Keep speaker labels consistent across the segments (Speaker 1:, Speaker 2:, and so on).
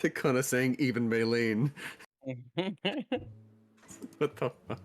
Speaker 1: They're kind of saying even Maylene. What the fuck?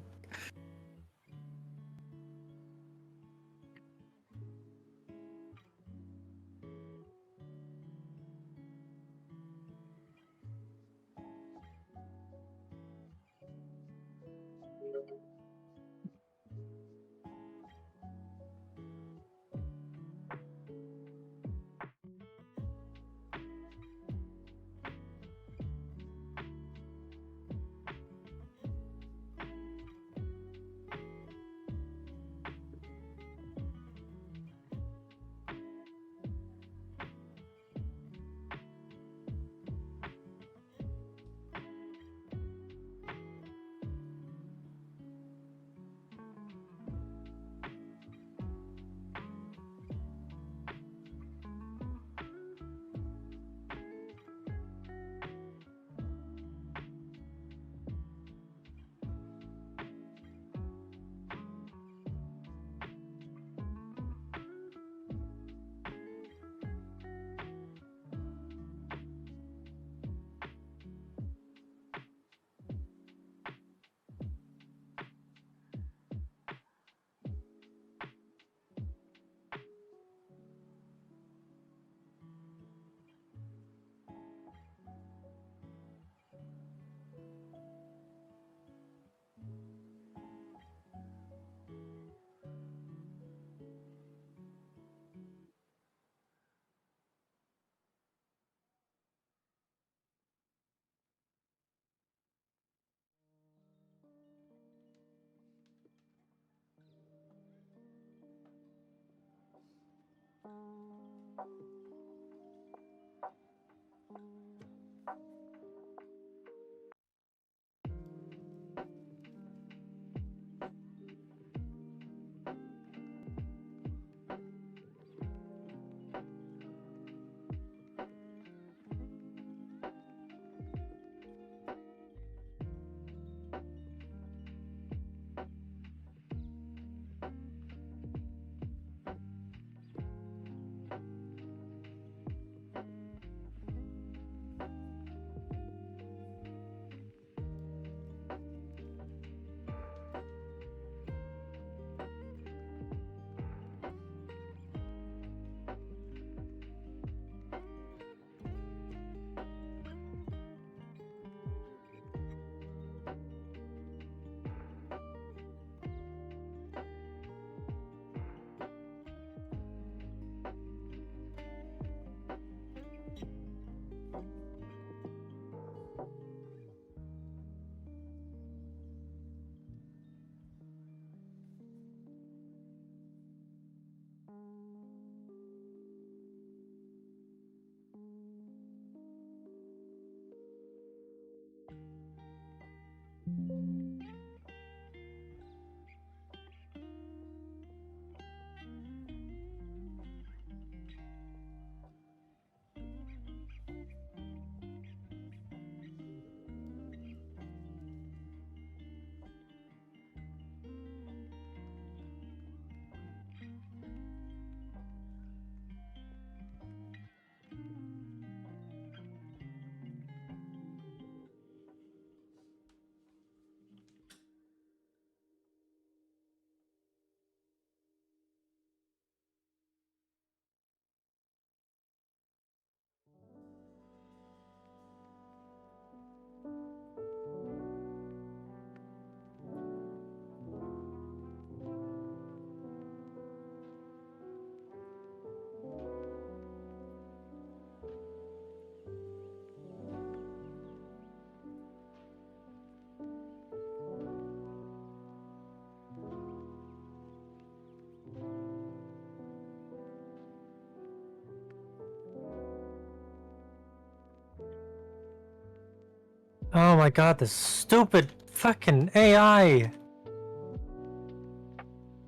Speaker 2: Oh my god, this stupid fucking AI!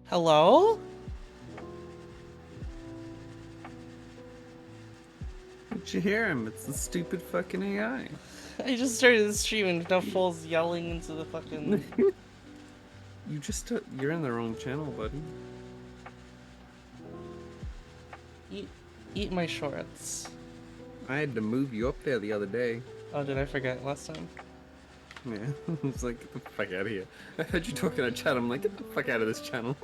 Speaker 3: Hello?
Speaker 1: Did you hear him? It's the stupid fucking AI.
Speaker 3: I just started the stream and now Fool's yelling into the fucking...
Speaker 1: You're in the wrong channel, buddy.
Speaker 3: Eat my shorts.
Speaker 1: I had to move you up there the other day.
Speaker 3: Oh, did I forget last time?
Speaker 1: Yeah, I was like, get the fuck out of here. I heard you talking on chat. I'm like, get the fuck out of this channel.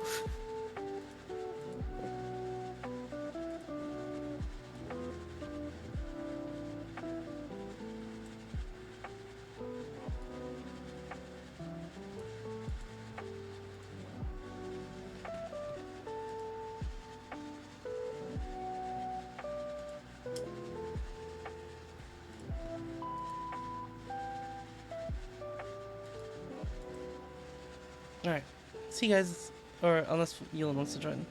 Speaker 3: Alright. See you guys. Or unless Elon wants to join.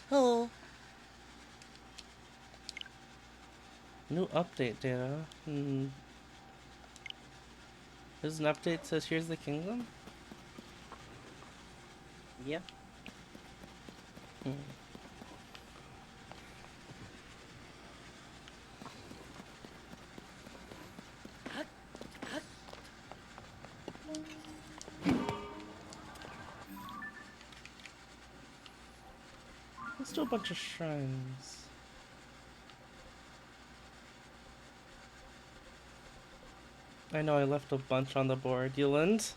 Speaker 3: Hello. New update data. There's an update to Tears of the Kingdom?
Speaker 4: Yeah.
Speaker 3: Hmm. Let's do a bunch of shrines. I know I left a bunch on the board, Yuland.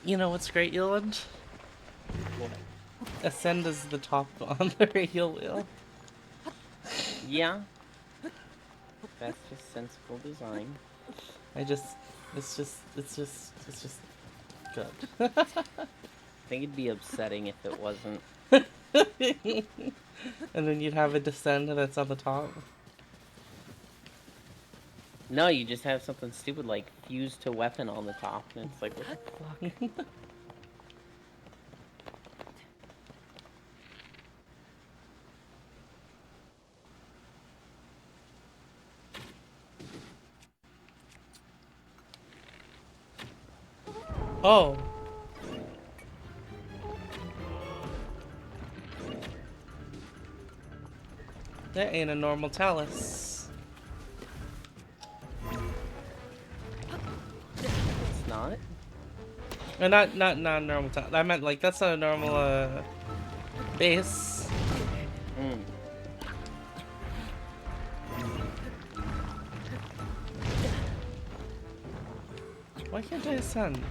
Speaker 3: You know what's great, Yuland? Ascend is the top on the radial wheel.
Speaker 4: Yeah. That's just sensible design.
Speaker 3: It's just good.
Speaker 4: I think it'd be upsetting if it wasn't.
Speaker 3: And then you'd have a descend that's on the top.
Speaker 4: No, you just have something stupid like fused to weapon on the top, and it's like, what the fuck?
Speaker 3: Oh. That ain't a normal talus.
Speaker 4: It's not?
Speaker 3: No, not normal talus. I meant like that's not a normal base.
Speaker 4: Mm.
Speaker 3: Why can't I ascend?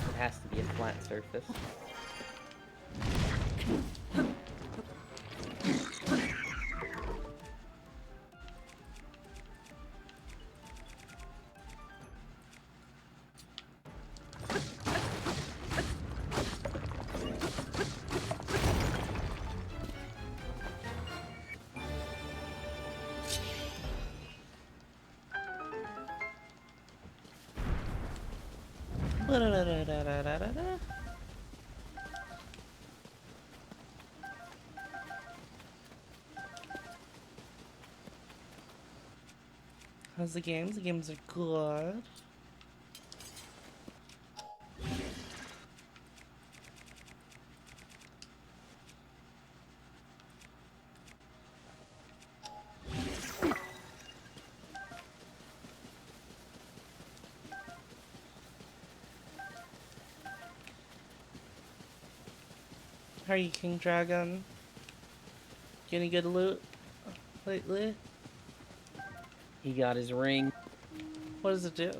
Speaker 4: It has to be a flat surface.
Speaker 3: How's the games? The games are good. How are you, King Dragon? Get any good loot lately?
Speaker 4: He got his ring.
Speaker 3: What does it do?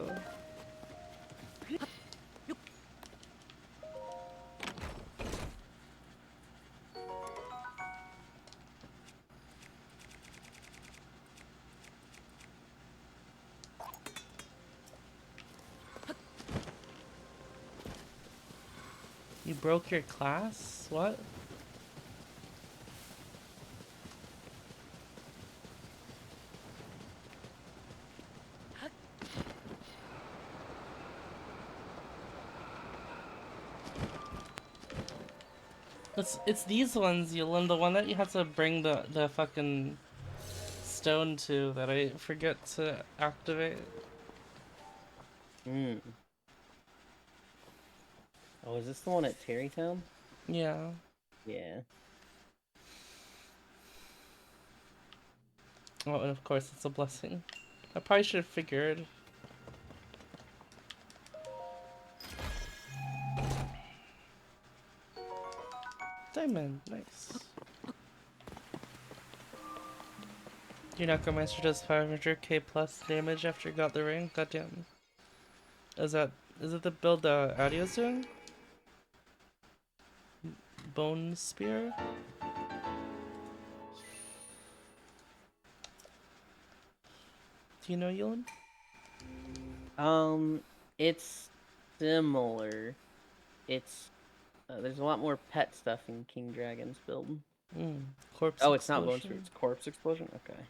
Speaker 3: You broke your class? What? It's these ones, Yulin, the one that you have to bring the fucking stone to that I forget to activate.
Speaker 4: Hmm. Oh, is this the one at Terrytown?
Speaker 3: Yeah.
Speaker 4: Yeah.
Speaker 3: Oh, and of course it's a blessing. I probably should have figured. Diamond, nice. Your Necromancer does 500k plus damage after you got the ring. Goddamn. Is it the build Adio's doing? Bone spear? Do you know, Yulin?
Speaker 4: It's similar. It's there's a lot more pet stuff in King Dragon's build.
Speaker 3: Corpse
Speaker 4: Oh, it's not Bone
Speaker 3: explosion.
Speaker 4: Spear, it's Corpse Explosion? Okay.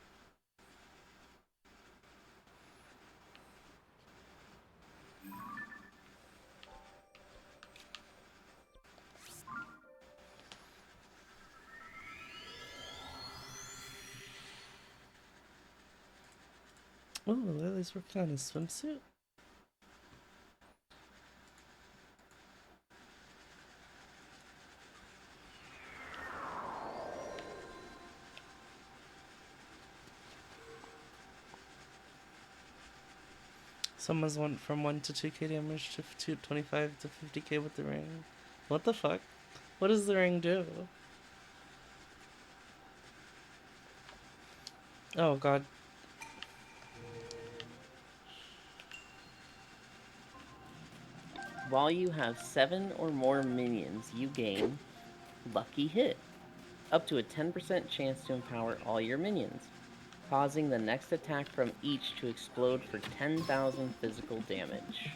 Speaker 3: Oh, Lily's working on his swimsuit? Someone's went from 1 to 2k damage to 25 to 50k with the ring. What the fuck? What does the ring do? Oh god.
Speaker 4: While you have 7 or more minions, you gain Lucky Hit. Up to a 10% chance to empower all your minions, causing the next attack from each to explode for 10,000 physical damage.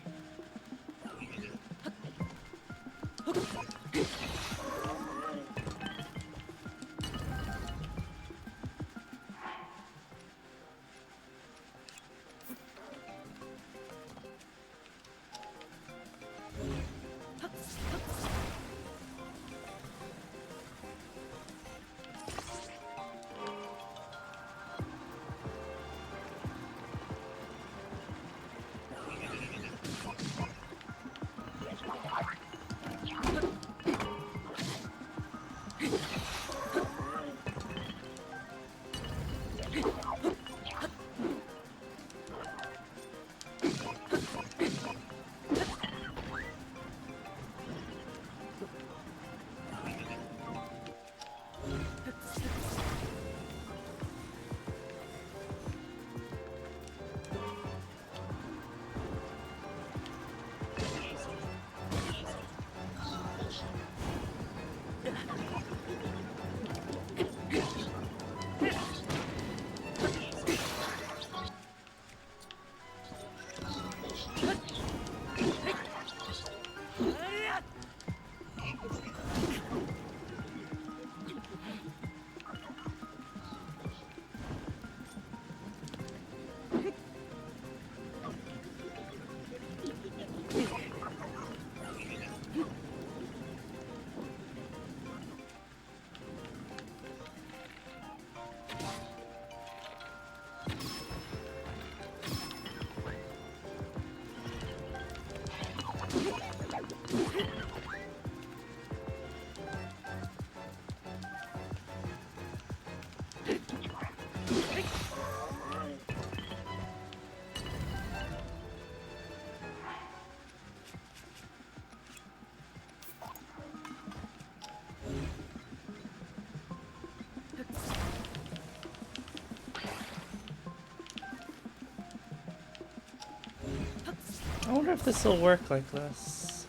Speaker 3: I wonder if this will work like this.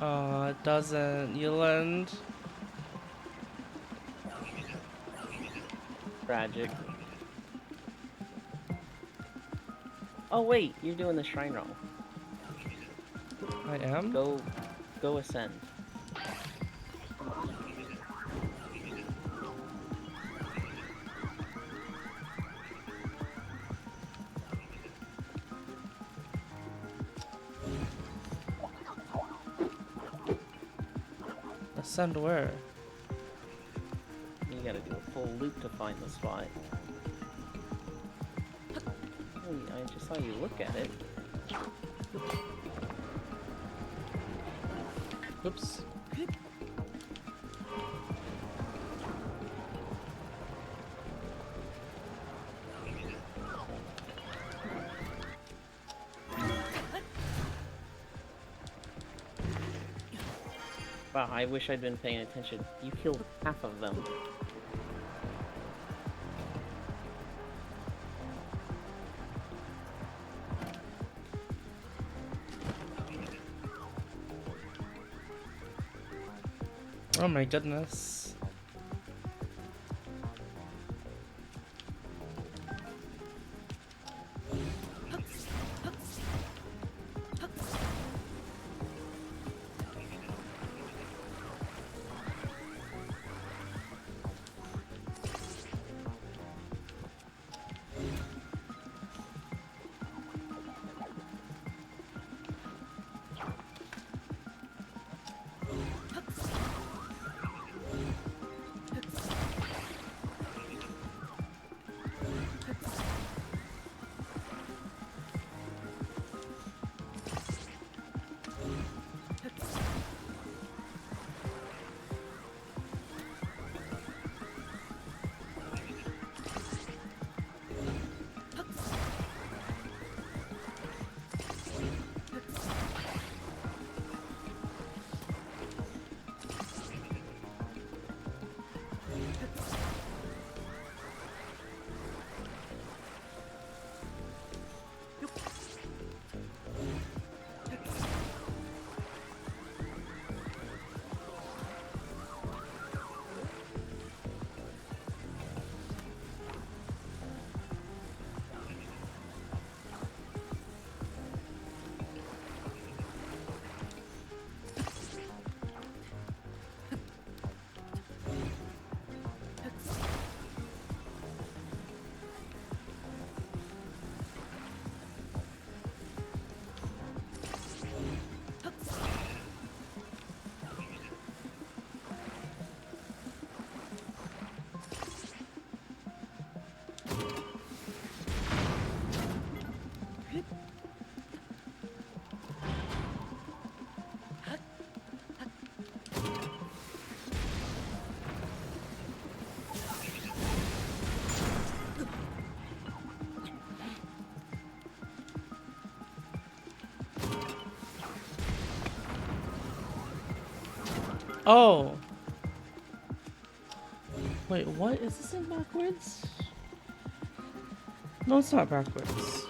Speaker 3: It doesn't. You'll end.
Speaker 4: Tragic. Oh wait, you're doing the shrine wrong.
Speaker 3: I am?
Speaker 4: Go ascend.
Speaker 3: Send where?
Speaker 4: You gotta do a full loop to find the spot. Oh, I just saw you look at it.
Speaker 3: Oops.
Speaker 4: Wow, I wish I'd been paying attention. You killed half of them.
Speaker 3: Oh my goodness. Oh! Wait, what? Is this in backwards? No, it's not backwards.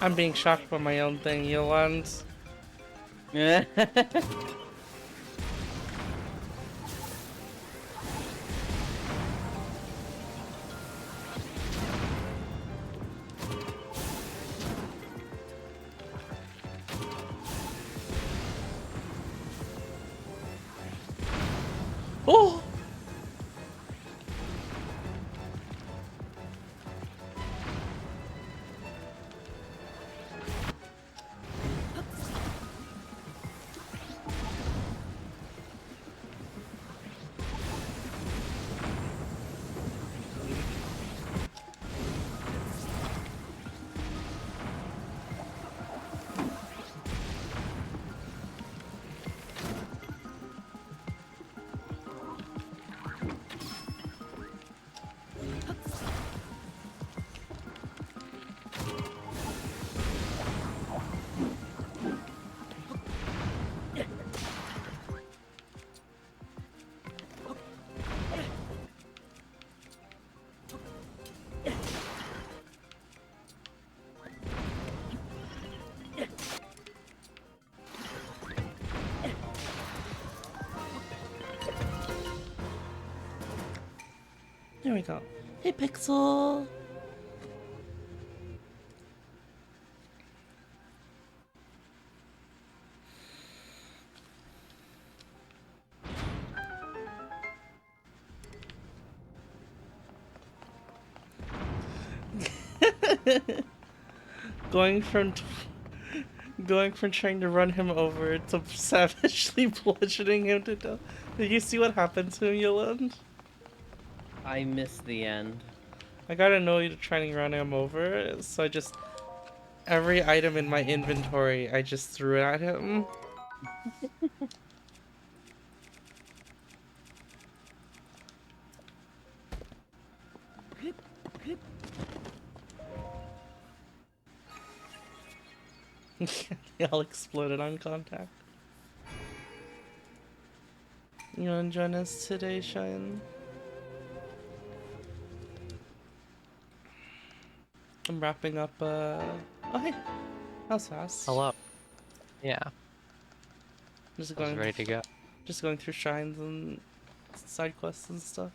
Speaker 3: I'm being shocked by my own thing, Yolande. Oh! There we go. Hey, Pixel. Going from going from trying to run him over to savagely bludgeoning him to death. Did you see what happened to him, Yolande?
Speaker 4: I missed the end.
Speaker 3: I got annoyed at trying to run him over, so I just every item in my inventory I just threw at him. They all exploded on contact. You wanna join us today, Shine? I'm wrapping up, oh hey! That was fast.
Speaker 5: Hello. Yeah,
Speaker 3: Just
Speaker 5: I was
Speaker 3: going,
Speaker 5: ready to go.
Speaker 3: just going through shrines and side quests and stuff.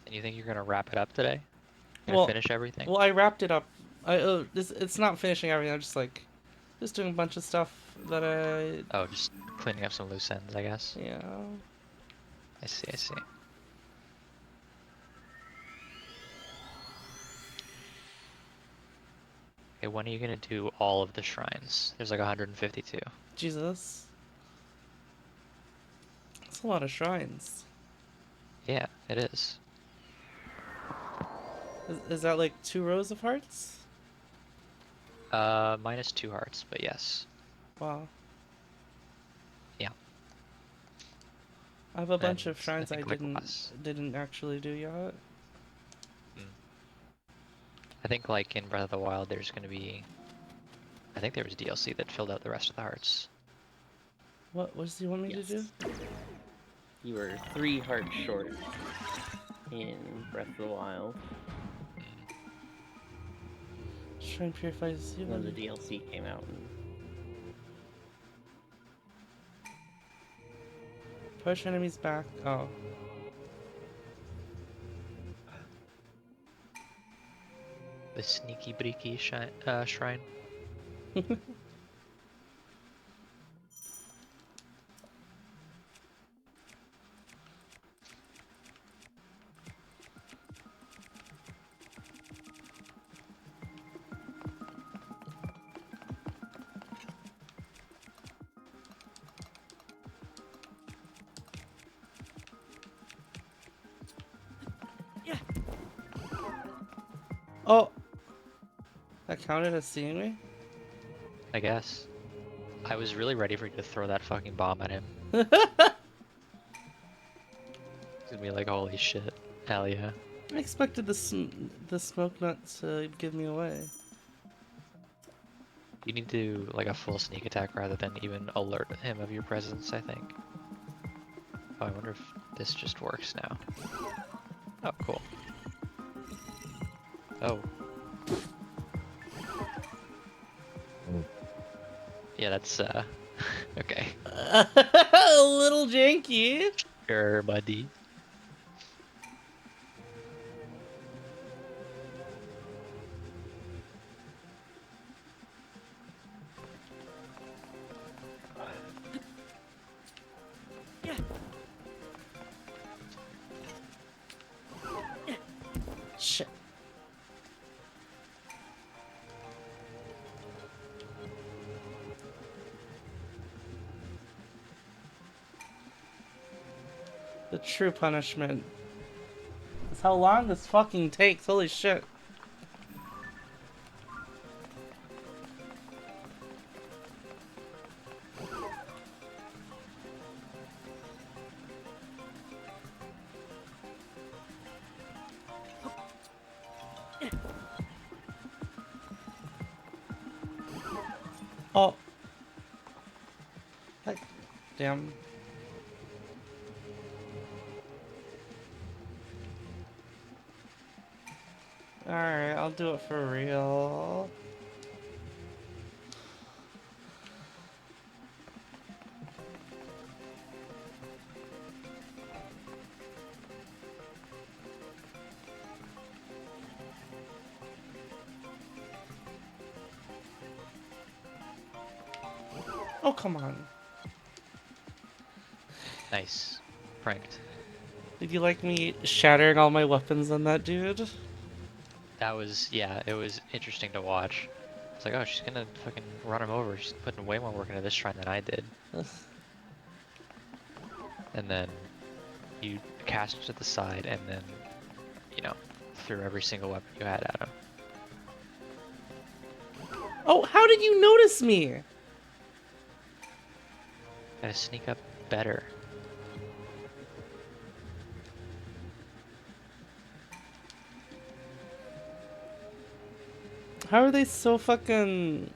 Speaker 5: And you think you're gonna wrap it up today?
Speaker 3: Well-
Speaker 5: Finish everything?
Speaker 3: Well, I wrapped it up. It's not finishing everything. I'm just doing a bunch of stuff that
Speaker 5: Oh, just cleaning up some loose ends, I guess.
Speaker 3: yeah.
Speaker 5: I see, I see. Okay, when are you gonna do all of the shrines? There's like 152.
Speaker 3: Jesus. That's a lot of shrines.
Speaker 5: Yeah, it is.
Speaker 3: Is that like 2 rows of hearts?
Speaker 5: Minus 2 hearts, but yes.
Speaker 3: Wow.
Speaker 5: Yeah.
Speaker 3: I have a bunch
Speaker 5: And
Speaker 3: of shrines I
Speaker 5: think, like, less.
Speaker 3: didn't actually do yet.
Speaker 5: I think like in Breath of the Wild there's gonna be... I think there was DLC that filled out the rest of the hearts.
Speaker 3: What does he want me to do?
Speaker 4: You were 3 hearts short in Breath of the Wild
Speaker 3: Shrine purifies you.
Speaker 4: when the DLC came out.
Speaker 3: Push enemies back. Oh.
Speaker 5: The sneaky breaky shrine.
Speaker 3: Oh! That counted as seeing me?
Speaker 5: I guess. I was really ready for you to throw that fucking bomb at him.
Speaker 3: I
Speaker 5: It's gonna be like, holy shit. Hell yeah.
Speaker 3: expected the smoke nut to give me away.
Speaker 5: You need to do like a full sneak attack rather than even alert him of your presence, I think. Oh, I wonder if this just works now. Oh, cool. Oh. Yeah, that's, okay.
Speaker 3: A little janky.
Speaker 5: Sure, buddy.
Speaker 3: Shit. The true punishment is how long this fucking takes. Holy shit. Oh. Heck. Damn. Alright, I'll do it for real. Oh, come on.
Speaker 5: Nice. Pranked.
Speaker 3: Did you like me shattering all my weapons on that dude?
Speaker 5: That was, yeah, it was interesting to watch. It's like, oh, she's gonna fucking run him over. She's putting way more work into this shrine than I did. And then you cast to the side and then, you know, threw every single weapon you had at him.
Speaker 3: Oh, how did you notice me?
Speaker 5: Gotta sneak up better.
Speaker 3: How are they so fucking...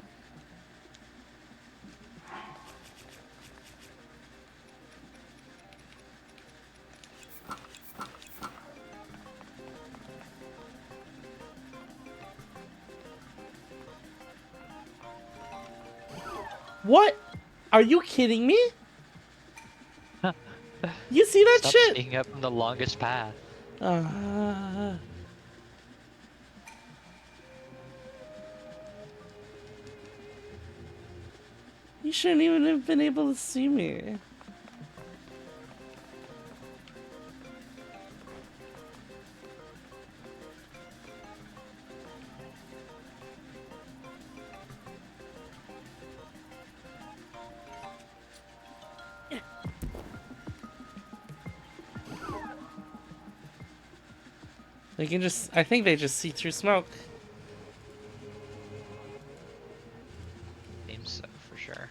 Speaker 3: What? Are you kidding me? You see that
Speaker 5: Stop
Speaker 3: shit?
Speaker 5: sneaking up from the longest path.
Speaker 3: You shouldn't even have been able to see me. They can just, I think they just see through smoke.
Speaker 5: Seems so, for sure.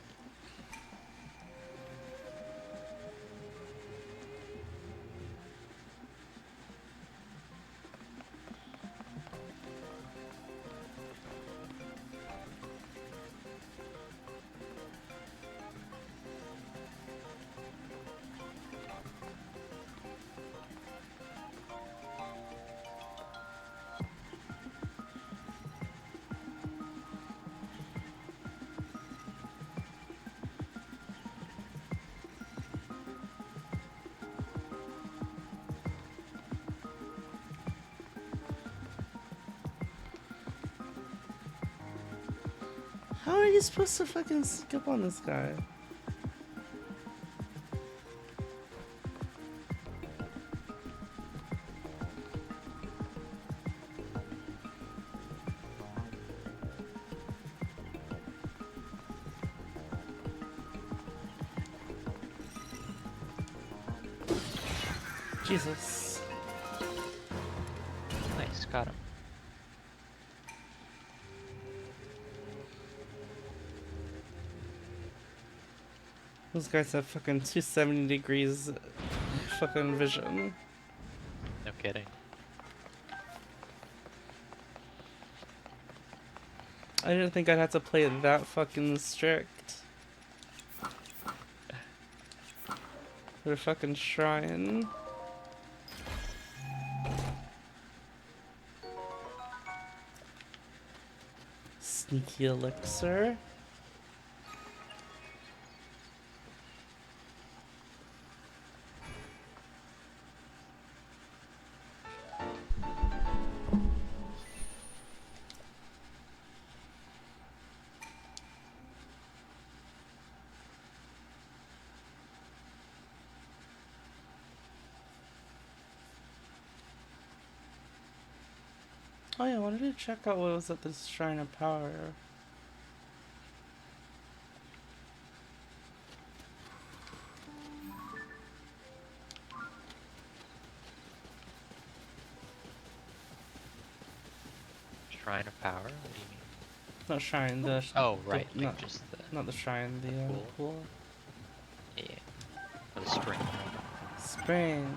Speaker 3: How are you supposed to fucking sneak up on this guy? Jesus.
Speaker 5: Nice, got him.
Speaker 3: Those guys have fucking 270 degrees fucking vision.
Speaker 5: No kidding.
Speaker 3: I didn't think I'd have to play it that fucking strict. Their fucking shrine. Sneaky elixir. Oh yeah, I wanted to check out what was at this Shrine of Power.
Speaker 5: Shrine of Power? What do you mean?
Speaker 3: Not Shrine, the...
Speaker 5: Oh, right,
Speaker 3: The,
Speaker 5: like just the
Speaker 3: not the Shrine, the
Speaker 5: pool.
Speaker 3: pool.
Speaker 5: Yeah, or the spring.
Speaker 3: Spring.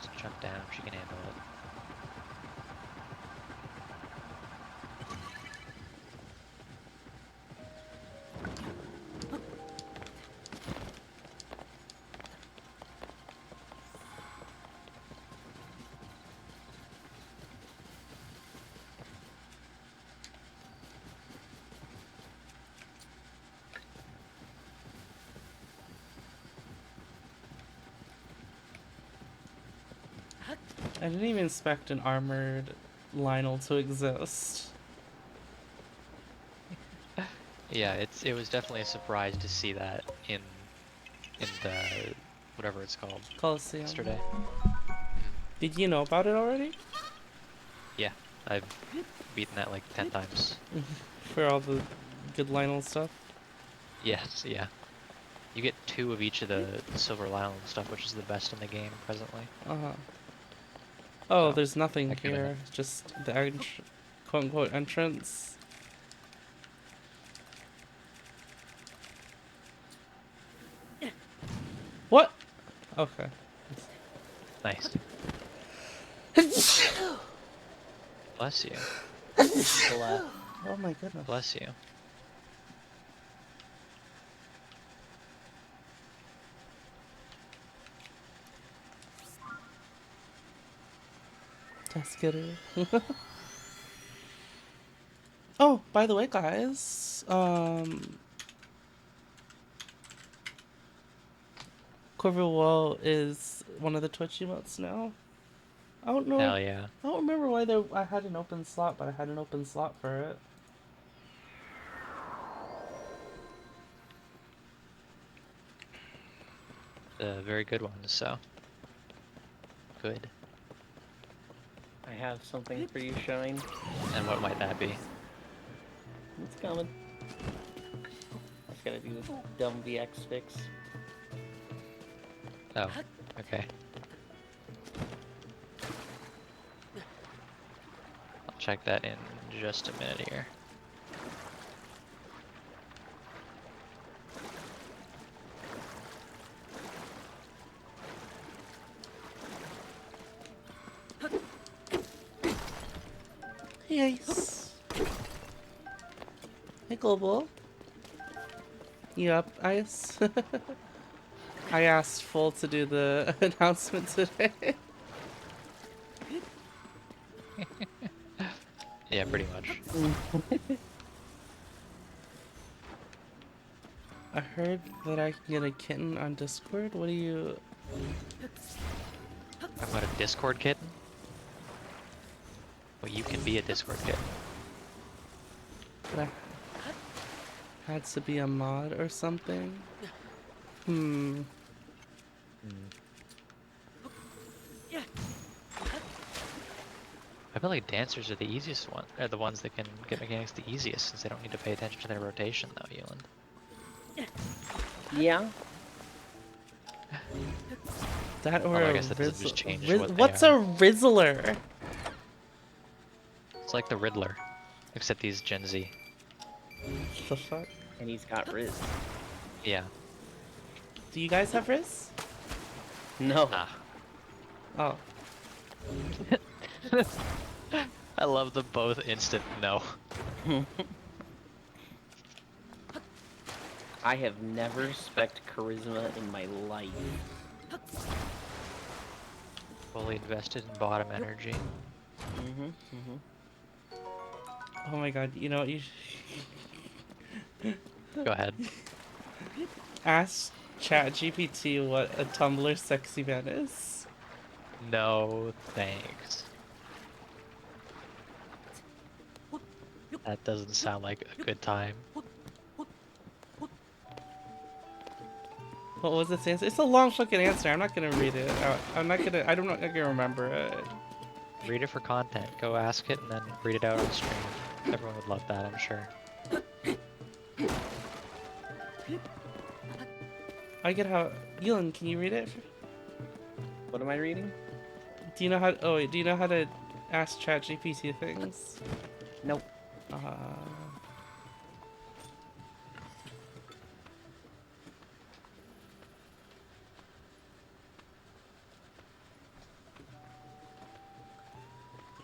Speaker 5: Just jump down. She can handle it.
Speaker 3: I didn't even expect an armored Lionel to exist.
Speaker 5: Yeah, it was definitely a surprise to see that in the whatever it's called
Speaker 3: Coliseum.
Speaker 5: yesterday.
Speaker 3: Did you know about it already?
Speaker 5: Yeah, I've beaten that like 10 times.
Speaker 3: For all the good Lionel stuff?
Speaker 5: Yes, yeah. You get 2 of each of the silver Lionel stuff, which is the best in the game presently.
Speaker 3: Uh-huh. Oh,
Speaker 5: So,
Speaker 3: there's nothing
Speaker 5: I kinda-
Speaker 3: here. Just the quote-unquote entrance. What? Okay.
Speaker 5: Nice. Bless you.
Speaker 3: Oh my goodness.
Speaker 5: Bless you.
Speaker 3: Test getter. Oh, by the way, guys, Corville is one of the Twitch emotes now. I don't know.
Speaker 5: Hell yeah.
Speaker 3: I don't remember why I had an open slot, but I had an open slot for it.
Speaker 5: A very good one, so. Good.
Speaker 4: I have something for you, Shine.
Speaker 5: And what might that be?
Speaker 4: It's coming. I just gotta do this dumb VX fix.
Speaker 5: Oh, okay. I'll check that in just a minute here.
Speaker 3: Hey, Ice. Hey, Global. You up, Ice? I asked Full to do the announcement today.
Speaker 5: Yeah, pretty much.
Speaker 3: I heard that I can get a kitten on Discord. What do you...
Speaker 5: I've got a Discord kitten? Well, you can be a Discord kitten.
Speaker 3: That had to be a mod or something? Hmm.
Speaker 5: I feel like dancers are the easiest one. Are the ones that can get mechanics the easiest, since they don't need to pay attention to their rotation, though, Euland.
Speaker 4: Yeah.
Speaker 3: That or
Speaker 5: Although I
Speaker 3: a
Speaker 5: guess that doesn't just change what they
Speaker 3: what's
Speaker 5: are.
Speaker 3: a Rizzler?
Speaker 5: It's like the Riddler, except he's Gen Z.
Speaker 3: The fuck?
Speaker 4: And he's got Riz.
Speaker 5: Yeah.
Speaker 3: Do you guys have Riz?
Speaker 4: No.
Speaker 5: Ah.
Speaker 3: Oh.
Speaker 5: I love the both instant no.
Speaker 4: I have never spec'd charisma in my life.
Speaker 5: Fully invested in bottom energy.
Speaker 3: Oh my god, you know what you
Speaker 5: Go ahead.
Speaker 3: ask ChatGPT what a Tumblr sexy man is?
Speaker 5: No thanks. That doesn't sound like a good time.
Speaker 3: What was its answer? It's a long fucking answer. I'm not gonna read it. I'm not gonna remember it.
Speaker 5: Read it for content. Go ask it and then read it out on stream. Everyone would love that, I'm sure.
Speaker 3: I get how. Elon, can you read it?
Speaker 4: What am I reading?
Speaker 3: Do you know how? Oh wait, do you know how to ask ChatGPT things?
Speaker 4: Nope.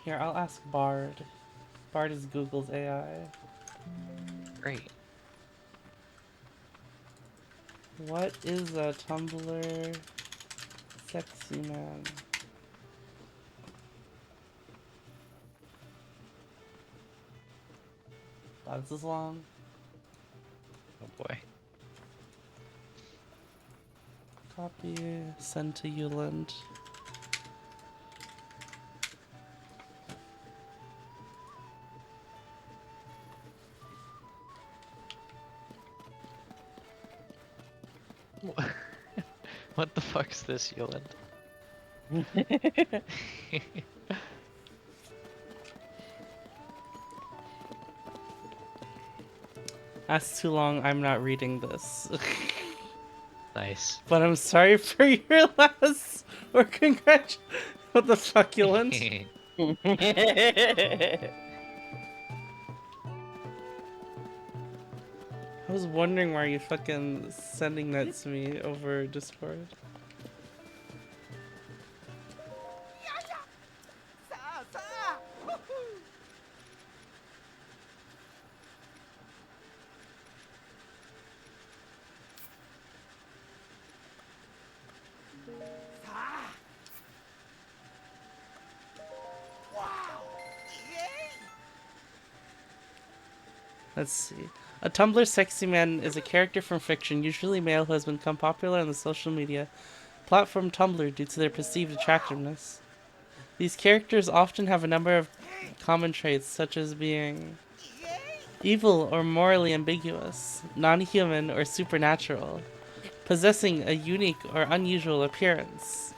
Speaker 3: Here, I'll ask Bard. Bard is Google's AI.
Speaker 5: Great.
Speaker 3: What is a Tumblr sexy man? Wow, this is long.
Speaker 5: Oh boy.
Speaker 3: Copy, send to Euland.
Speaker 5: What the fuck's this, Yoland?
Speaker 3: That's too long. I'm not reading this.
Speaker 5: Nice.
Speaker 3: But I'm sorry for your loss. Or What the fuck, Yoland? I was wondering why you fucking sending that to me over Discord. Let's see. A Tumblr sexy man is a character from fiction, usually male, who has become popular on the social media platform Tumblr due to their perceived attractiveness. These characters often have a number of common traits, such as being evil or morally ambiguous, non-human or supernatural, possessing a unique or unusual appearance,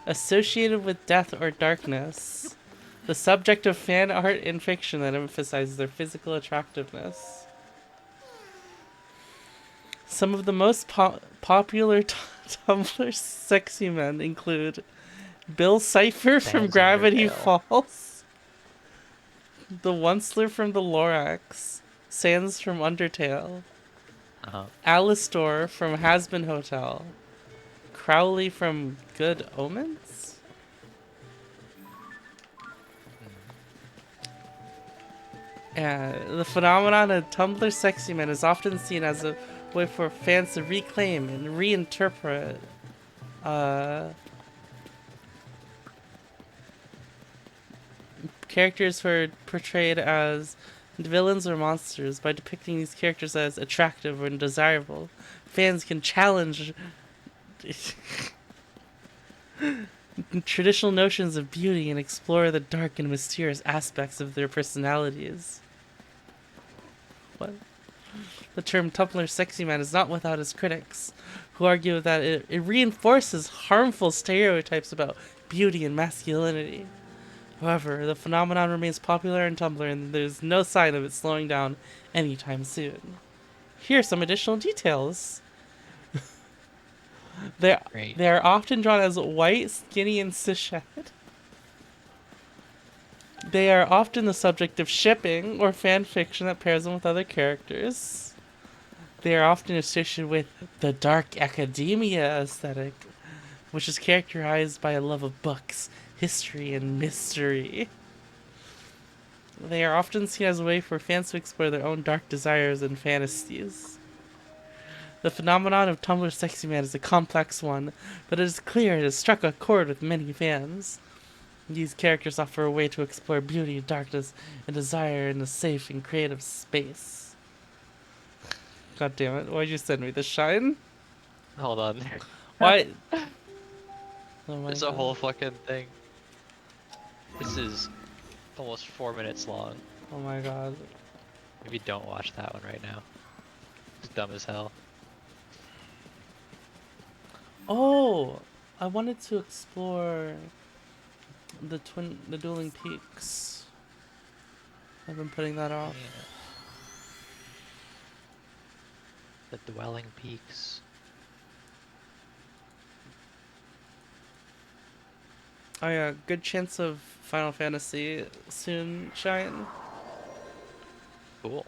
Speaker 3: associated with death or darkness, the subject of fan art and fiction that emphasizes their physical attractiveness. Some of the most popular Tumblr sexy men include Bill Cipher from
Speaker 5: Fans
Speaker 3: Gravity
Speaker 5: Undertale.
Speaker 3: Falls, the Onceler from the Lorax, Sans from Undertale,
Speaker 5: Uh-huh.
Speaker 3: Alistor from Hasbin Hotel, Crowley from Good Omens? The phenomenon of Tumblr sexy men is often seen as a way for fans to reclaim and reinterpret characters who are portrayed as villains or monsters. By depicting these characters as attractive and desirable, fans can challenge traditional notions of beauty and explore the dark and mysterious aspects of their personalities. What? The term Tumblr sexy man is not without its critics, who argue that it reinforces harmful stereotypes about beauty and masculinity. However, the phenomenon remains popular on Tumblr, and there's no sign of it slowing down anytime soon. Here are some additional details.
Speaker 5: Great.
Speaker 3: They are often drawn as white, skinny, and cishet. They are often the subject of shipping or fan fiction that pairs them with other characters. They are often associated with the dark academia aesthetic, which is characterized by a love of books, history, and mystery. They are often seen as a way for fans to explore their own dark desires and fantasies. The phenomenon of Tumblr sexy man is a complex one, but it is clear it has struck a chord with many fans. These characters offer a way to explore beauty, darkness, and desire in a safe and creative space. God damn it, why'd you send me this shine?
Speaker 5: Hold on.
Speaker 3: Why? Oh my
Speaker 5: It's a
Speaker 3: God.
Speaker 5: whole fucking thing. This is almost 4 minutes long.
Speaker 3: Oh my god.
Speaker 5: Maybe don't watch that one right now. It's dumb as hell.
Speaker 3: Oh! I wanted to explore the dueling peaks. I've been putting that off.
Speaker 5: The Dwelling Peaks.
Speaker 3: Oh yeah, good chance of Final Fantasy soon, Shine.
Speaker 5: Cool.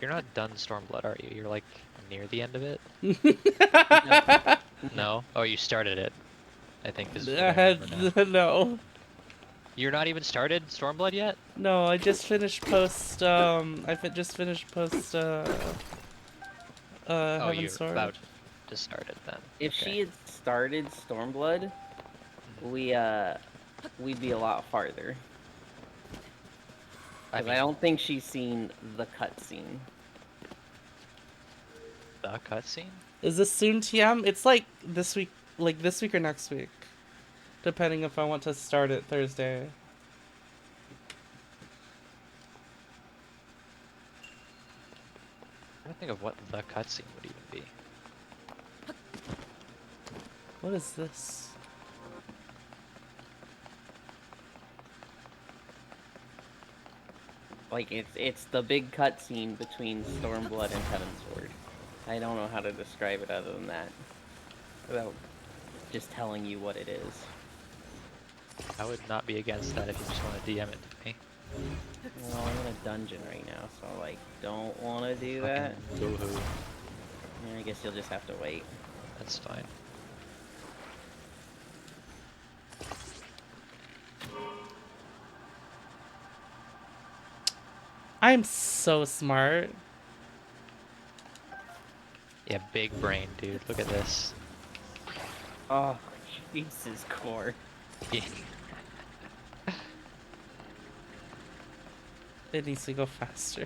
Speaker 5: You're not done Stormblood, are you? You're like near the end of it? No? Oh, you started it. I think is what I remember now.
Speaker 3: No.
Speaker 5: You're not even started Stormblood yet?
Speaker 3: No, I just finished post, just finished post,
Speaker 5: Oh,
Speaker 3: Heaven
Speaker 5: you're
Speaker 3: Sword.
Speaker 5: about to start it then.
Speaker 4: If
Speaker 5: Okay.
Speaker 4: she had started Stormblood, we'd be a lot farther.
Speaker 5: I
Speaker 4: Because
Speaker 5: mean,
Speaker 4: I don't think she's seen the cutscene.
Speaker 5: the cutscene?
Speaker 3: Is this soon, TM? It's like this week or next week. Depending if I want to start it Thursday.
Speaker 5: Think of what the cutscene would even be.
Speaker 3: What is this?
Speaker 4: Like it's the big cutscene between Stormblood and Heavensward. I don't know how to describe it other than that, without just telling you what it is.
Speaker 5: I would not be against that if you just want to DM it to me.
Speaker 4: Well, I'm in a dungeon right now, so like, don't want to do that.
Speaker 5: Fucking boo-hoo.
Speaker 4: Yeah, I guess you'll just have to wait.
Speaker 5: That's fine.
Speaker 3: I'm so smart.
Speaker 5: Yeah, big brain, dude. Look at this.
Speaker 4: Oh, Jesus, Core.
Speaker 5: Yeah.
Speaker 3: It needs to go faster.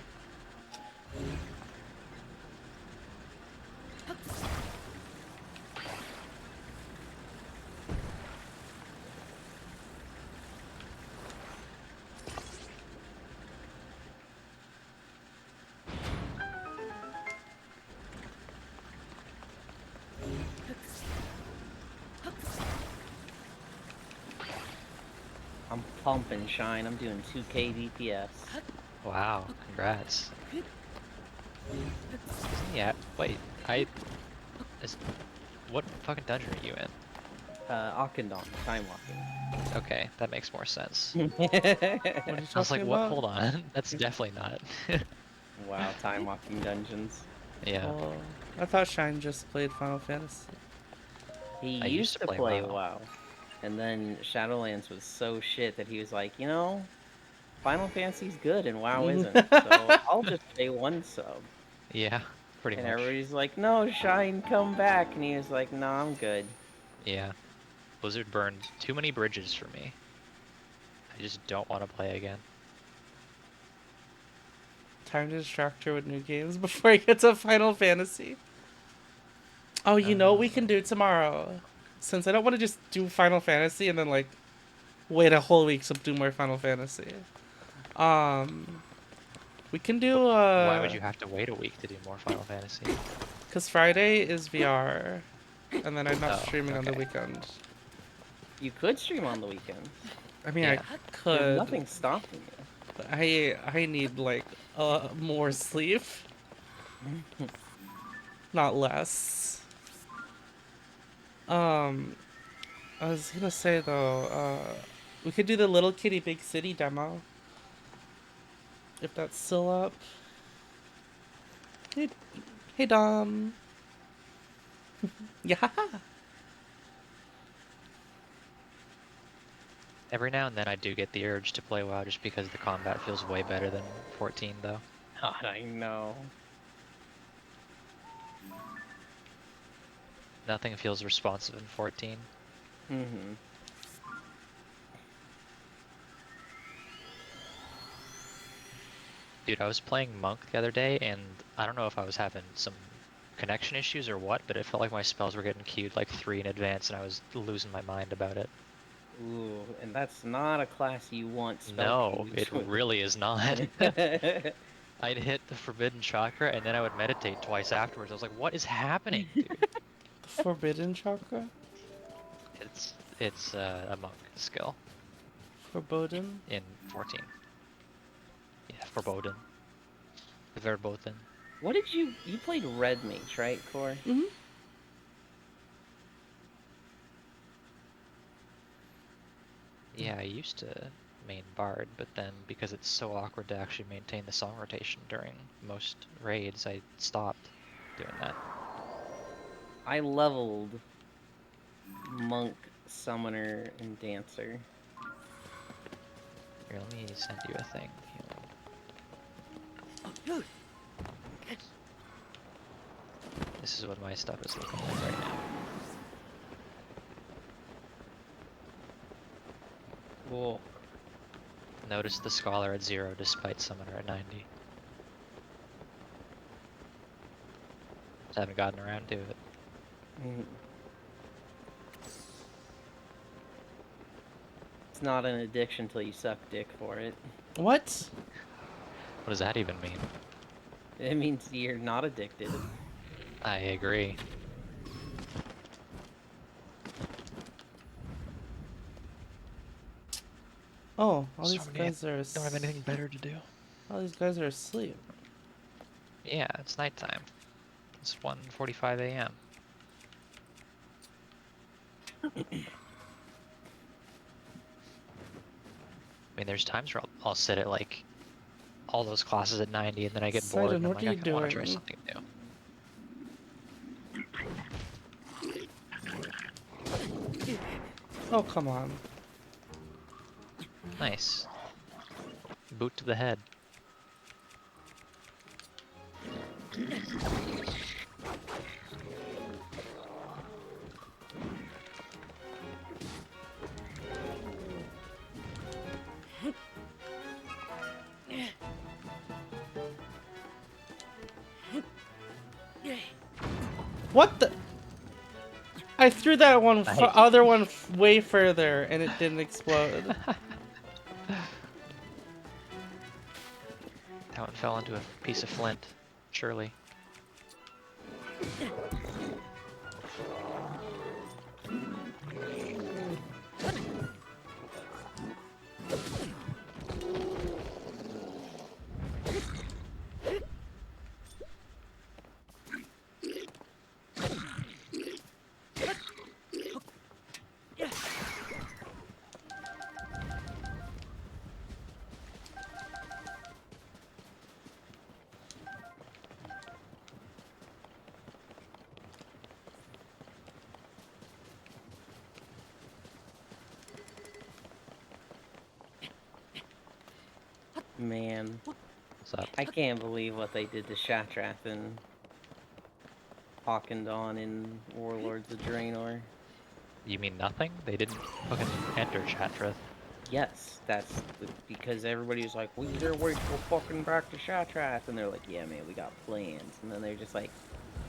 Speaker 4: I'm pumping Shine. I'm doing 2k DPS.
Speaker 5: Wow, congrats. Yeah, wait, what fucking dungeon are you in?
Speaker 4: Akendon, time walking.
Speaker 5: Okay, that makes more sense.
Speaker 3: What are you
Speaker 5: I was like,
Speaker 3: talking
Speaker 5: what?
Speaker 3: about?
Speaker 5: Hold on, that's definitely not.
Speaker 4: Wow, time walking dungeons.
Speaker 5: Yeah,
Speaker 3: Oh, I thought Shine just played Final Fantasy.
Speaker 4: He
Speaker 5: I
Speaker 4: used to play
Speaker 5: WoW.
Speaker 4: WoW, and then Shadowlands was so shit that he was like, you know, Final Fantasy's good and WoW isn't, so I'll just pay one sub.
Speaker 5: yeah, pretty
Speaker 4: And
Speaker 5: much.
Speaker 4: everybody's like, no, Shine, come back. And he was like, no, I'm good.
Speaker 5: Yeah, Blizzard burned too many bridges for me. I just don't want to play again.
Speaker 3: Time to distract her with new games before he gets to Final Fantasy. Oh, you know what we can do tomorrow? Since I don't want to just do Final Fantasy and then like wait a whole week to do more Final Fantasy. We can do
Speaker 5: Why would you have to wait a week to do more Final Fantasy?
Speaker 3: Cause Friday is VR, and then I'm not
Speaker 5: Oh,
Speaker 3: streaming on the
Speaker 5: okay.
Speaker 3: weekend.
Speaker 4: You could stream on the weekends.
Speaker 3: I mean,
Speaker 5: Yeah.
Speaker 3: I
Speaker 4: There's
Speaker 3: could.
Speaker 4: nothing stopping you.
Speaker 3: But I need like more sleep, not less. I was gonna say though, we could do the Little Kitty Big City demo. If that's still up. Hey, hey Dom. Yeah.
Speaker 5: Every now and then I do get the urge to play WoW just because the combat feels way better than 14 though.
Speaker 4: God, I know.
Speaker 5: Nothing feels responsive in 14.
Speaker 4: Mm-hmm.
Speaker 5: Dude, I was playing Monk the other day and I don't know if I was having some connection issues or what, but it felt like my spells were getting queued like 3 in advance and I was losing my mind about it.
Speaker 4: Ooh, and that's not a class you want spell
Speaker 5: No,
Speaker 4: queues
Speaker 5: it
Speaker 4: with.
Speaker 5: really is not. I'd hit the Forbidden Chakra and then I would meditate twice afterwards. I was like, what is happening, dude?
Speaker 3: The Forbidden Chakra?
Speaker 5: It's a monk skill
Speaker 3: Forbidden?
Speaker 5: in 14. Yeah, Forbodden. Verboten.
Speaker 4: What did you played Red Mage, right, Core?
Speaker 3: Mm-hmm.
Speaker 5: Yeah, I used to main Bard, but then because it's so awkward to actually maintain the song rotation during most raids, I stopped doing that.
Speaker 4: I leveled Monk, Summoner, and Dancer.
Speaker 5: Here, let me send you a thing. This is what my stuff is looking like right now.
Speaker 4: Cool.
Speaker 5: Notice the Scholar at 0 despite Summoner at 90. Just haven't gotten around to it.
Speaker 4: It's not an addiction till you suck dick for it.
Speaker 3: What?
Speaker 5: What does that even mean?
Speaker 4: It means you're not addicted.
Speaker 5: I agree.
Speaker 3: Oh, all
Speaker 5: So
Speaker 3: these
Speaker 5: many-
Speaker 3: guys are.
Speaker 5: Don't have anything better to do.
Speaker 3: All these guys are asleep.
Speaker 5: Yeah, it's nighttime. It's 1:45 a.m. I mean, there's times where I'll sit at like all those classes at 90, and then I get bored,
Speaker 3: Sidon,
Speaker 5: and I'm
Speaker 3: what
Speaker 5: like,
Speaker 3: are
Speaker 5: I
Speaker 3: you
Speaker 5: want to try
Speaker 3: doing?
Speaker 5: something new.
Speaker 3: Oh, come on.
Speaker 5: Nice. Boot to the head.
Speaker 3: What the? I threw that one, other one way further, and it didn't explode.
Speaker 5: That one fell into a piece of flint, surely.
Speaker 4: Man,
Speaker 5: What's up?
Speaker 4: I can't believe what they did to Shatrath and Hawkindon in Warlords of Draenor.
Speaker 5: You mean nothing? They didn't fucking enter Shatrath.
Speaker 4: Yes, because everybody was like, we better wait till fucking back to Shatrath. And they're like, yeah, man, we got plans. And then they're just like,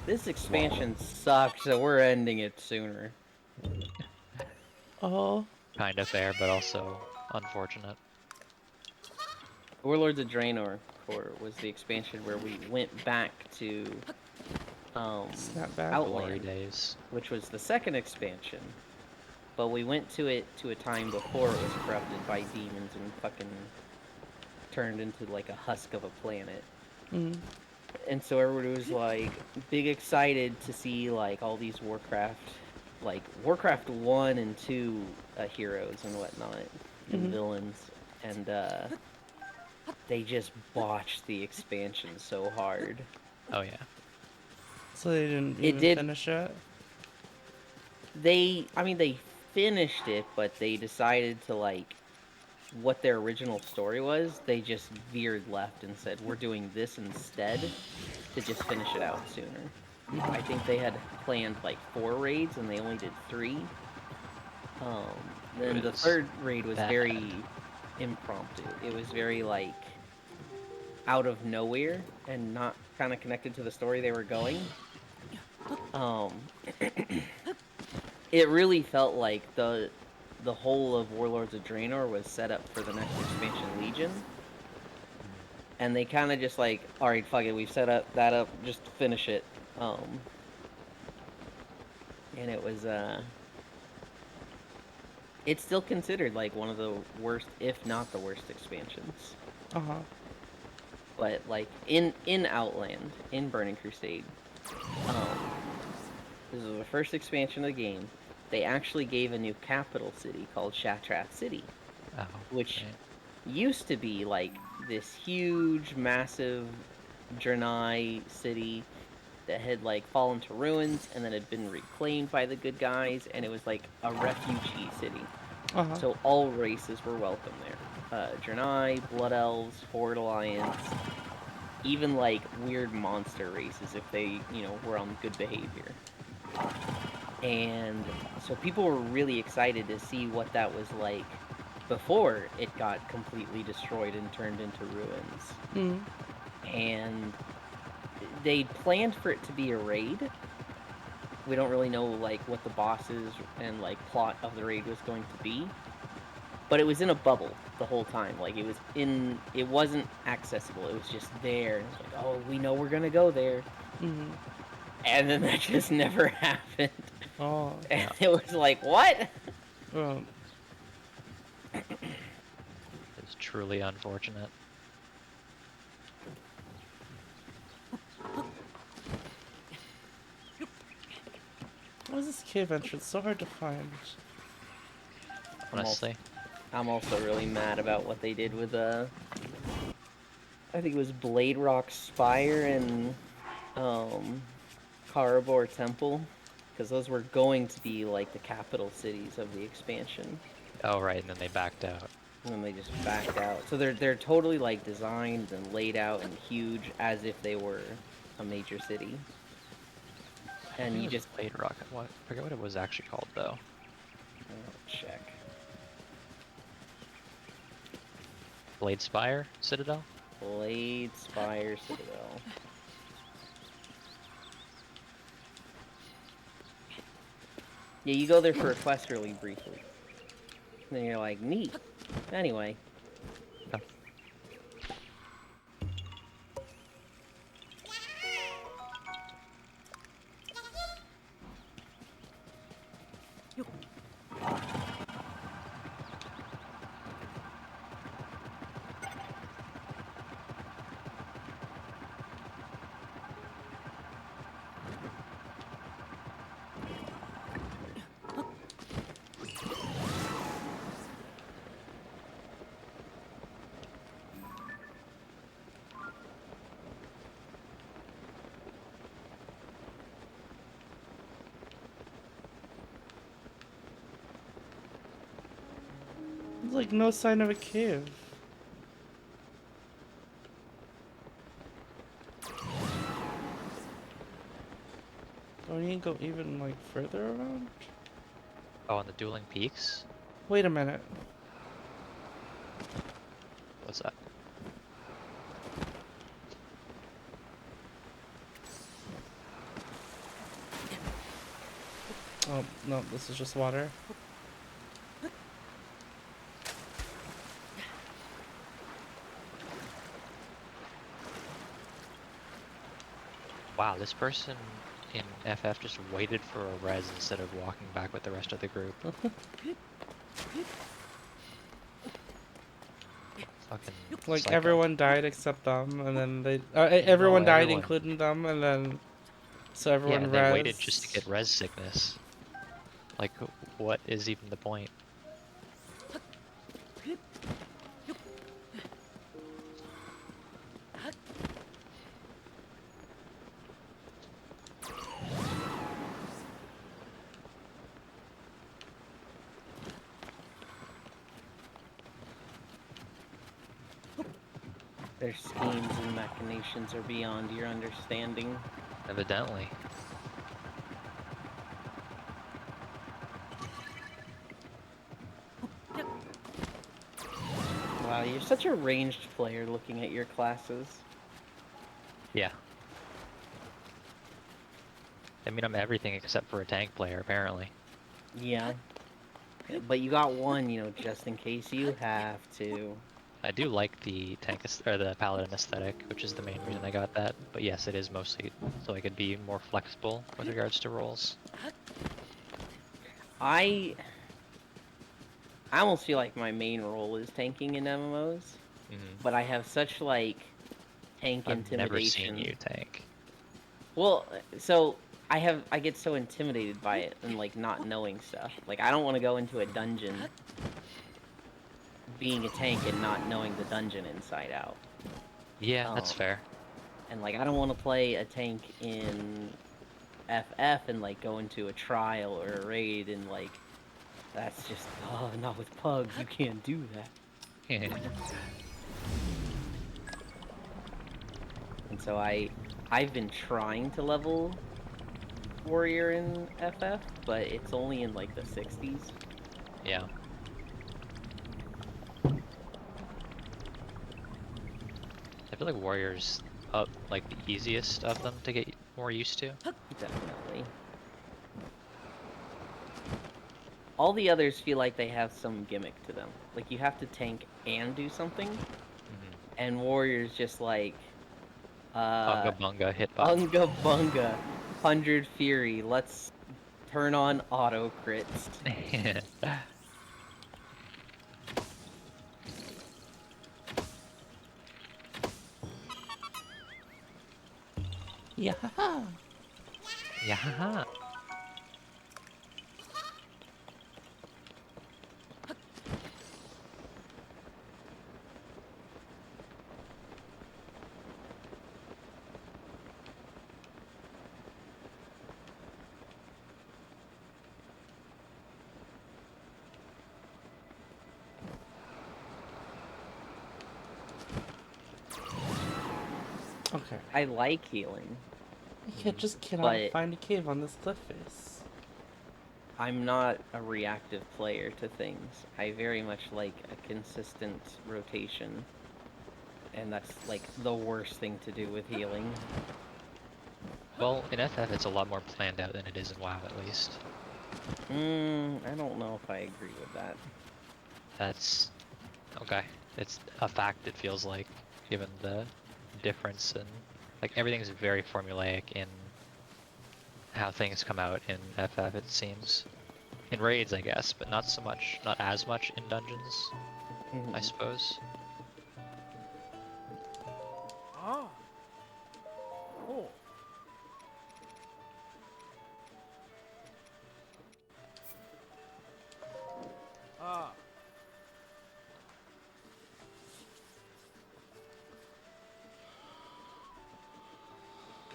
Speaker 4: this expansion sucks, so we're ending it sooner.
Speaker 3: Oh,
Speaker 5: Kind of fair, but also unfortunate.
Speaker 4: Warlords of Draenor Core was the expansion where we went back to
Speaker 3: snap back.
Speaker 5: Glory
Speaker 4: Outland,
Speaker 5: days.
Speaker 4: which was the second expansion. But we went to it to a time before it was corrupted by demons and fucking turned into like a husk of a planet.
Speaker 3: Mm.
Speaker 4: And so everybody was like big excited to see like all these Warcraft 1 and 2 heroes and whatnot and
Speaker 3: Mhm.
Speaker 4: villains, and they just botched the expansion so hard.
Speaker 5: Oh yeah.
Speaker 3: So they didn't
Speaker 4: It
Speaker 3: even
Speaker 4: did-
Speaker 3: finish it.
Speaker 4: They finished it, but they decided to like what their original story was. They just veered left and said, we're doing this instead to just finish it out sooner. I think they had planned like 4 raids and they only did 3. Then the
Speaker 5: It's
Speaker 4: third raid was
Speaker 5: bad.
Speaker 4: very impromptu. It was very like out of nowhere and not kind of connected to the story they were going. It really felt like the whole of Warlords of Draenor was set up for the next expansion, Legion. And they kind of just like, alright, fuck it, we've set that up, just finish it. And it was, it's still considered like one of the worst, if not the worst expansions.
Speaker 3: Uh-huh.
Speaker 4: But like in Outland, in Burning Crusade, this is the first expansion of the game. They actually gave a new capital city called Shatrath City,
Speaker 5: Oh.
Speaker 4: which
Speaker 5: right.
Speaker 4: used to be like this huge, massive Draenei city that had like fallen to ruins and then had been reclaimed by the good guys, and it was like a refugee city.
Speaker 3: Uh-huh.
Speaker 4: So all races were welcome there. Draenei, Blood Elves, Horde Alliance, even like weird monster races if they, were on good behavior. And so people were really excited to see what that was like before it got completely destroyed and turned into ruins.
Speaker 3: Mm.
Speaker 4: And they planned for it to be a raid. We don't really know like what the bosses and like plot of the raid was going to be. but it was in a bubble the whole time. Like it wasn't accessible. It was just there. And it's like, oh, we know we're gonna go there,
Speaker 3: Mhm.
Speaker 4: and then that just never happened.
Speaker 3: Oh.
Speaker 4: And it was like, what?
Speaker 3: Um,
Speaker 5: It's truly unfortunate.
Speaker 3: Why is this cave entrance so hard to find?
Speaker 5: Honestly.
Speaker 4: I'm also really mad about what they did with I think it was Blade Rock Spire and Karabor Temple, because those were going to be like the capital cities of the expansion,
Speaker 5: Oh right, and then they backed out.
Speaker 4: and then they just backed out. So they're totally like designed and laid out and huge as if they were a major city.
Speaker 5: I
Speaker 4: And
Speaker 5: think
Speaker 4: you
Speaker 5: it was
Speaker 4: just
Speaker 5: Blade Rock. What? Forget what it was actually called though.
Speaker 4: check.
Speaker 5: Blade Spire Citadel.
Speaker 4: Blade Spire Citadel. Yeah, you go there for a quest really briefly. Then you're like, neat. Anyway.
Speaker 5: Oh.
Speaker 3: There's like no sign of a cave. Don't you go even like further around?
Speaker 5: Oh, on the Dueling Peaks.
Speaker 3: Wait a minute.
Speaker 5: What's that?
Speaker 3: Oh, no, this is just water.
Speaker 5: Wow, this person in FF just waited for a res instead of walking back with the rest of the group. Fucking
Speaker 3: Like
Speaker 5: psycho.
Speaker 3: everyone died except them, and then they everyone
Speaker 5: No,
Speaker 3: died
Speaker 5: everyone.
Speaker 3: including them, and then so
Speaker 5: Yeah,
Speaker 3: everyone
Speaker 5: and they waited
Speaker 3: rezzed.
Speaker 5: just to get res sickness. Like, what is even the point?
Speaker 4: Their schemes and machinations are beyond your understanding.
Speaker 5: Evidently.
Speaker 4: Wow, you're such a ranged player looking at your classes.
Speaker 5: Yeah. I mean, I'm everything except for a tank player, apparently.
Speaker 4: Yeah. But you got one, just in case you have to.
Speaker 5: I do like the or the paladin aesthetic, which is the main reason I got that. But yes, it is mostly so I could be more flexible with regards to roles.
Speaker 4: I almost feel like my main role is tanking in MMOs, but I have such like tank
Speaker 5: I've
Speaker 4: intimidation.
Speaker 5: never seen you tank.
Speaker 4: Well, so I get so intimidated by it and like not knowing stuff. Like I don't want to go into a dungeon being a tank and not knowing the dungeon inside out.
Speaker 5: Yeah, that's fair.
Speaker 4: And like I don't want to play a tank in FF and like go into a trial or a raid and like that's just not with pugs, you can't do that. And so I've been trying to level warrior in FF, but it's only in like the 60s.
Speaker 5: Yeah. I feel like warrior's up like the easiest of them to get more used to.
Speaker 4: Definitely. All the others feel like they have some gimmick to them. Like you have to tank and do something,
Speaker 5: Mhm.
Speaker 4: and warrior's just like
Speaker 5: Unga bunga hit button.
Speaker 4: Unga Bunga, 100 Fury, let's turn on auto crits.
Speaker 3: Yeah.
Speaker 5: Yeah.
Speaker 3: Okay.
Speaker 4: I like healing.
Speaker 3: I just cannot
Speaker 4: But-
Speaker 3: find a cave on this cliff face.
Speaker 4: I'm not a reactive player to things. I very much like a consistent rotation. And that's like the worst thing to do with healing.
Speaker 5: Well, in FF it's a lot more planned out than it is in WoW, at least.
Speaker 4: I don't know if I agree with that.
Speaker 5: That's okay. It's a fact. It feels like, given the difference and like everything's very formulaic in how things come out in FF. It seems in raids, I guess, but not so much, not as much in dungeons, I
Speaker 4: Mhm.
Speaker 5: suppose.
Speaker 6: Ah. Oh. Ah.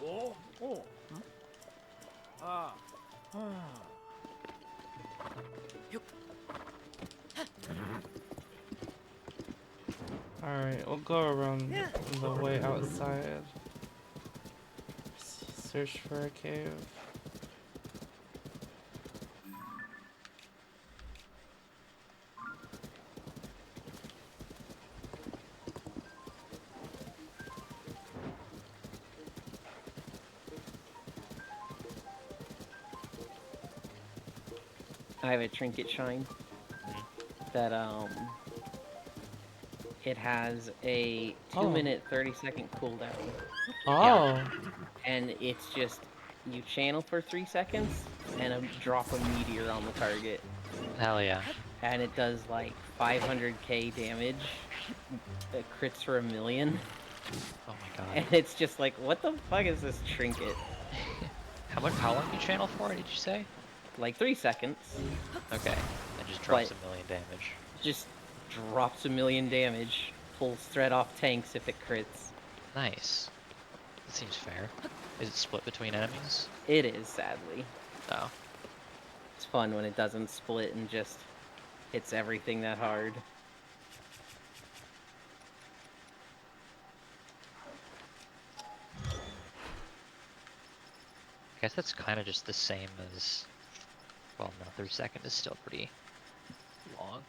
Speaker 6: Oh. Oh. Ah. Ah.
Speaker 3: Alright, we'll go around the way outside. Search for a cave.
Speaker 4: I have a trinket shine that it has a 2-minute 30-second cooldown,
Speaker 3: Oh,
Speaker 4: and it's just you channel for 3 seconds and a drop a meteor on the target,
Speaker 5: Hell yeah.
Speaker 4: and it does like 500k damage, crits for 1,000,000,
Speaker 5: Oh my god.
Speaker 4: and it's just like, what the fuck is this trinket?
Speaker 5: How long you channel for? Did you say?
Speaker 4: Like 3 seconds,
Speaker 5: Okay. It just drops
Speaker 4: But-
Speaker 5: 1,000,000 damage.
Speaker 4: just drops 1,000,000 damage, pulls thread off tanks if it crits.
Speaker 5: Nice. That seems fair. Is it split between enemies?
Speaker 4: It is, sadly.
Speaker 5: Oh.
Speaker 4: It's fun when it doesn't split and just hits everything that hard.
Speaker 5: I guess that's kind of just the same as. Well, no, 3 seconds is still pretty long.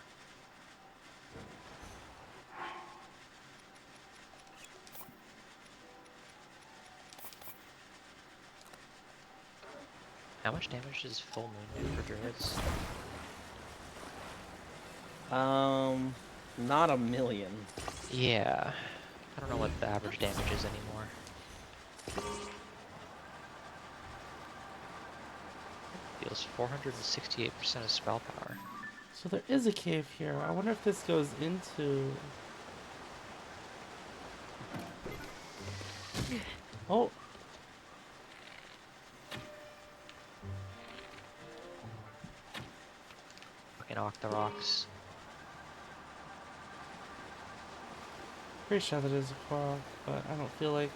Speaker 5: How much damage does full moon do for druids?
Speaker 4: Not 1,000,000.
Speaker 5: Yeah. I don't know what the average damage is anymore. Deals 468% of spell power.
Speaker 3: so there is a cave here. I wonder if this goes into... Oh,
Speaker 5: Fucking Octoroks.
Speaker 3: pretty sure that is a Korok, but I don't feel like...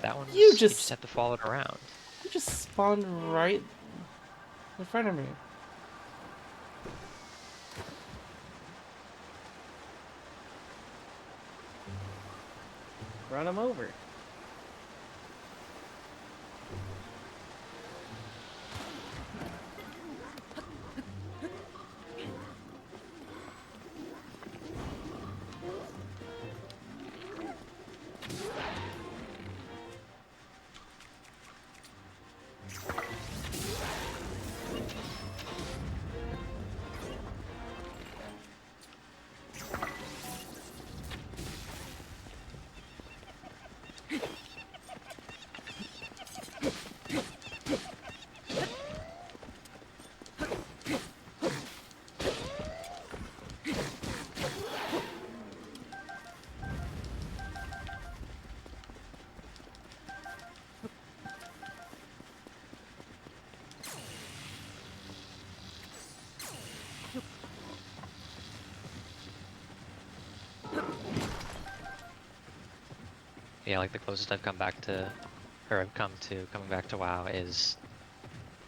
Speaker 5: That one.
Speaker 3: You
Speaker 5: You
Speaker 3: just-
Speaker 5: just have to follow it around.
Speaker 3: You just spawned right in front of me.
Speaker 4: Run him over.
Speaker 5: Yeah, like the closest I've come back to, or I've come to coming back to WoW is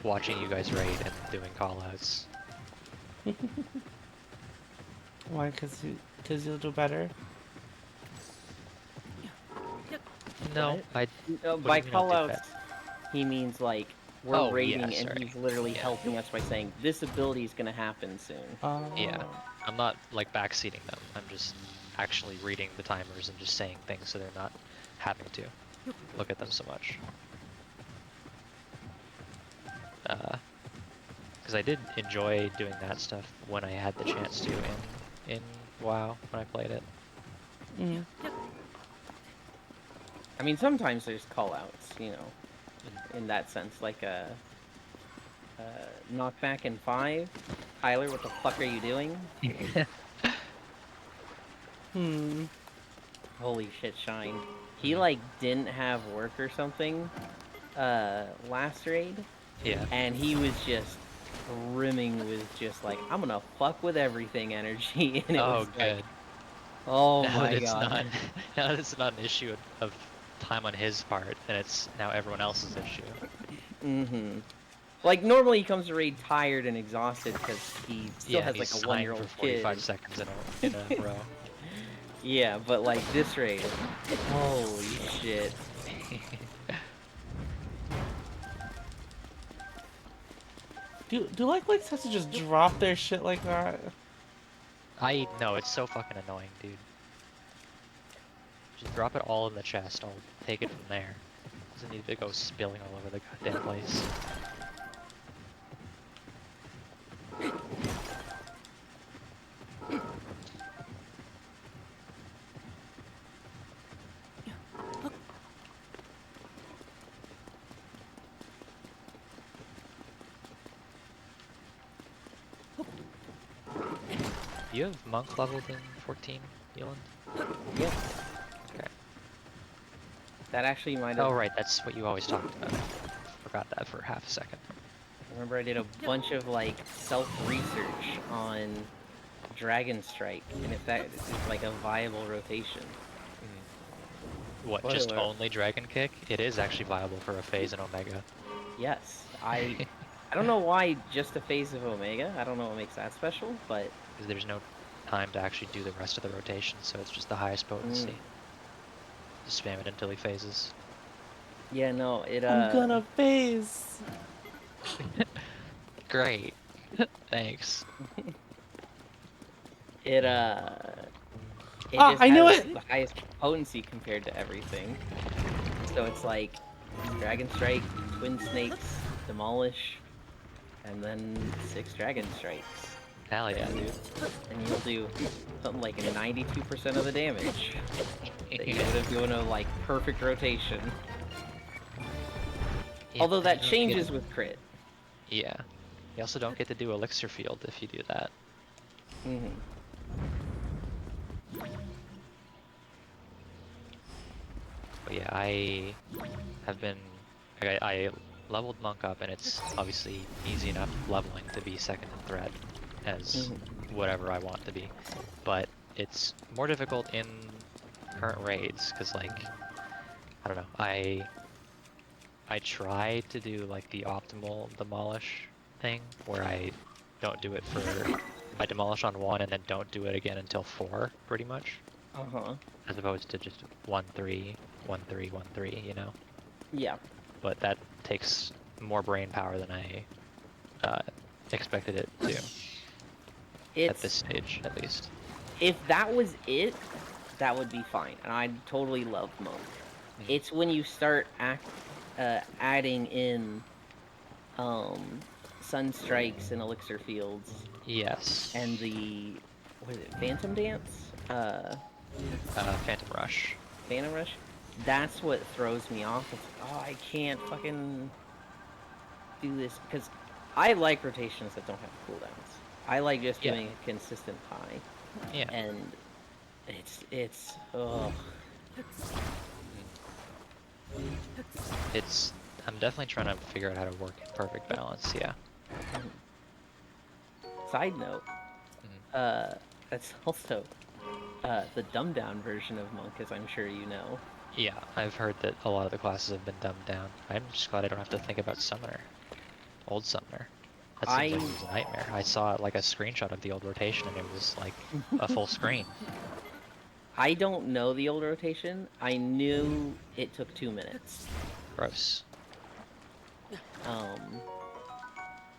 Speaker 5: watching you guys raid and doing callouts.
Speaker 3: Why? Cause you'll do better.
Speaker 5: No, I.
Speaker 4: No,
Speaker 5: What
Speaker 4: by
Speaker 5: do you mean I'll do
Speaker 4: callouts,
Speaker 5: that?
Speaker 4: he means like we're
Speaker 5: Oh, yeah,
Speaker 4: raiding and
Speaker 5: sorry.
Speaker 4: he's literally helping us by saying this ability is gonna happen soon.
Speaker 5: Yeah, I'm not like backseating them. I'm just actually reading the timers and just saying things so they're not having to look at them so much. Because I did enjoy doing that stuff when I had the chance to in WoW when I played it.
Speaker 3: Mm-hmm.
Speaker 4: I mean, sometimes there's callouts, you know, in that sense, like knockback in 5. Tyler, what the fuck are you doing?
Speaker 3: Hmm.
Speaker 4: Holy shit, Shine. He like didn't have work or something last raid,
Speaker 5: Yeah.
Speaker 4: and he was just brimming with just like I'm gonna fuck with everything energy, and it
Speaker 5: Oh,
Speaker 4: was
Speaker 5: good.
Speaker 4: like, oh
Speaker 5: Now
Speaker 4: my
Speaker 5: that it's
Speaker 4: god.
Speaker 5: not, now that it's not an issue of time on his part, and it's now everyone else's issue.
Speaker 4: Mm-hmm. Like normally he comes to raid tired and exhausted because he still
Speaker 5: Yeah,
Speaker 4: has
Speaker 5: and
Speaker 4: like
Speaker 5: he's
Speaker 4: a
Speaker 5: sighing
Speaker 4: 1-year-old
Speaker 5: for 45
Speaker 4: kid.
Speaker 5: seconds in a row.
Speaker 4: Yeah, but like this raid, holy shit.
Speaker 3: Do like has to just drop their shit like that?
Speaker 5: I know, it's so fucking annoying, dude. Just drop it all in the chest, I'll take it from there. Doesn't need to go spilling all over the goddamn place. Do you have monk leveled in 14, Eland?
Speaker 4: Yeah,
Speaker 5: Okay.
Speaker 4: that actually might have.
Speaker 5: Oh right, that's what you always talked about. Forgot that for half a second.
Speaker 4: Remember, I did a bunch of like self-research on Dragon Strike and if that is like a viable rotation.
Speaker 5: What, just
Speaker 4: Spoiler.
Speaker 5: only Dragon Kick? It is actually viable for a phase in Omega.
Speaker 4: Yes, I don't know why just a phase of Omega. I don't know what makes that special, but
Speaker 5: Because there's no time to actually do the rest of the rotation, so it's just the highest potency. Just spam it until he phases.
Speaker 4: yeah, no, it
Speaker 3: I'm gonna phase.
Speaker 5: Great. Thanks.
Speaker 4: it
Speaker 3: Ah,
Speaker 4: just
Speaker 3: I knew
Speaker 4: has
Speaker 3: it!
Speaker 4: the highest potency compared to everything. So it's like Dragon Strike, Twin Snakes, Demolish, and then 6 Dragon Strikes.
Speaker 5: Hell yeah, dude.
Speaker 4: And you'll do something like 92% of the damage that you would have doing a like perfect rotation.
Speaker 5: Yeah,
Speaker 4: Although
Speaker 5: but you
Speaker 4: that
Speaker 5: don't get
Speaker 4: changes
Speaker 5: to-
Speaker 4: with crit.
Speaker 5: Yeah. You also don't get to do Elixir Field if you do that.
Speaker 4: Hmm.
Speaker 5: But yeah, I have been... I leveled Monk up, and it's obviously easy enough leveling to be second in threat as whatever I want to be. But it's more difficult in current raids, because like, I don't know, I try to do like the optimal demolish thing, where I don't do it for... I demolish on 1 and then don't do it again until 4, pretty much.
Speaker 4: Uh-huh.
Speaker 5: As opposed to just 1-3, 1-3, 1-3, you know?
Speaker 4: Yeah.
Speaker 5: But that takes more brain power than I expected it to, at this
Speaker 4: It's
Speaker 5: stage, at least.
Speaker 4: if that was it, that would be fine, and I totally love Monk. It's when you start adding in Sun Strikes and Elixir Fields
Speaker 5: Yes.
Speaker 4: and the what is it, Phantom Dance?
Speaker 5: Phantom Rush.
Speaker 4: Phantom Rush? That's what throws me off. It's like, oh, I can't fucking do this because I like rotations that don't have cooldowns. I like just
Speaker 5: Yeah.
Speaker 4: doing a consistent high,
Speaker 5: Yeah.
Speaker 4: and it's ugh.
Speaker 5: It's... I'm definitely trying to figure out how to work in perfect balance, yeah.
Speaker 4: Side note, that's also the dumbed down version of Monk, as I'm sure you know.
Speaker 5: Yeah, I've heard that a lot of the classes have been dumbed down. I'm just glad I don't have to think about Summoner. Old Summoner. That seems like it was a nightmare. I saw like a screenshot of the old rotation and it was like a full screen.
Speaker 4: I don't know the old rotation. I knew it took 2 minutes.
Speaker 5: Gross.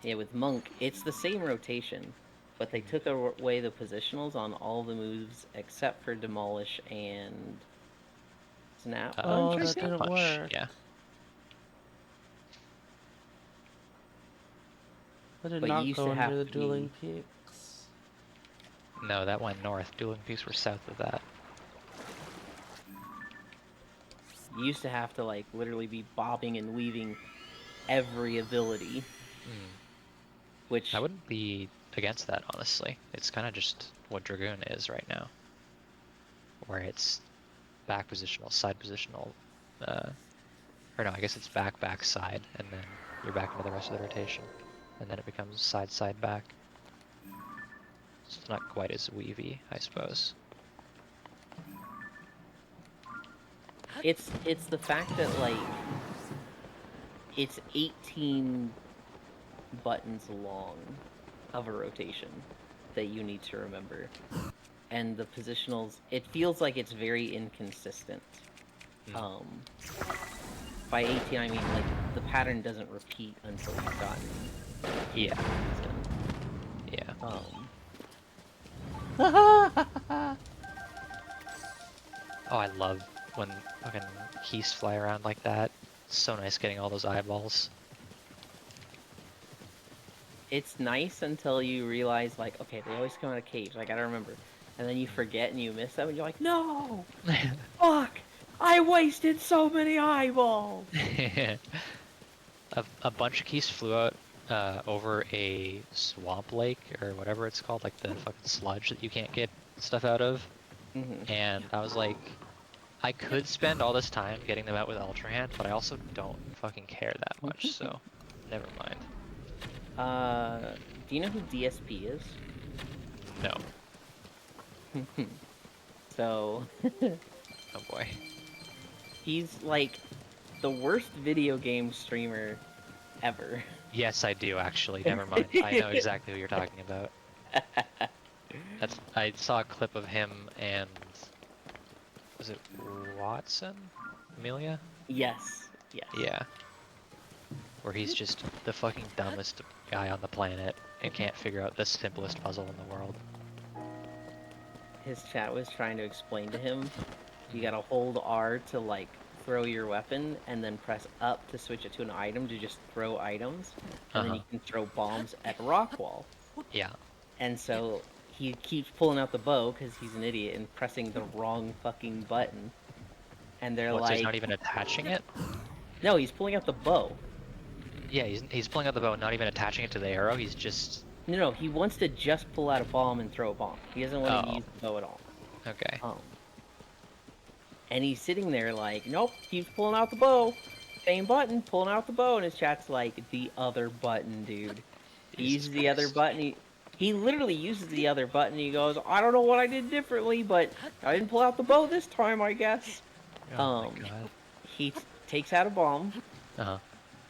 Speaker 4: Yeah, with Monk, it's the same rotation, but they took away the positionals on all the moves except for Demolish and Snap
Speaker 3: Oh,
Speaker 4: Punch, I
Speaker 3: that
Speaker 4: think?
Speaker 3: didn't work.
Speaker 5: Yeah.
Speaker 3: That did
Speaker 4: But you
Speaker 3: not
Speaker 4: used
Speaker 3: go
Speaker 4: to have
Speaker 3: under the
Speaker 4: to
Speaker 3: dueling
Speaker 4: be-
Speaker 3: peaks.
Speaker 5: No, that went north. Dueling Peaks were south of that.
Speaker 4: You used to have to, like, literally be bobbing and weaving every ability, which...
Speaker 5: I wouldn't be against that, honestly. It's kind of just what Dragoon is right now. Where it's back positional, side positional, or no, I guess it's back, back, side, and then you're back into the rest of the rotation. And then it becomes side, side, back. So it's not quite as weavy, I suppose.
Speaker 4: It's the fact that, like, it's 18 buttons long of a rotation that you need to remember. And the positionals, it feels like it's very inconsistent. By 18, I mean, like, the pattern doesn't repeat until you've gotten...
Speaker 5: Yeah. Yeah. Oh, I love when fucking keys fly around like that. It's so nice getting all those eyeballs.
Speaker 4: It's nice until you realize, like, okay, they always come out of caves, I gotta remember. And then you forget and you miss them, and you're like, no! Fuck! I wasted so many eyeballs!
Speaker 5: A bunch of keys flew out over a swamp lake or whatever it's called, like the fucking sludge that you can't get stuff out of. And I was like, I could spend all this time getting them out with Ultra Hand, but I also don't fucking care that much, so never mind.
Speaker 4: Do you know who DSP is?
Speaker 5: No.
Speaker 4: So,
Speaker 5: Oh boy.
Speaker 4: he's like the worst video game streamer ever.
Speaker 5: Yes, I do actually. Never mind. I know exactly who you're talking about. I saw a clip of him and was it Watson? Amelia?
Speaker 4: Yes. Yes.
Speaker 5: Yeah. Where he's just the fucking dumbest guy on the planet and can't figure out the simplest puzzle in the world.
Speaker 4: His chat was trying to explain to him, you gotta hold R to, like, throw your weapon, and then press up to switch it to an item to just throw items, and then you can throw bombs at a rock wall.
Speaker 5: Yeah.
Speaker 4: And so he keeps pulling out the bow because he's an idiot and pressing the wrong fucking button. And they're
Speaker 5: What, so
Speaker 4: like,
Speaker 5: he's not even attaching it?
Speaker 4: no, he's pulling out the bow.
Speaker 5: Yeah, he's pulling out the bow, not even attaching it to the arrow. He's just
Speaker 4: No, he wants to just pull out a bomb and throw a bomb. He doesn't want to use the bow at all.
Speaker 5: okay.
Speaker 4: And he's sitting there like, nope, keeps pulling out the bow. Same button, pulling out the bow, and his chat's like, the other button, dude. He
Speaker 5: Jesus
Speaker 4: uses the other
Speaker 5: Christ.
Speaker 4: button. He literally uses the other button. He goes, I don't know what I did differently, but I didn't pull out the bow this time, I guess.
Speaker 5: Oh my god.
Speaker 4: He takes out a bomb,
Speaker 5: Uh-huh.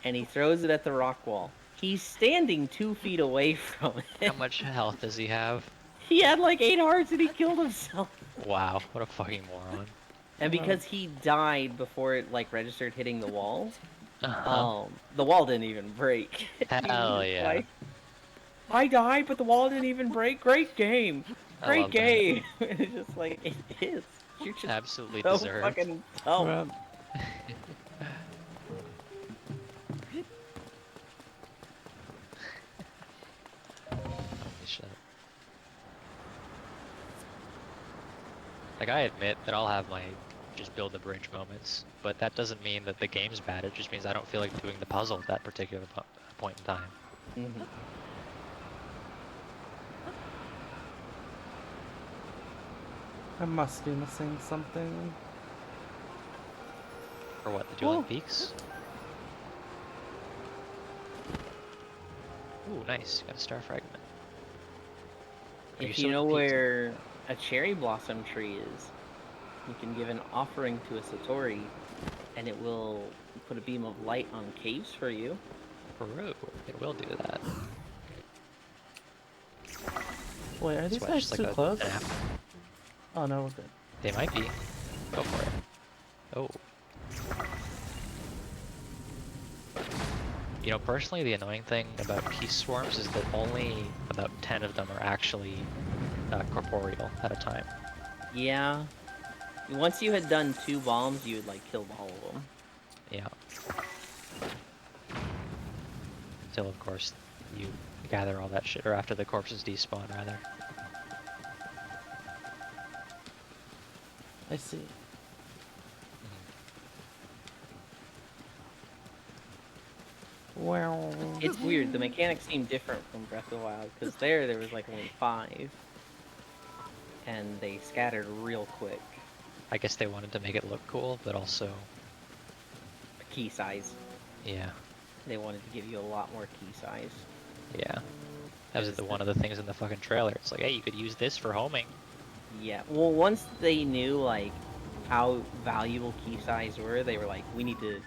Speaker 4: and he throws it at the rock wall. He's standing 2 feet away from it.
Speaker 5: How much health does he have?
Speaker 4: He had like 8 hearts and he killed himself.
Speaker 5: Wow, what a fucking moron.
Speaker 4: And because he died before it like registered hitting the wall,
Speaker 5: Uh-huh.
Speaker 4: the wall didn't even break.
Speaker 5: Hell
Speaker 4: He was
Speaker 5: yeah.
Speaker 4: like, I died, but the wall didn't even break. Great game.
Speaker 5: I
Speaker 4: Great
Speaker 5: love that.
Speaker 4: game. It's just like, it is. You're just
Speaker 5: Absolutely
Speaker 4: so
Speaker 5: deserved.
Speaker 4: fucking dumb.
Speaker 3: Crap.
Speaker 5: Holy shit. Like, I admit that I'll have my just build the bridge moments, but that doesn't mean that the game's bad. It just means I don't feel like doing the puzzle at that particular point in time.
Speaker 4: Mhm.
Speaker 3: I must be missing something.
Speaker 5: For what, the Dueling Peaks? Ooh, nice. Got a star fragment. Are
Speaker 4: If
Speaker 5: still
Speaker 4: you know
Speaker 5: at the peaks?
Speaker 4: where a cherry blossom tree is, You can give an offering to a Satori, and it will put a beam of light on caves for you.
Speaker 5: Peru, it will do that.
Speaker 3: Wait, are these
Speaker 5: What,
Speaker 3: guys
Speaker 5: just
Speaker 3: too
Speaker 5: like
Speaker 3: close?
Speaker 5: an app?
Speaker 3: Oh no, we're good.
Speaker 5: They might be. Go for it. Oh. You know, personally, the annoying thing about peace swarms is that only about 10 of them are actually corporeal at a time.
Speaker 4: Yeah. Once you had done 2 bombs, you had like killed all of them.
Speaker 5: Yeah. Until, of course, you gather all that shit, or after the corpses despawn, rather.
Speaker 3: I see. Wow.
Speaker 4: It's weird. The mechanics seem different from Breath of the Wild because there was like only 5, and they scattered real quick.
Speaker 5: I guess they wanted to make it look cool, but also,
Speaker 4: Key size.
Speaker 5: yeah,
Speaker 4: They wanted to give you a lot more key size.
Speaker 5: yeah. That was one of the things in the fucking trailer. It's like, hey, you could use this for homing.
Speaker 4: Yeah. Well, once they knew like how valuable key size were, they were like, we need to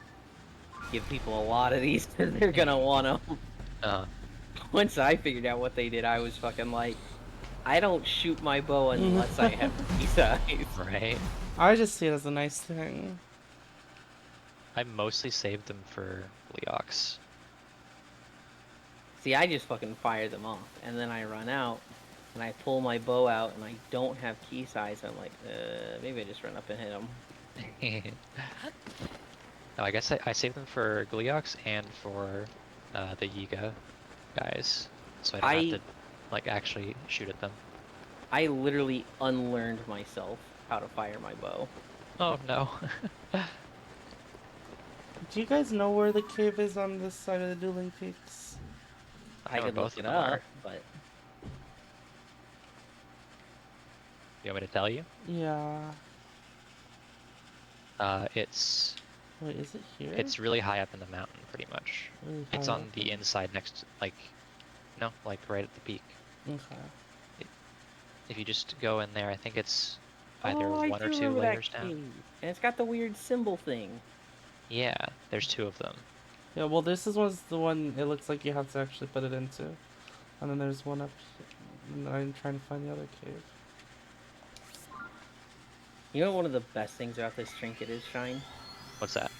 Speaker 4: give people a lot of these because they're gonna want them.
Speaker 5: Uh,
Speaker 4: Once I figured out what they did, I was fucking like, I don't shoot my bow unless I have key size.
Speaker 5: right?
Speaker 3: I just see it as a nice thing.
Speaker 5: I mostly saved them for Leox.
Speaker 4: See, I just fucking fire them off, and then I run out, and I pull my bow out, and I don't have key size. I'm like, maybe I just run up and hit them.
Speaker 5: No, I guess I saved them for Gleox and for the Yiga guys, so I don't have to like actually shoot at them.
Speaker 4: I literally unlearned myself how to fire my bow.
Speaker 5: Oh no.
Speaker 3: Do you guys know where the cave is on this side of the Dueling Peaks?
Speaker 5: I
Speaker 4: I
Speaker 5: know where
Speaker 4: could
Speaker 5: both
Speaker 4: look
Speaker 5: of
Speaker 4: it
Speaker 5: them
Speaker 4: up,
Speaker 5: are.
Speaker 4: but
Speaker 5: You want me to tell you?
Speaker 3: Yeah.
Speaker 5: It's
Speaker 3: Wait, is it here?
Speaker 5: it's really high up in the mountain, pretty much.
Speaker 3: Really
Speaker 5: It's
Speaker 3: high
Speaker 5: on
Speaker 3: up?
Speaker 5: the inside next, like, no, like right at the peak.
Speaker 3: Okay.
Speaker 5: If you just go in there, I think it's either
Speaker 4: oh, I
Speaker 5: 1 or
Speaker 4: do
Speaker 5: 2
Speaker 4: remember that
Speaker 5: layers down.
Speaker 4: cave. And it's got the weird symbol thing.
Speaker 5: Yeah, there's 2 of them.
Speaker 3: Yeah, well, this was the one it looks like you have to actually put it into. And then there's one up here. And I'm trying to find the other cave.
Speaker 4: You know, one of the best things about this trinket is, Shine?
Speaker 5: What's that?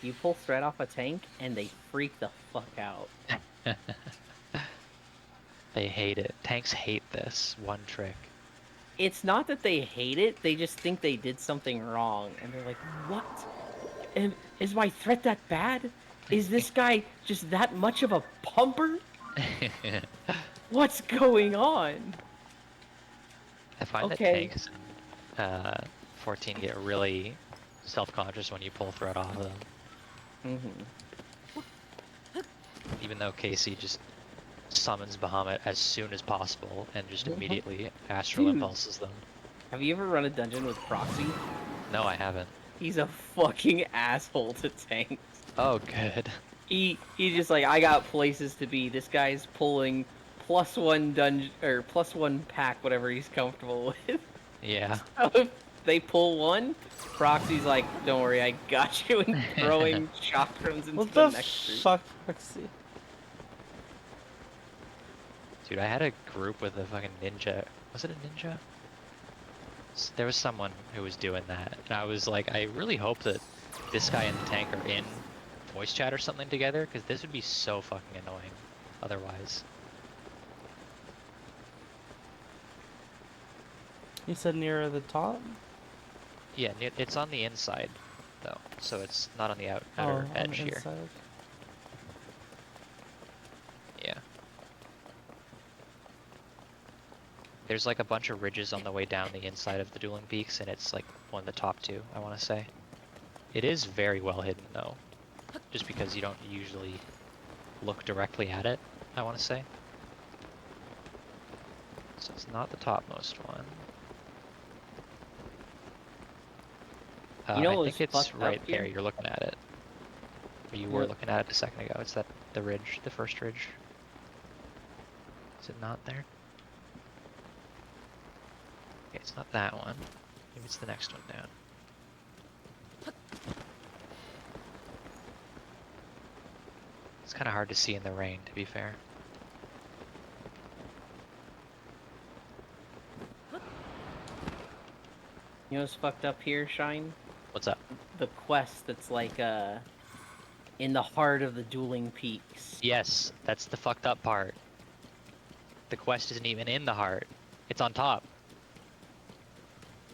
Speaker 4: You pull thread off a tank, and they freak the fuck out.
Speaker 5: They hate it. Tanks hate this one trick.
Speaker 4: It's not that they hate it, they just think they did something wrong. And they're like, what? Is my threat that bad? Is this guy just that much of a pumper? What's going on?
Speaker 5: I find that
Speaker 4: Okay.
Speaker 5: tanks in 14 get really self-conscious when you pull thread off of them. Even though Casey just summons Bahamut as soon as possible and just immediately astral
Speaker 4: Dude.
Speaker 5: impulses them.
Speaker 4: Have you ever run a dungeon with Proxy?
Speaker 5: No, I haven't.
Speaker 4: He's a fucking asshole to tanks.
Speaker 5: Oh, good.
Speaker 4: He's just like, I got places to be. This guy's pulling +1 dungeon or +1 pack, whatever he's comfortable with.
Speaker 5: Yeah.
Speaker 4: So if they pull one, Proxy's like, don't worry, I got you, and throwing chakrams into
Speaker 3: What
Speaker 4: the
Speaker 3: the
Speaker 4: next group.
Speaker 3: fuck, Roxy?
Speaker 5: Dude, I had a group with a fucking ninja. Was it a ninja? There was someone who was doing that, and I was like, I really hope that this guy and the tank are in voice chat or something together, because this would be so fucking annoying otherwise.
Speaker 3: You said nearer the top?
Speaker 5: Yeah, it's on the inside, though, so it's not on the outer
Speaker 3: On
Speaker 5: edge
Speaker 3: the
Speaker 5: here.
Speaker 3: inside.
Speaker 5: Yeah. There's like a bunch of ridges on the way down the inside of the Dueling Peaks, and it's like one of the top 2, I want to say. It is very well hidden, though, just because you don't usually look directly at it, I want to say. So it's not the topmost one.
Speaker 4: You know
Speaker 5: I
Speaker 4: what
Speaker 5: think
Speaker 4: was
Speaker 5: it's
Speaker 4: fucked
Speaker 5: right
Speaker 4: up here?
Speaker 5: there, you're looking at it. Or you were
Speaker 4: What?
Speaker 5: looking at it a second ago. It's that, the ridge, the first ridge. Is it not there? Okay, it's not that one. Maybe it's the next one down. It's kind of hard to see in the rain, to be fair.
Speaker 4: You know what's fucked up here, Shine?
Speaker 5: What's up?
Speaker 4: The quest that's like in the heart of the dueling peaks.
Speaker 5: Yes, that's the fucked up part. The quest isn't even in the heart. It's on top.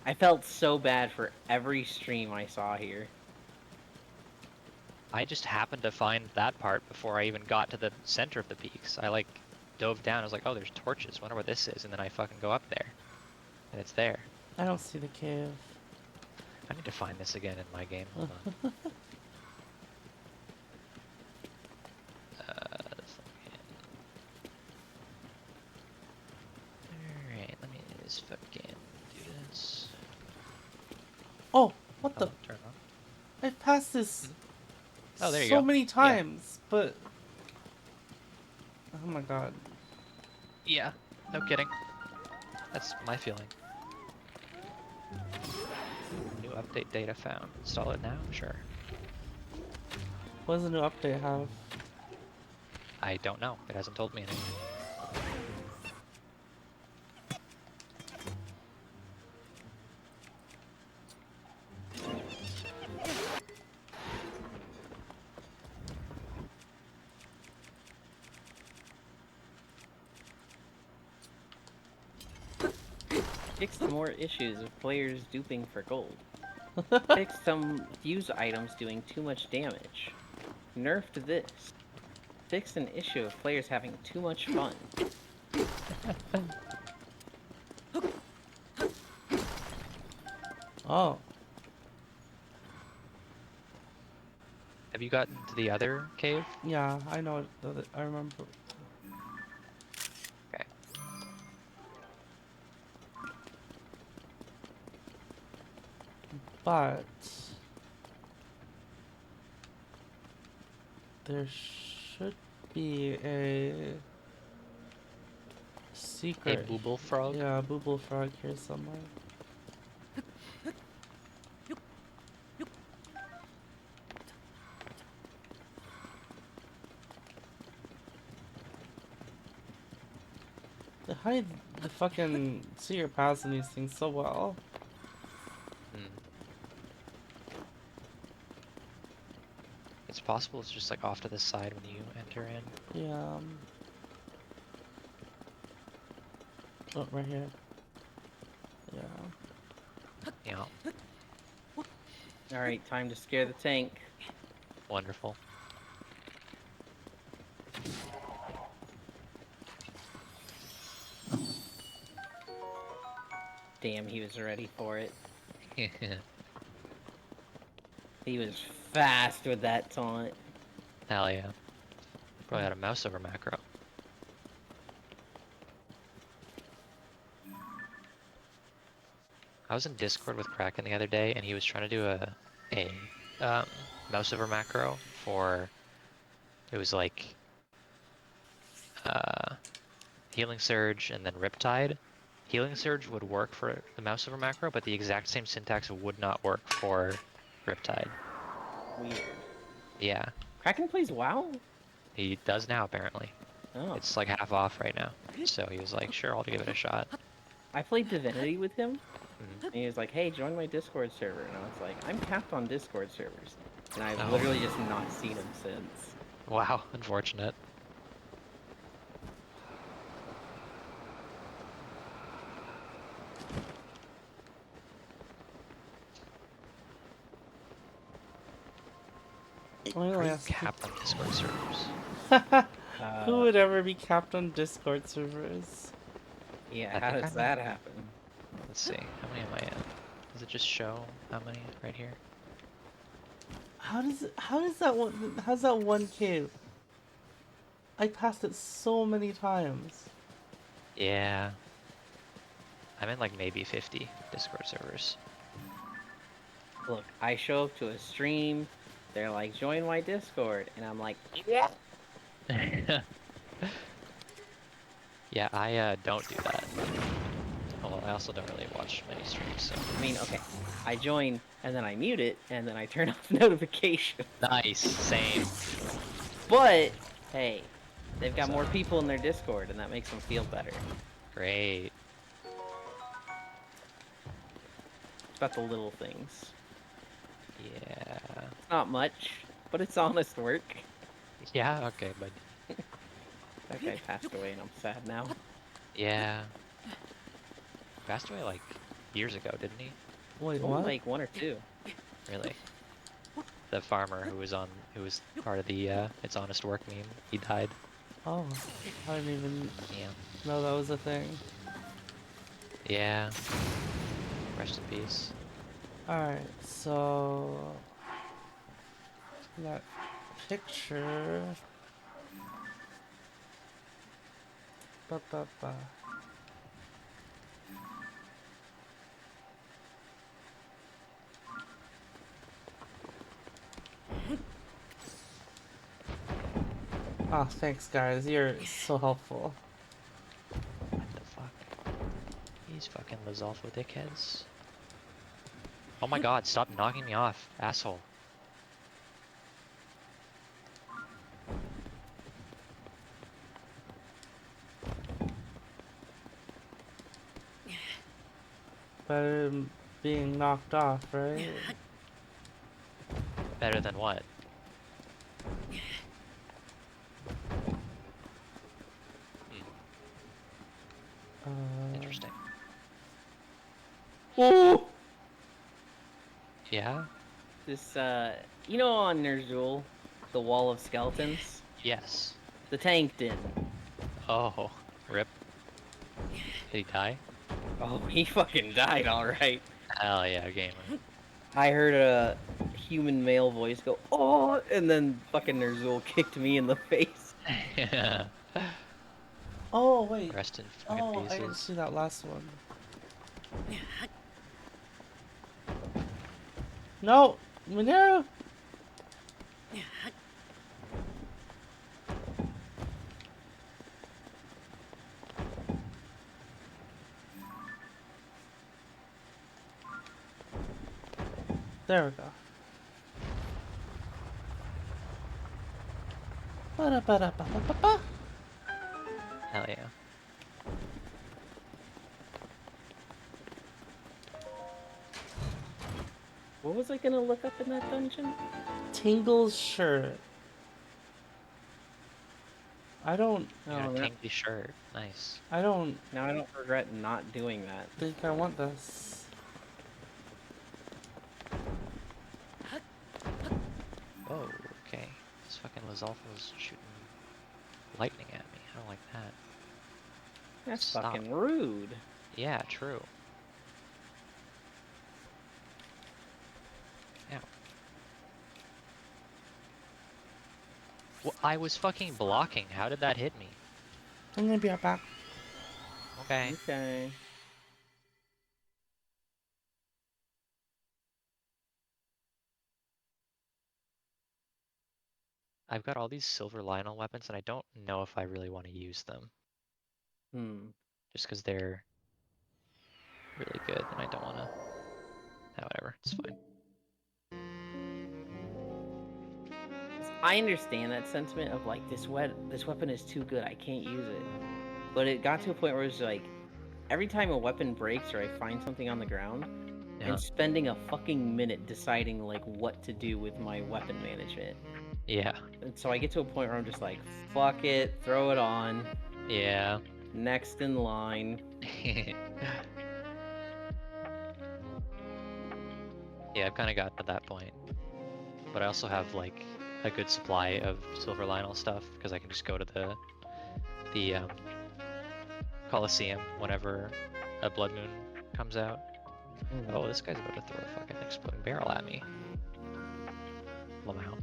Speaker 4: I felt so bad for every stream I saw here.
Speaker 5: I just happened to find that part before I even got to the center of the peaks. I like dove down. I was like, oh, there's torches. Wonder what this is. And then I fucking go up there, and it's there.
Speaker 3: I don't see the cave.
Speaker 5: I need to find this again in my game. Hold on. Alright, let me just fucking do this.
Speaker 3: Oh, what
Speaker 5: Oh,
Speaker 3: the?
Speaker 5: turn on.
Speaker 3: I've passed this
Speaker 5: Oh, there you
Speaker 3: so
Speaker 5: go.
Speaker 3: many times, but oh my god.
Speaker 5: Yeah, no kidding. That's my feeling. New update data found. Install it now? Sure.
Speaker 3: What does the new update have?
Speaker 5: I don't know. It hasn't told me anything.
Speaker 4: Fix some more issues of players duping for gold. Fix some fuse items doing too much damage. Nerfed this. Fixed an issue of players having too much fun.
Speaker 3: Oh,
Speaker 5: Have you gotten to the other cave?
Speaker 3: yeah, I know. I remember.
Speaker 5: Okay.
Speaker 3: But there should be a
Speaker 5: A
Speaker 3: secret.
Speaker 5: booble frog?
Speaker 3: Yeah, a booble frog here somewhere. They hide the fucking secret paths in these things so well.
Speaker 5: Hmm. It's possible it's just like off to the side when you enter in.
Speaker 3: Yeah. Oh, right here. Yeah.
Speaker 5: Yeah.
Speaker 4: Alright, time to scare the tank.
Speaker 5: Wonderful.
Speaker 4: Damn, he was ready for it. He was fast with that taunt.
Speaker 5: Hell yeah. Probably had a mouse over macro. I was in Discord with Kraken the other day, and he was trying to do a mouse over macro for, it was like Healing Surge and then Riptide. Healing Surge would work for the mouse over macro, but the exact same syntax would not work for Riptide.
Speaker 4: Weird.
Speaker 5: Yeah,
Speaker 4: Kraken plays WoW?
Speaker 5: he does now apparently.
Speaker 4: Oh.
Speaker 5: It's like half off right now. So he was like, sure, I'll give it a shot.
Speaker 4: I played Divinity with him,
Speaker 5: Mhm.
Speaker 4: and he was like, hey, join my Discord server. And I was like, I'm capped on Discord servers. And I've
Speaker 5: Oh.
Speaker 4: literally just not seen him since.
Speaker 5: Wow, unfortunate.
Speaker 3: I
Speaker 5: Are
Speaker 3: only
Speaker 5: you
Speaker 3: asked
Speaker 5: capped on Discord servers?
Speaker 3: who would ever be capped on Discord servers?
Speaker 4: Yeah,
Speaker 5: I
Speaker 4: how
Speaker 5: think
Speaker 4: does
Speaker 5: I know.
Speaker 4: that happen?
Speaker 5: Let's see, how many am I in? Does it just show how many right here?
Speaker 3: How's that one cave? I passed it so many times.
Speaker 5: Yeah. I'm in like maybe 50 Discord servers.
Speaker 4: Look, I show up to a stream, they're like, join my Discord, and I'm like, yeah.
Speaker 5: Yeah, I don't do that. Well, I also don't really watch many streams, so.
Speaker 4: I mean, okay, I join, and then I mute it, and then I turn off notifications.
Speaker 5: Nice, same.
Speaker 4: But Hey, they've got
Speaker 5: What's
Speaker 4: more
Speaker 5: up?
Speaker 4: people in their Discord, and that makes them feel better.
Speaker 5: Great.
Speaker 4: It's about the little things.
Speaker 5: Yeah.
Speaker 4: It's not much, but it's honest work.
Speaker 5: Yeah, okay, bud.
Speaker 4: That guy passed away, and I'm sad now.
Speaker 5: Yeah. Passed away like years ago, didn't he?
Speaker 3: Wait,
Speaker 4: Only
Speaker 3: what?
Speaker 4: like 1 or 2.
Speaker 5: Really? The farmer who was part of the It's Honest Work meme, he died.
Speaker 3: Oh, I didn't even
Speaker 5: Yeah.
Speaker 3: know that was a thing.
Speaker 5: Yeah. Rest in peace.
Speaker 3: Alright, so that picture. Ba, ba, ba. Oh, thanks guys, you're so helpful.
Speaker 5: What the fuck? These fucking Lizalfo dickheads. Oh my god, stop knocking me off, asshole.
Speaker 3: Better than being knocked off, right?
Speaker 5: Better than what? Interesting.
Speaker 4: Oh!
Speaker 5: Yeah?
Speaker 4: This, you know on Ner'zhul, the Wall of Skeletons?
Speaker 5: Yes.
Speaker 4: The tank didn't.
Speaker 5: Oh, rip. Did he die?
Speaker 4: Oh, he fucking died, alright.
Speaker 5: Hell yeah, gamer.
Speaker 4: I heard a human male voice go, oh, and then fucking Ner'zhul kicked me in the face.
Speaker 5: Yeah.
Speaker 3: Oh, wait.
Speaker 5: Rest in fucking
Speaker 3: Oh, I didn't
Speaker 5: pieces.
Speaker 3: see that last one. No! Monero! There we go. Ba-da-ba-da-ba-ba-ba.
Speaker 5: Hell yeah.
Speaker 4: What was I gonna look up in that dungeon?
Speaker 3: Tingle's shirt. I don't
Speaker 5: You got
Speaker 4: Oh,
Speaker 5: a
Speaker 4: no.
Speaker 5: tingly shirt. Nice.
Speaker 3: I don't
Speaker 4: Now I don't regret not doing that.
Speaker 3: think I want this.
Speaker 5: Whoa, okay. This fucking Lizalfo's shooting lightning at me. I don't like that.
Speaker 4: That's
Speaker 5: Stop.
Speaker 4: fucking rude.
Speaker 5: Yeah, true. Ow. Well, I was fucking blocking. How did that hit me?
Speaker 3: I'm gonna be right back.
Speaker 5: Okay.
Speaker 4: Okay.
Speaker 5: I've got all these silver Lionel weapons and I don't know if I really want to use them. Just because they're really good and I don't want to. However, it's fine.
Speaker 4: I understand that sentiment of like this weapon is too good, I can't use it. But it got to a point where it's like every time a weapon breaks or I find something on the ground,
Speaker 5: Yeah.
Speaker 4: and spending a fucking minute deciding like what to do with my weapon management.
Speaker 5: Yeah.
Speaker 4: And so I get to a point where I'm just like, fuck it, throw it on,
Speaker 5: Yeah.
Speaker 4: next in line.
Speaker 5: Yeah, I've kind of gotten to that point. But I also have like a good supply of silver Lionel stuff because I can just go to the Coliseum whenever a blood moon comes out. Oh, this guy's about to throw a fucking exploding barrel at me. Lamau.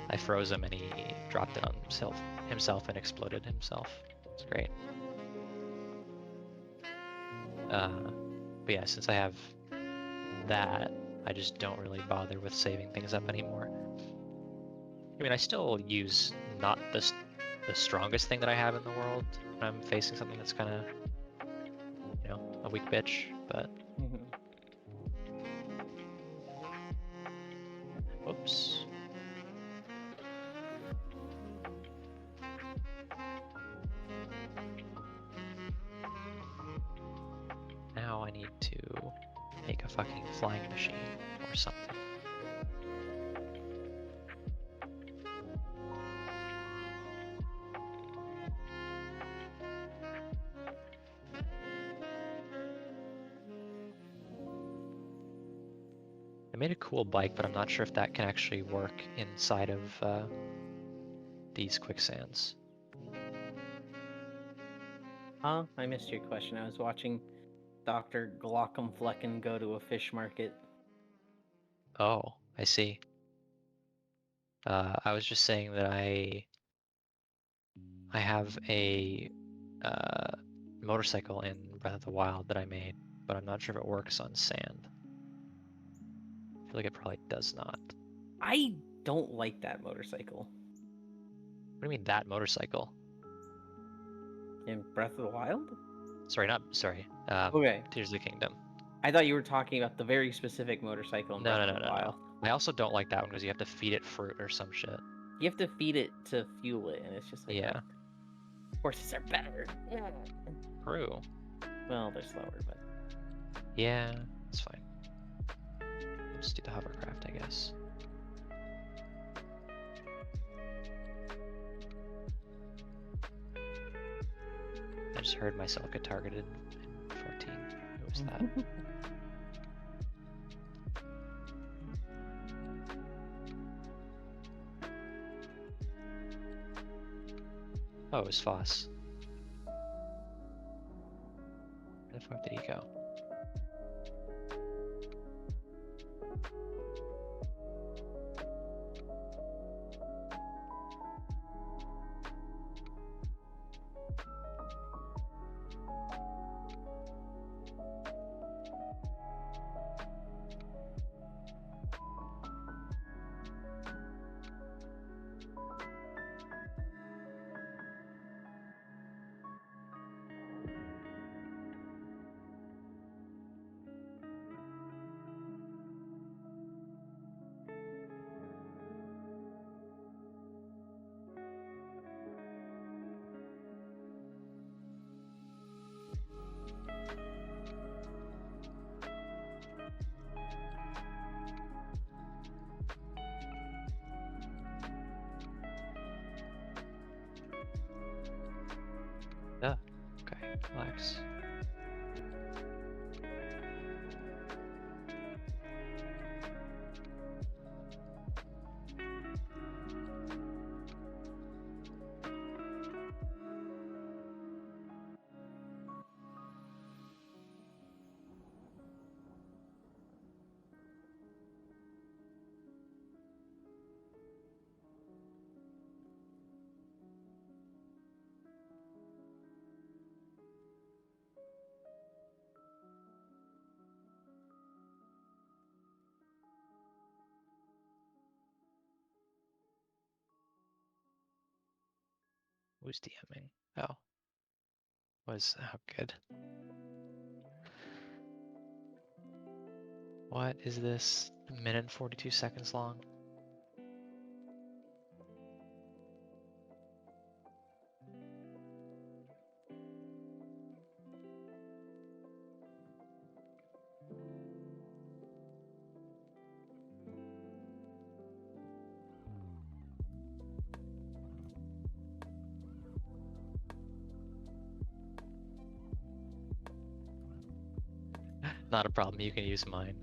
Speaker 5: I froze him and he dropped it on himself and exploded himself. It's great. But yeah, since I have that, I just don't really bother with saving things up anymore. I mean, I still use not the strongest thing that I have in the world when I'm facing something that's kind of, you know, a weak bitch, but... Whoops. need to make a fucking flying machine or something. I made a cool bike, but I'm not sure if that can actually work inside of these quicksands.
Speaker 4: Huh? I missed your question. I was watching Dr. Glockenflecken go to a fish market.
Speaker 5: Oh, I see. I was just saying that I have a motorcycle in Breath of the Wild that I made, but I'm not sure if it works on sand. I feel like it probably does not.
Speaker 4: I don't like that motorcycle.
Speaker 5: What do you mean that motorcycle?
Speaker 4: In Breath of the Wild?
Speaker 5: Sorry.
Speaker 4: Okay.
Speaker 5: Tears of the Kingdom.
Speaker 4: I thought you were talking about the very specific motorcycle in
Speaker 5: No,
Speaker 4: Breath
Speaker 5: no,
Speaker 4: of
Speaker 5: no,
Speaker 4: the
Speaker 5: no,
Speaker 4: Wild.
Speaker 5: no. I also don't like that one because you have to feed it fruit or some shit.
Speaker 4: You have to feed it to fuel it, and it's just like,
Speaker 5: Yeah.
Speaker 4: horses are better.
Speaker 5: True.
Speaker 4: Well, they're slower, but
Speaker 5: Yeah, it's fine. Let's do the hovercraft, I guess. I just heard myself get targeted in 14. Who was that? Oh, it was Foss. Where the fuck did he go? Okay, relax. Who's DMing? Oh. Good. What is this? A minute and 42 seconds long? Not a problem, you can use mine.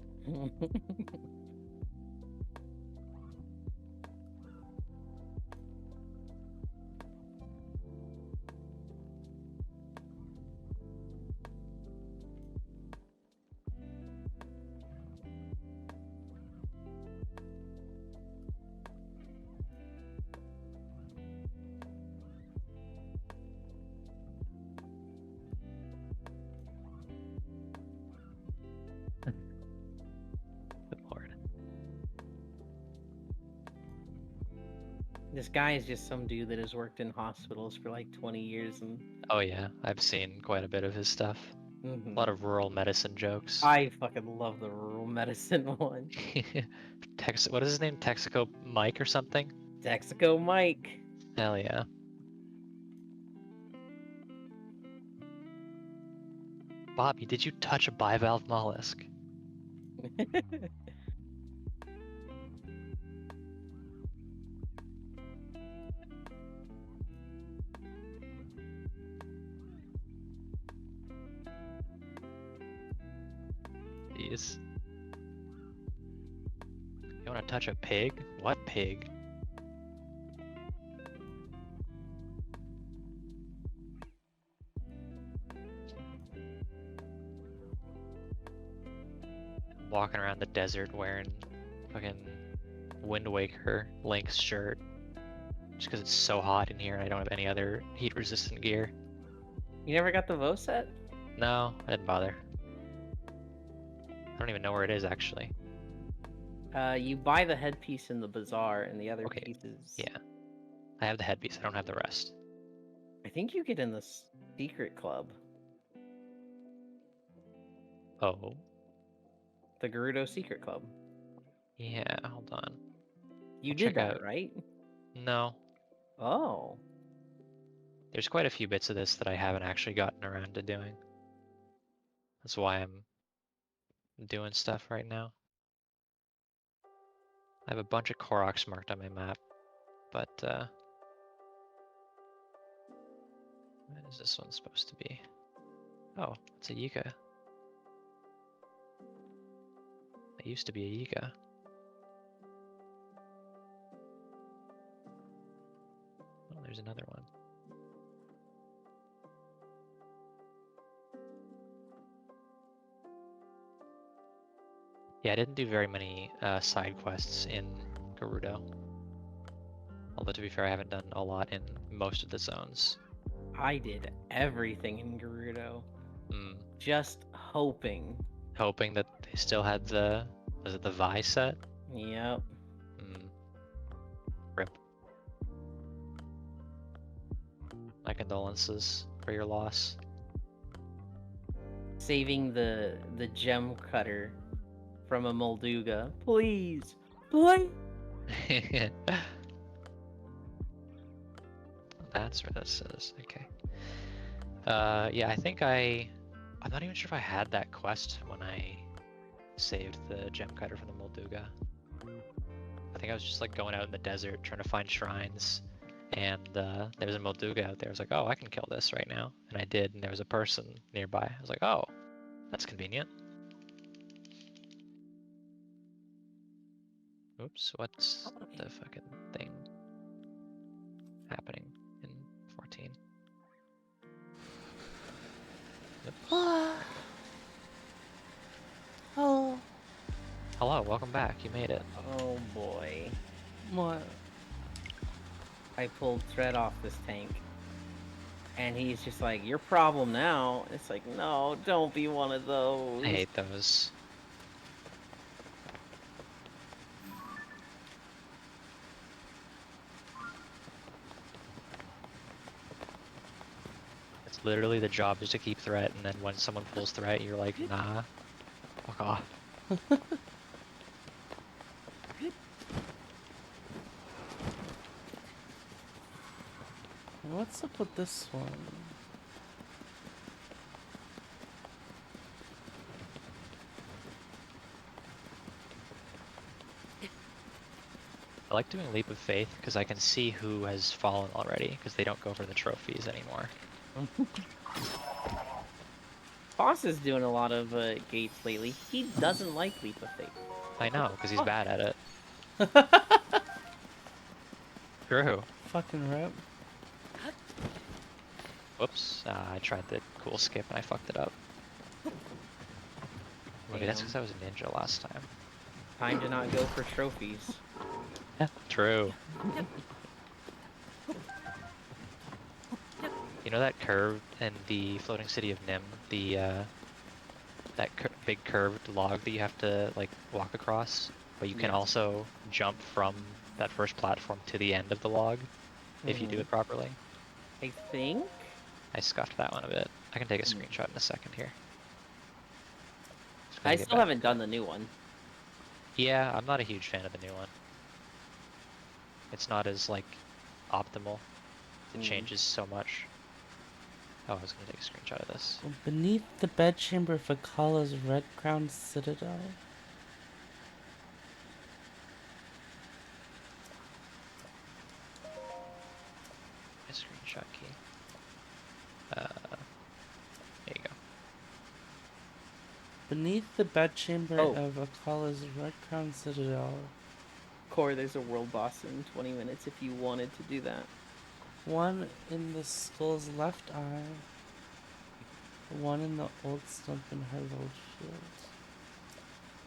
Speaker 5: Good lord.
Speaker 4: this guy is just some dude that has worked in hospitals for like 20 years and
Speaker 5: Oh yeah, I've seen quite a bit of his stuff.
Speaker 4: Mhm.
Speaker 5: A lot of rural medicine jokes.
Speaker 4: I fucking love the rural medicine one.
Speaker 5: What is his name? Texaco Mike or something?
Speaker 4: Texaco Mike.
Speaker 5: Hell yeah. Bobby, did you touch a bivalve mollusk? Jeez. You wanna touch a pig? What pig? Walking around the desert wearing fucking Wind Waker Link's shirt. Just because it's so hot in here and I don't have any other heat resistant gear.
Speaker 4: You never got the Vo set?
Speaker 5: No, I didn't bother. I don't even know where it is actually.
Speaker 4: You buy the headpiece in the bazaar and the other
Speaker 5: Okay,
Speaker 4: pieces.
Speaker 5: yeah. I have the headpiece, I don't have the rest.
Speaker 4: I think you get in the secret club.
Speaker 5: Oh.
Speaker 4: The Gerudo Secret Club.
Speaker 5: Yeah, hold on.
Speaker 4: You
Speaker 5: I'll
Speaker 4: did
Speaker 5: check
Speaker 4: that,
Speaker 5: out-
Speaker 4: right?
Speaker 5: No.
Speaker 4: Oh.
Speaker 5: There's quite a few bits of this that I haven't actually gotten around to doing. That's why I'm doing stuff right now. I have a bunch of Koroks marked on my map, but what is this one supposed to be? Oh, it's a Yika. It used to be a Yika. Oh, there's another one. Yeah, I didn't do very many side quests in Gerudo. Although to be fair, I haven't done a lot in most of the zones.
Speaker 4: I did everything in Gerudo.
Speaker 5: Mm.
Speaker 4: Just hoping.
Speaker 5: Hoping that they still had the... Was it the Vi set?
Speaker 4: Yep.
Speaker 5: Mm. Rip. My condolences for your loss.
Speaker 4: Saving the gem cutter from a Molduga. Please. Please.
Speaker 5: That's where this is. Okay. Yeah, I think I'm not even sure if I had that quest when I saved the gem cutter from the Molduga. I think I was just like going out in the desert trying to find shrines, and there was a Molduga out there. I was like, oh, I can kill this right now, and I did. And there was a person nearby. I was like, oh, that's convenient. Oops, what's the fucking thing happening in 14? Oops.
Speaker 3: Oh,
Speaker 5: Hello, welcome back. You made it.
Speaker 4: Oh boy.
Speaker 3: what?
Speaker 4: I pulled Thread off this tank. And he's just like, your problem now. It's like, no, don't be one of those.
Speaker 5: I hate those. It's literally the job is to keep threat, and then when someone pulls threat, you're like, nah, fuck off.
Speaker 3: What's up with this one?
Speaker 5: I like doing Leap of Faith because I can see who has fallen already because they don't go for the trophies anymore.
Speaker 4: Boss is doing a lot of gates lately. He doesn't like Leap of Faith.
Speaker 5: I know because he's bad at it. True.
Speaker 3: Fucking rip.
Speaker 5: Whoops. I tried the cool skip and I fucked it up. Maybe that's
Speaker 4: Damn.
Speaker 5: because I was a ninja last time.
Speaker 4: Time to not go for trophies.
Speaker 5: True. You know that curve in the floating city of Nim, the big curved log that you have to like walk across, but you can
Speaker 4: Yes.
Speaker 5: also jump from that first platform to the end of the log if you do
Speaker 4: Mhm.
Speaker 5: it properly.
Speaker 4: I think?
Speaker 5: I scuffed that one a bit. I can take a screenshot in a second here. Just
Speaker 4: I
Speaker 5: gotta get
Speaker 4: still
Speaker 5: back.
Speaker 4: haven't done the new one.
Speaker 5: Yeah, I'm not a huge fan of the new one. It's not as like optimal. It
Speaker 4: Mm.
Speaker 5: changes so much. Oh, I was gonna take a screenshot of this.
Speaker 3: Beneath the bedchamber of Akala's red-crowned citadel.
Speaker 5: My screenshot key. There you go.
Speaker 3: Beneath the bedchamber
Speaker 4: Oh.
Speaker 3: of Akala's red-crowned citadel.
Speaker 4: Core, there's a world boss in 20 minutes if you wanted to do that.
Speaker 3: One in the skull's left eye. One in the old stump in Herald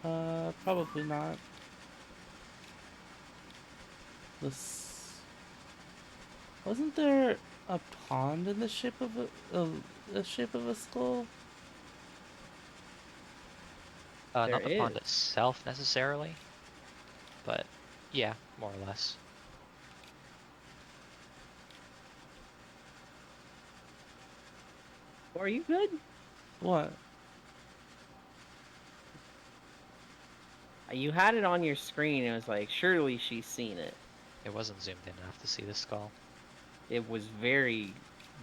Speaker 3: Shield. Probably not. This. Wasn't there a pond in the shape of the shape of a skull?
Speaker 5: Not
Speaker 4: There
Speaker 5: the pond
Speaker 4: is.
Speaker 5: itself necessarily, but yeah, more or less.
Speaker 4: Core, are you good?
Speaker 3: What?
Speaker 4: You had it on your screen. It was like, surely she's seen it.
Speaker 5: It wasn't zoomed in enough to see the skull.
Speaker 4: It was very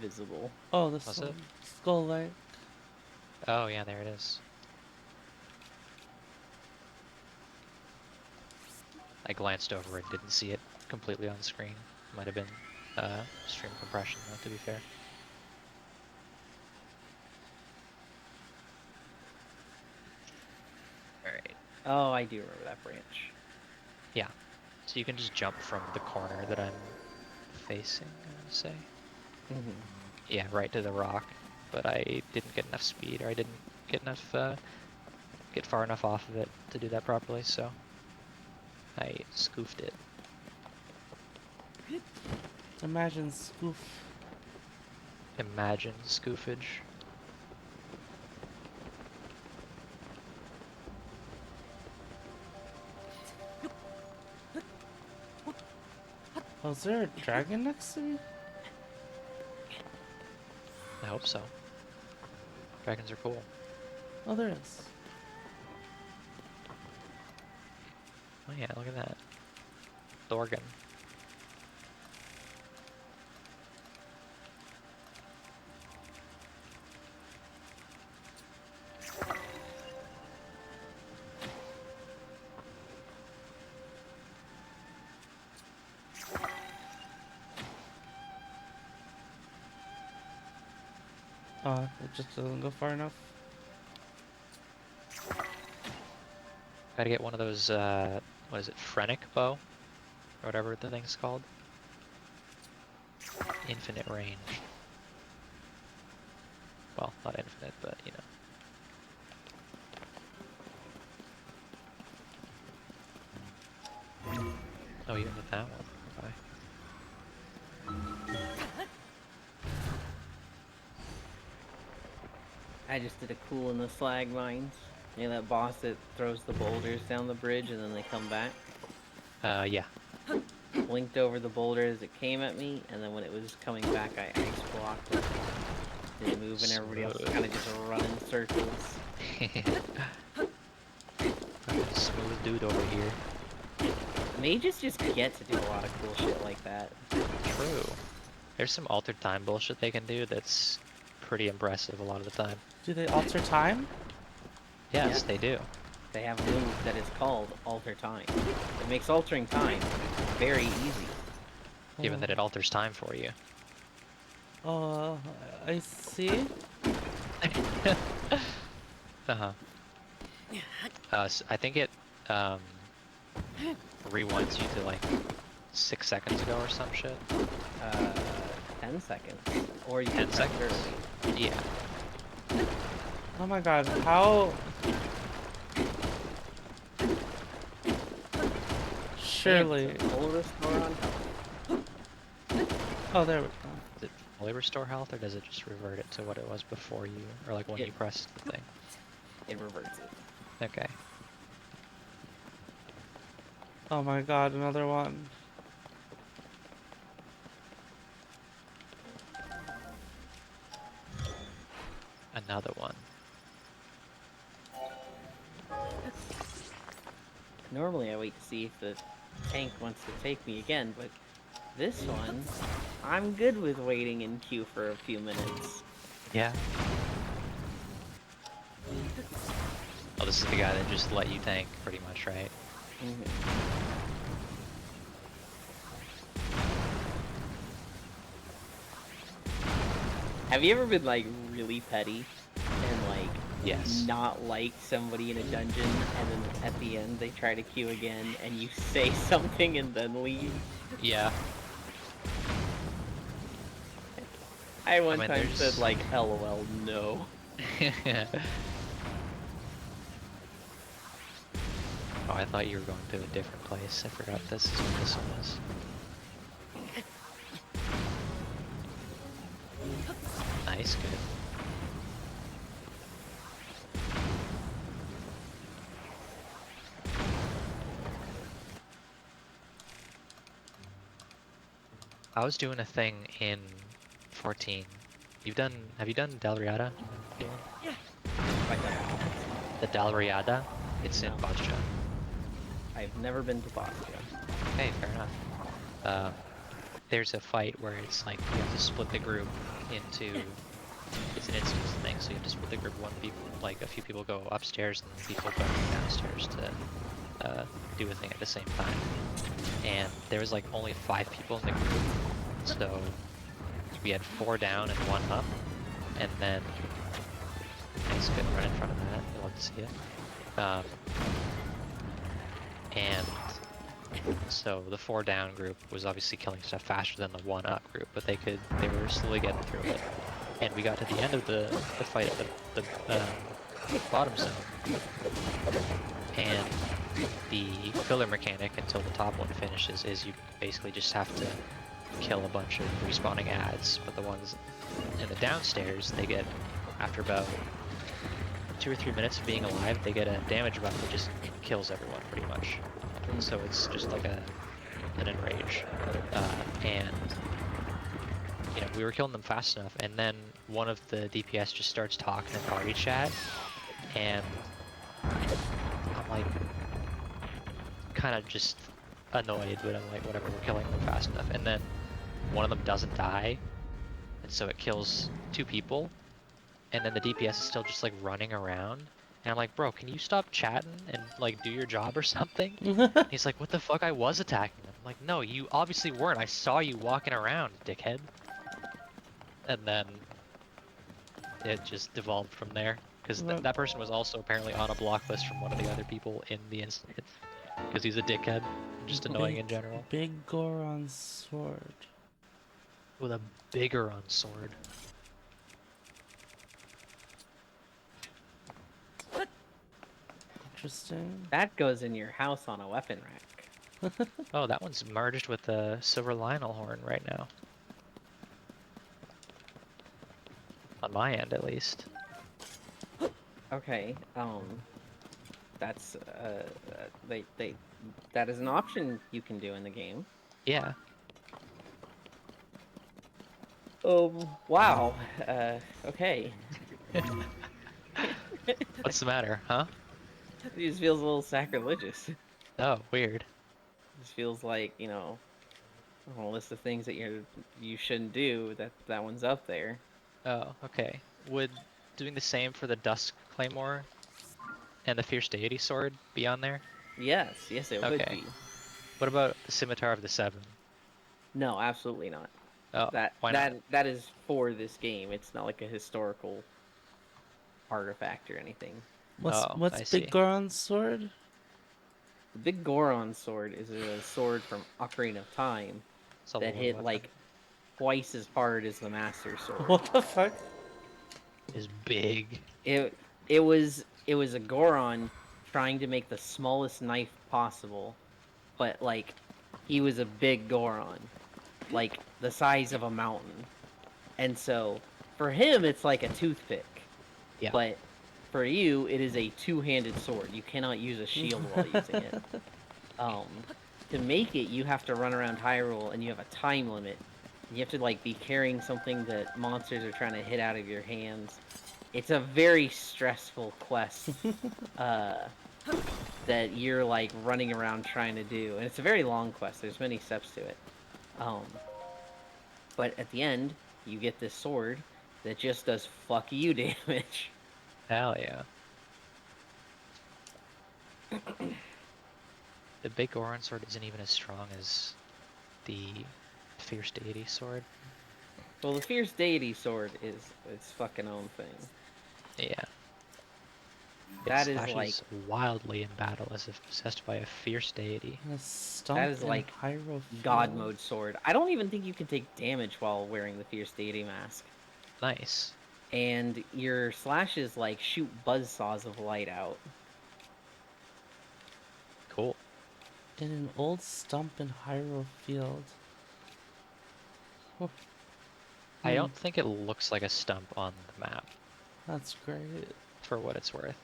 Speaker 4: visible.
Speaker 3: Oh, the
Speaker 5: Was it?
Speaker 3: skull light.
Speaker 5: Oh yeah, there it is. I glanced over and didn't see it completely on screen. Might have been stream compression, though, to be fair. Alright,
Speaker 4: Oh, I do remember that branch.
Speaker 5: yeah. So you can just jump from the corner that I'm facing, I would say. Yeah, right to the rock. But I didn't get enough speed, or I didn't get enough, get far enough off of it to do that properly, so I scoofed it.
Speaker 3: Imagine Scoof.
Speaker 5: Imagine scoofage.
Speaker 3: Oh, is there a dragon next to me?
Speaker 5: I hope so. Dragons are cool.
Speaker 3: Oh, there is.
Speaker 5: Oh yeah, look at that. Thorgan.
Speaker 3: Oh, it just doesn't go far enough.
Speaker 5: Gotta get one of those, what is it, Phrenic bow? Or whatever the thing's called. Infinite range. Well, not infinite, but you know. Oh, even with that one. Okay.
Speaker 4: I just did a cool in the slag mines. You know that boss that throws the boulders down the bridge and then they come back?
Speaker 5: Yeah.
Speaker 4: Blinked over the boulder as it came at me, and then when it was coming back, I ice blocked it. Didn't move, and everybody else kind of just run in circles.
Speaker 5: Smooth dude over here.
Speaker 4: Mages just get to do a lot of cool shit like that.
Speaker 5: True. There's some altered time bullshit they can do that's pretty impressive a lot of the time.
Speaker 3: Do they alter time?
Speaker 5: Yes,
Speaker 4: Yeah.
Speaker 5: they do.
Speaker 4: They have a move that is called Alter Time. It makes altering time very easy.
Speaker 5: Given that it alters time for you.
Speaker 3: Oh, I see.
Speaker 5: Uh-huh. So I think it rewinds you to like 6 seconds ago or some shit.
Speaker 4: 10 seconds. Or you
Speaker 5: 10
Speaker 4: can press
Speaker 5: seconds?
Speaker 4: early.
Speaker 5: Yeah.
Speaker 3: Oh my god, how? Surely.
Speaker 4: And full restore on health.
Speaker 3: Oh, there we go.
Speaker 5: Does it fully restore health or does it just revert it to what it was before you, or like when
Speaker 4: It-
Speaker 5: you pressed the thing?
Speaker 4: It reverts it.
Speaker 5: Okay.
Speaker 3: Oh my god, another one.
Speaker 5: Another one.
Speaker 4: Normally I wait to see if the tank wants to take me again, but this one, I'm good with waiting in queue for a few minutes.
Speaker 5: Yeah. Oh, this is the guy that just let you tank, pretty much, right?
Speaker 4: Have you ever been like really petty and like
Speaker 5: Yes.
Speaker 4: not like somebody in a dungeon, and then at the end they try to queue again, and you say something and then leave?
Speaker 5: Yeah.
Speaker 4: I one
Speaker 5: mean,
Speaker 4: time
Speaker 5: there's-
Speaker 4: said like, "LOL, no."
Speaker 5: Oh, I thought you were going to a different place. I forgot this is what this one was. Nice, good. I was doing a thing in 14. Have you done Dalriada? The Dalriada? It's in
Speaker 4: No.
Speaker 5: Bosja.
Speaker 4: I've never been to Bosnia.
Speaker 5: Okay, fair enough. There's a fight where it's like you have to split the group into. It's an instance thing, so you have to split the group. A few people go upstairs and people go downstairs to do a thing at the same time. And there was like only 5 people in the group, so we had 4 down and 1 up, and then I just couldn't run in front of that. You'll love to see it. And so the 4 down group was obviously killing stuff faster than the 1 up group, but they were slowly getting through it. And we got to the end of the fight at the bottom zone, and the filler mechanic until the top one finishes is you basically just have to kill a bunch of respawning ads, but the ones in the downstairs, they get, after about 2 or 3 minutes of being alive, they get a damage buff that just kills everyone pretty much. So it's just like an enrage. And you know, we were killing them fast enough, and then one of the DPS just starts talking in party chat, and I'm like, kind of just annoyed, but I'm like, whatever, we're killing them fast enough. And then one of them doesn't die, and so it kills 2 people, and then the DPS is still just like running around. And I'm like, bro, can you stop chatting and like do your job or something? He's like, what the fuck, I was attacking them. I'm like, no, you obviously weren't. I saw you walking around, dickhead. And then it just devolved from there. Because that person was also apparently on a block list from one of the other people in the instance. Because he's a dickhead. Just annoying in general.
Speaker 3: Big Goron sword.
Speaker 5: With a bigger on sword.
Speaker 3: Interesting.
Speaker 4: That goes in your house on a weapon rack.
Speaker 5: Oh, that one's merged with the Silver Lionel horn right now. On my end, at least.
Speaker 4: Okay, that's that is an option you can do in the game.
Speaker 5: Yeah.
Speaker 4: Wow. Okay.
Speaker 5: What's the matter, huh?
Speaker 4: It just feels a little sacrilegious. It
Speaker 5: Oh, weird.
Speaker 4: just feels like, you know, a list of things that you shouldn't do. That one's up there.
Speaker 5: Oh, okay. Would doing the same for the Dusk Claymore and the Fierce Deity Sword be on there?
Speaker 4: Yes, it would
Speaker 5: Okay.
Speaker 4: be.
Speaker 5: What about the Scimitar of the Seven?
Speaker 4: No, absolutely not.
Speaker 5: Oh, why not?
Speaker 4: That is for this game. It's not like a historical artifact or anything.
Speaker 3: What's
Speaker 5: Oh, I
Speaker 3: what's
Speaker 5: see.
Speaker 3: Big Goron's sword?
Speaker 4: The Big Goron sword is a sword from Ocarina of Time
Speaker 5: It's a
Speaker 4: that
Speaker 5: lore
Speaker 4: hit
Speaker 5: weapon.
Speaker 4: like twice as hard as the Master Sword.
Speaker 3: What the fuck?
Speaker 5: Is big.
Speaker 4: It was a Goron trying to make the smallest knife possible, but like he was a big Goron, like the size of a mountain, and so for him it's like a toothpick.
Speaker 5: Yeah.
Speaker 4: But for you, it is a two-handed sword. You cannot use a shield while using it. To make it, you have to run around Hyrule, and you have a time limit. You have to like be carrying something that monsters are trying to hit out of your hands. It's a very stressful quest that you're like running around trying to do, and it's a very long quest. There's many steps to it. But at the end, you get this sword, that just does fuck you damage.
Speaker 5: Hell yeah. The big Goron sword isn't even as strong as the Fierce Deity sword.
Speaker 4: Well, the Fierce Deity sword is its fucking own thing.
Speaker 5: Yeah.
Speaker 4: That
Speaker 5: It
Speaker 4: is like
Speaker 5: slashes wildly in battle as if possessed by a fierce deity.
Speaker 3: And a stump
Speaker 4: is
Speaker 3: in
Speaker 4: like
Speaker 3: Hyrule
Speaker 4: God
Speaker 3: Field.
Speaker 4: mode sword. I don't even think you can take damage while wearing the Fierce Deity mask.
Speaker 5: Nice.
Speaker 4: And your slashes like shoot buzzsaws of light out.
Speaker 5: Cool.
Speaker 3: In an old stump in Hyrule Field. Oh,
Speaker 5: I don't think it looks like a stump on the map,
Speaker 3: that's great.
Speaker 5: for what it's worth.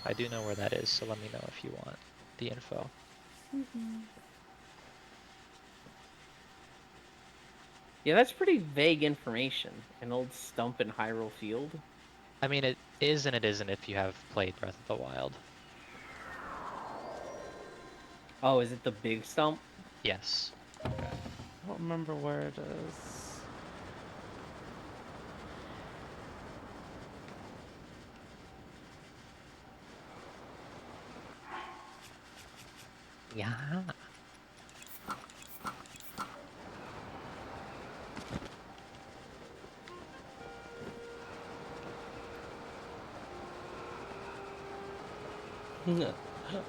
Speaker 5: I do know where that is, so let me know if you want the info.
Speaker 4: Yeah, that's pretty vague information. An old stump in Hyrule Field.
Speaker 5: I mean, it is and it isn't if you have played Breath of the Wild.
Speaker 4: Oh, is it the big stump?
Speaker 5: Yes.
Speaker 3: I don't remember where it is.
Speaker 5: Yeah.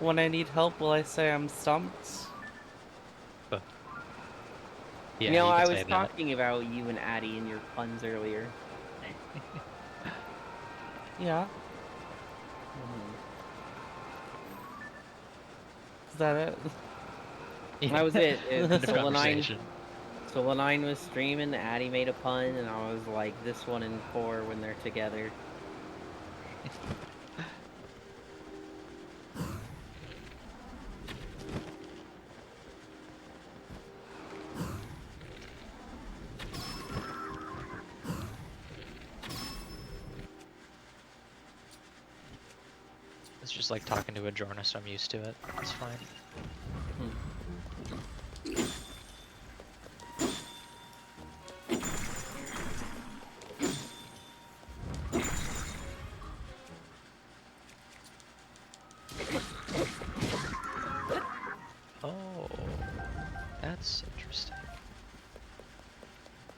Speaker 3: When I need help, will I say I'm stumped?
Speaker 5: Yeah,
Speaker 4: You know,
Speaker 5: can
Speaker 4: I
Speaker 5: say
Speaker 4: was
Speaker 5: that.
Speaker 4: talking about you and Addie and your puns earlier.
Speaker 3: Yeah. Is that it?
Speaker 4: That was it.
Speaker 5: End of
Speaker 4: Solanine,
Speaker 5: conversation.
Speaker 4: Solanine was streaming, Addie made a pun, and I was like, this one and 4 when they're together.
Speaker 5: It's just like talking to a Jorna, so I'm used to it. It's fine. Oh, that's interesting.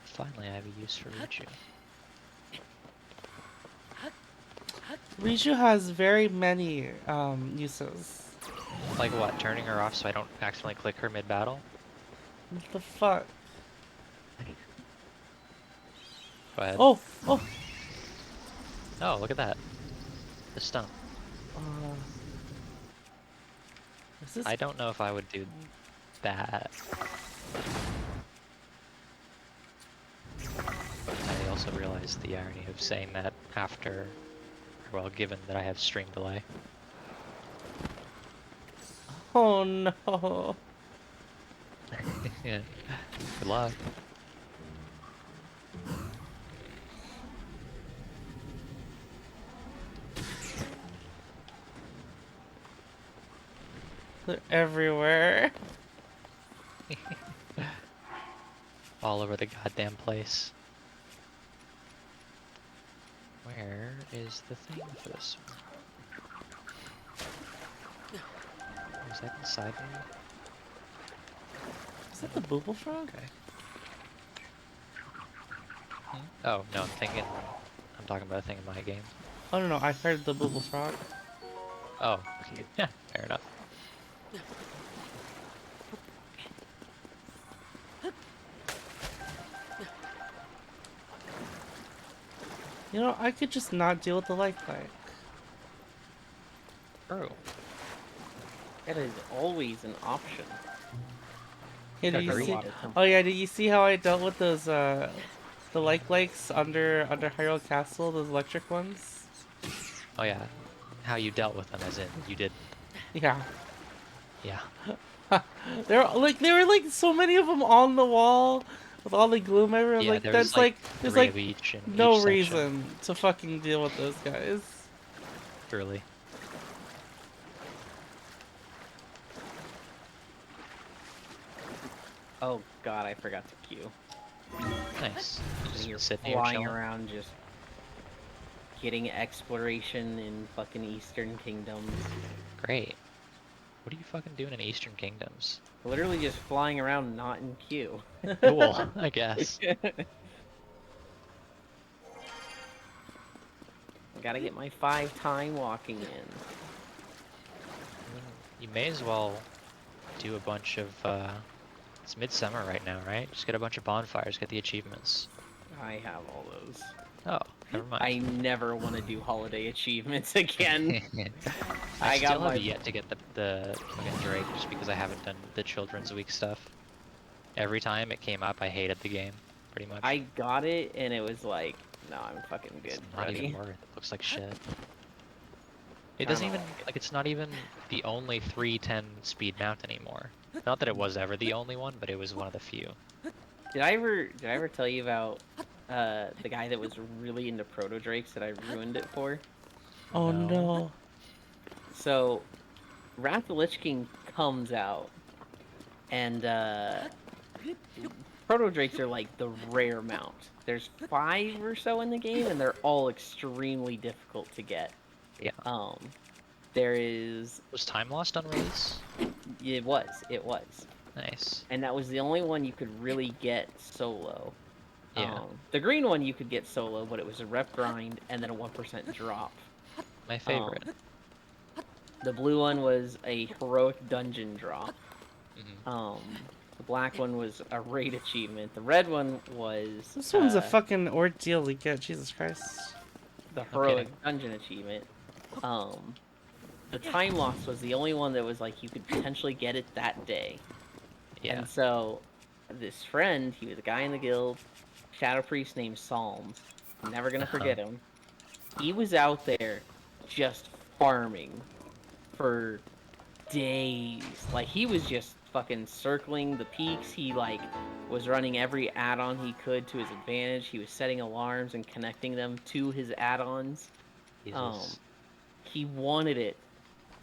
Speaker 5: Finally, I have a use for Riju.
Speaker 3: Riju has very many uses.
Speaker 5: Like what? Turning her off so I don't accidentally click her mid-battle?
Speaker 3: What the fuck?
Speaker 5: Go ahead.
Speaker 3: Oh! Oh!
Speaker 5: Oh, look at that. The stump.
Speaker 3: Is this...
Speaker 5: I don't know if I would do that. But I also realized the irony of saying that after, well, given that I have stream delay.
Speaker 3: Oh no!
Speaker 5: Yeah. Good luck.
Speaker 3: They're everywhere.
Speaker 5: All over the goddamn place. Where is the thing for this one? Is that inside me?
Speaker 3: Is that the Booble Frog?
Speaker 5: Okay. Oh, no, I'm talking about a thing in my game.
Speaker 3: Oh no, I heard the Booble Frog.
Speaker 5: Oh, yeah, fair enough.
Speaker 3: You know, I could just not deal with the like.
Speaker 5: True.
Speaker 4: That is always an option.
Speaker 3: Hey, did you
Speaker 5: Agreed.
Speaker 3: see? Oh yeah, did you see how I dealt with those the likes under Hyrule Castle, those electric ones?
Speaker 5: Oh yeah, how you dealt with them, as in you did.
Speaker 3: Yeah.
Speaker 5: Yeah.
Speaker 3: there were like so many of them on the wall with all the gloom everywhere.
Speaker 5: Yeah,
Speaker 3: Like
Speaker 5: there's
Speaker 3: that's
Speaker 5: like
Speaker 3: there's
Speaker 5: 3
Speaker 3: like
Speaker 5: of each in
Speaker 3: no
Speaker 5: each section.
Speaker 3: reason to fucking deal with those guys.
Speaker 5: Truly.
Speaker 4: Oh god, I forgot to queue.
Speaker 5: Nice. You just
Speaker 4: You're
Speaker 5: sitting here
Speaker 4: flying
Speaker 5: chilling.
Speaker 4: around just getting exploration in fucking Eastern Kingdoms.
Speaker 5: Great. What are you fucking doing in Eastern Kingdoms?
Speaker 4: Literally just flying around not in queue.
Speaker 5: Cool, I guess.
Speaker 4: Gotta get my 5 time walking in.
Speaker 5: I mean, you may as well do a bunch of, it's midsummer right now, right? Just get a bunch of bonfires, get the achievements.
Speaker 4: I have all those.
Speaker 5: Oh, never mind.
Speaker 4: I never want to do holiday achievements again.
Speaker 5: I
Speaker 4: I got
Speaker 5: still
Speaker 4: my-
Speaker 5: have yet to get the fucking Drake just because I haven't done the Children's Week stuff. Every time it came up, I hated the game, pretty much.
Speaker 4: I got it and it was like, no, I'm fucking good,
Speaker 5: It's not
Speaker 4: buddy.
Speaker 5: even worth it. Looks like shit. It doesn't even, like, it's not even the only 310 speed mount anymore. Not that it was ever the only one, but it was one of the few.
Speaker 4: Did I ever tell you about the guy that was really into Proto Drakes that I ruined it for?
Speaker 3: Oh
Speaker 5: No.
Speaker 3: no.
Speaker 4: So, Wrath of the Lich King comes out, and Proto Drakes are like the rare mount. There's 5 or so in the game, and they're all extremely difficult to get.
Speaker 5: Yeah.
Speaker 4: There is.
Speaker 5: Was Time Lost on release?
Speaker 4: It was.
Speaker 5: Nice.
Speaker 4: And that was the only one you could really get solo.
Speaker 5: Yeah.
Speaker 4: The green one you could get solo, but it was a rep grind and then a 1% drop.
Speaker 5: My favorite.
Speaker 4: The blue one was a heroic dungeon drop.
Speaker 5: Mhm.
Speaker 4: The black one was a raid achievement. The red one was
Speaker 3: This one's a fucking ordeal to get. Jesus Christ.
Speaker 4: the
Speaker 5: No
Speaker 4: heroic
Speaker 5: kidding.
Speaker 4: dungeon achievement. The time loss was the only one that was like you could potentially get it that day.
Speaker 5: Yeah.
Speaker 4: And so, this friend, he was a guy in the guild, Shadow Priest named Psalms. I'm never gonna forget him. He was out there just farming for days. Like, he was just fucking circling the peaks. He, like, was running every add-on he could to his advantage. He was setting alarms and connecting them to his add-ons.
Speaker 5: Jesus.
Speaker 4: He wanted it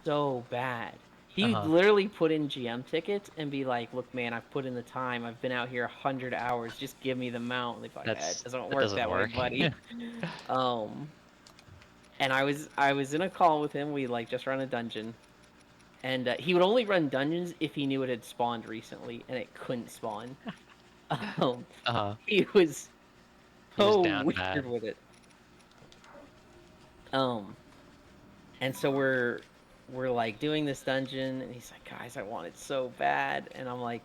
Speaker 4: so bad. He would
Speaker 5: Uh-huh.
Speaker 4: literally put in GM tickets and be like, "Look, man, I've put in the time. I've been out here 100 hours. Just give me the mount." And they'd be like,
Speaker 5: That's-
Speaker 4: "It doesn't
Speaker 5: that
Speaker 4: work
Speaker 5: doesn't
Speaker 4: that
Speaker 5: work.
Speaker 4: way, buddy." And I was in a call with him. We like just run a dungeon, and he would only run dungeons if he knew it had spawned recently, and it couldn't spawn.
Speaker 5: Uh-huh.
Speaker 4: He was
Speaker 5: He was
Speaker 4: so
Speaker 5: down
Speaker 4: weird
Speaker 5: bad.
Speaker 4: with it. And so we're like doing this dungeon, and he's like, "Guys, I want it so bad," and I'm like,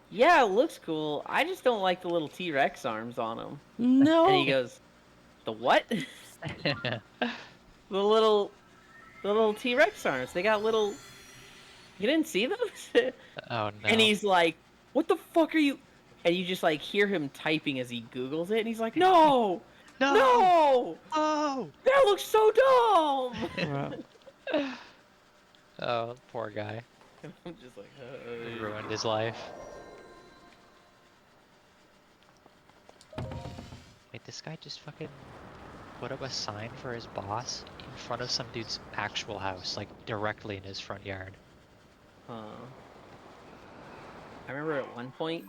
Speaker 4: "Yeah, it looks cool. I just don't like the little T-Rex arms on him."
Speaker 3: No.
Speaker 4: And he goes, "The what?" The little T-Rex arms. They got little. You didn't see those?
Speaker 5: Oh no.
Speaker 4: And he's like, "What the fuck are you?" And you just like hear him typing as he Googles it, and he's like, "No, no,
Speaker 5: Oh!
Speaker 4: that looks so dumb."
Speaker 3: Wow.
Speaker 5: Oh, poor guy.
Speaker 4: I'm just like,
Speaker 5: Ruined his life. Wait, this guy just fucking put up a sign for his boss in front of some dude's actual house, like directly in his front yard.
Speaker 4: I remember at one point,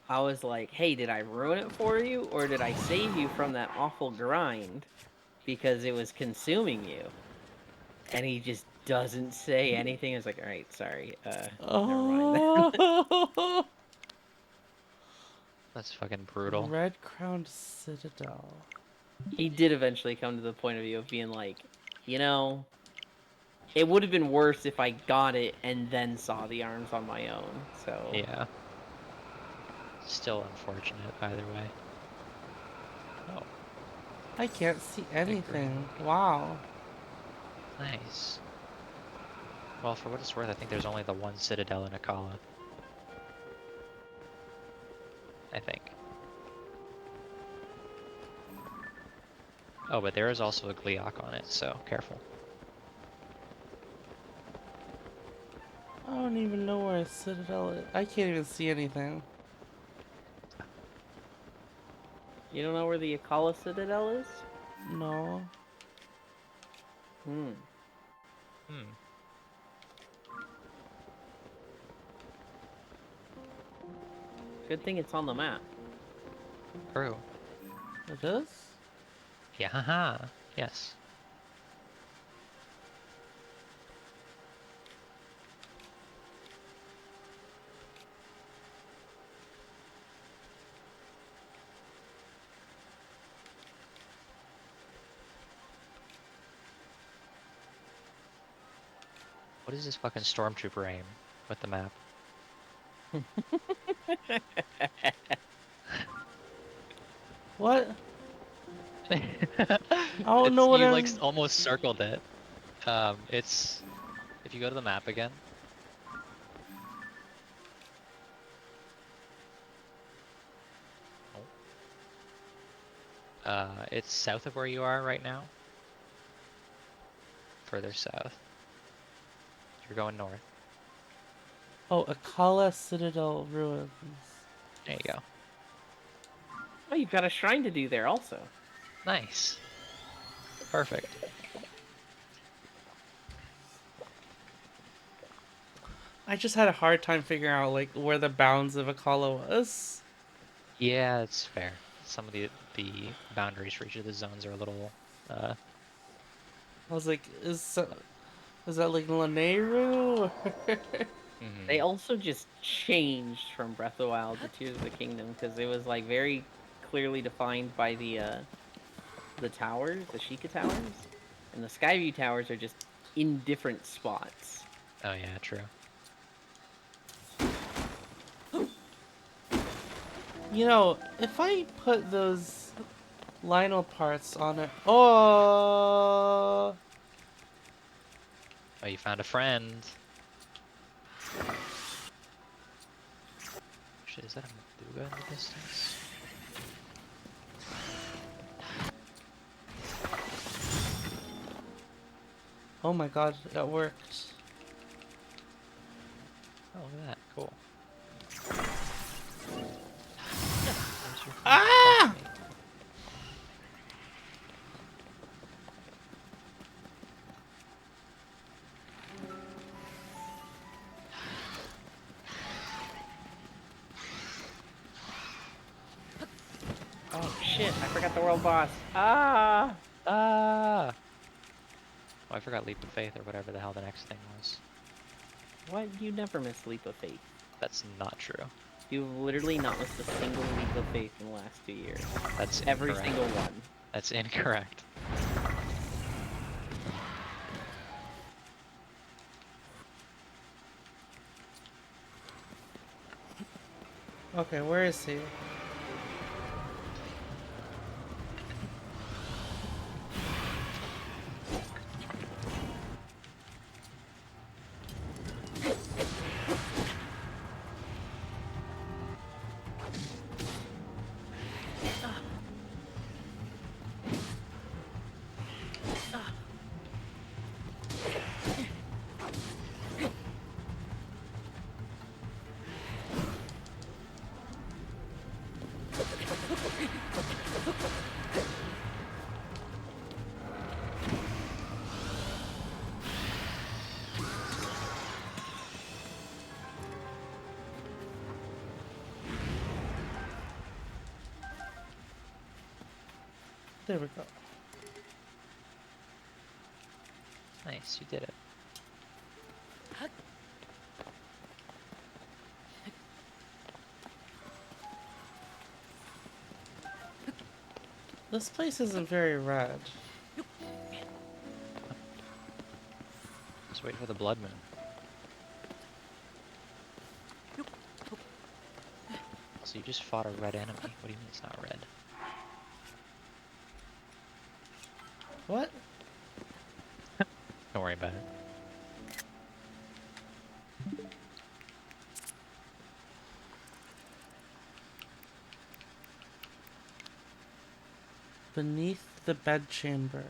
Speaker 4: I was like, "Hey, did I ruin it for you, or did I save you from that awful grind because it was consuming you?" And he just doesn't say anything. I was like, "All right, sorry, never mind."
Speaker 3: Oh.
Speaker 5: That's fucking brutal.
Speaker 3: Red Crowned Citadel.
Speaker 4: He did eventually come to the point of view of being like, you know, it would have been worse if I got it and then saw the arms on my own. So
Speaker 5: Yeah. Still unfortunate either way. Oh,
Speaker 3: I can't see anything. Wow.
Speaker 5: nice. Well, for what it's worth, I think there's only the one Citadel in Akala. I think. Oh, but there is also a Gleeok on it, so careful.
Speaker 3: I don't even know where a Citadel is. I can't even see anything.
Speaker 4: you don't know where the Akala Citadel is?
Speaker 3: No.
Speaker 4: Hmm. Good thing it's on the map.
Speaker 5: True.
Speaker 3: It is?
Speaker 5: Yeah, haha. Yes. What is this fucking stormtrooper aim with the map?
Speaker 3: What?
Speaker 5: I
Speaker 3: don't know what
Speaker 5: you like
Speaker 3: I'm-
Speaker 5: almost circled it. It's if you go to the map again. It's south of where you are right now. Further south. You're going north.
Speaker 3: Oh, Akala Citadel ruins.
Speaker 5: There you go.
Speaker 4: Oh, you've got a shrine to do there also.
Speaker 5: Nice. Perfect.
Speaker 3: I just had a hard time figuring out like where the bounds of Akala was.
Speaker 5: Yeah, it's fair. Some of the boundaries for each of the zones are a little
Speaker 3: I was like, is that like Lanayru?
Speaker 5: mhm.
Speaker 4: They also just changed from Breath of the Wild to Tears of the Kingdom because it was like very clearly defined by the towers, the Sheikah towers, and the Skyview towers are just in different spots.
Speaker 5: Oh yeah, true.
Speaker 3: You know, if I put those Lionel parts on it. Oh,
Speaker 5: Oh, you found a friend. Shit, is that a Maduga in the distance?
Speaker 3: oh my god, that worked.
Speaker 5: Oh, look at that. Cool. Where's your
Speaker 3: Ah!
Speaker 5: fucking-
Speaker 4: Oh shit, I forgot the world boss. Ah!
Speaker 5: Ah! Oh, I forgot Leap of Faith or whatever the hell the next thing was.
Speaker 4: What? You never miss Leap of Faith.
Speaker 5: That's not true.
Speaker 4: You've literally not missed a single Leap of Faith in the last 2 years.
Speaker 5: That's
Speaker 4: Every
Speaker 5: incorrect.
Speaker 4: single one.
Speaker 5: That's incorrect.
Speaker 3: Okay, where is he? There we go.
Speaker 5: Nice, you did it.
Speaker 3: This place isn't very red.
Speaker 5: Just wait for the blood moon. So you just fought a red enemy. What do you mean it's not red?
Speaker 3: What?
Speaker 5: Don't worry about it.
Speaker 3: Beneath the bedchamber.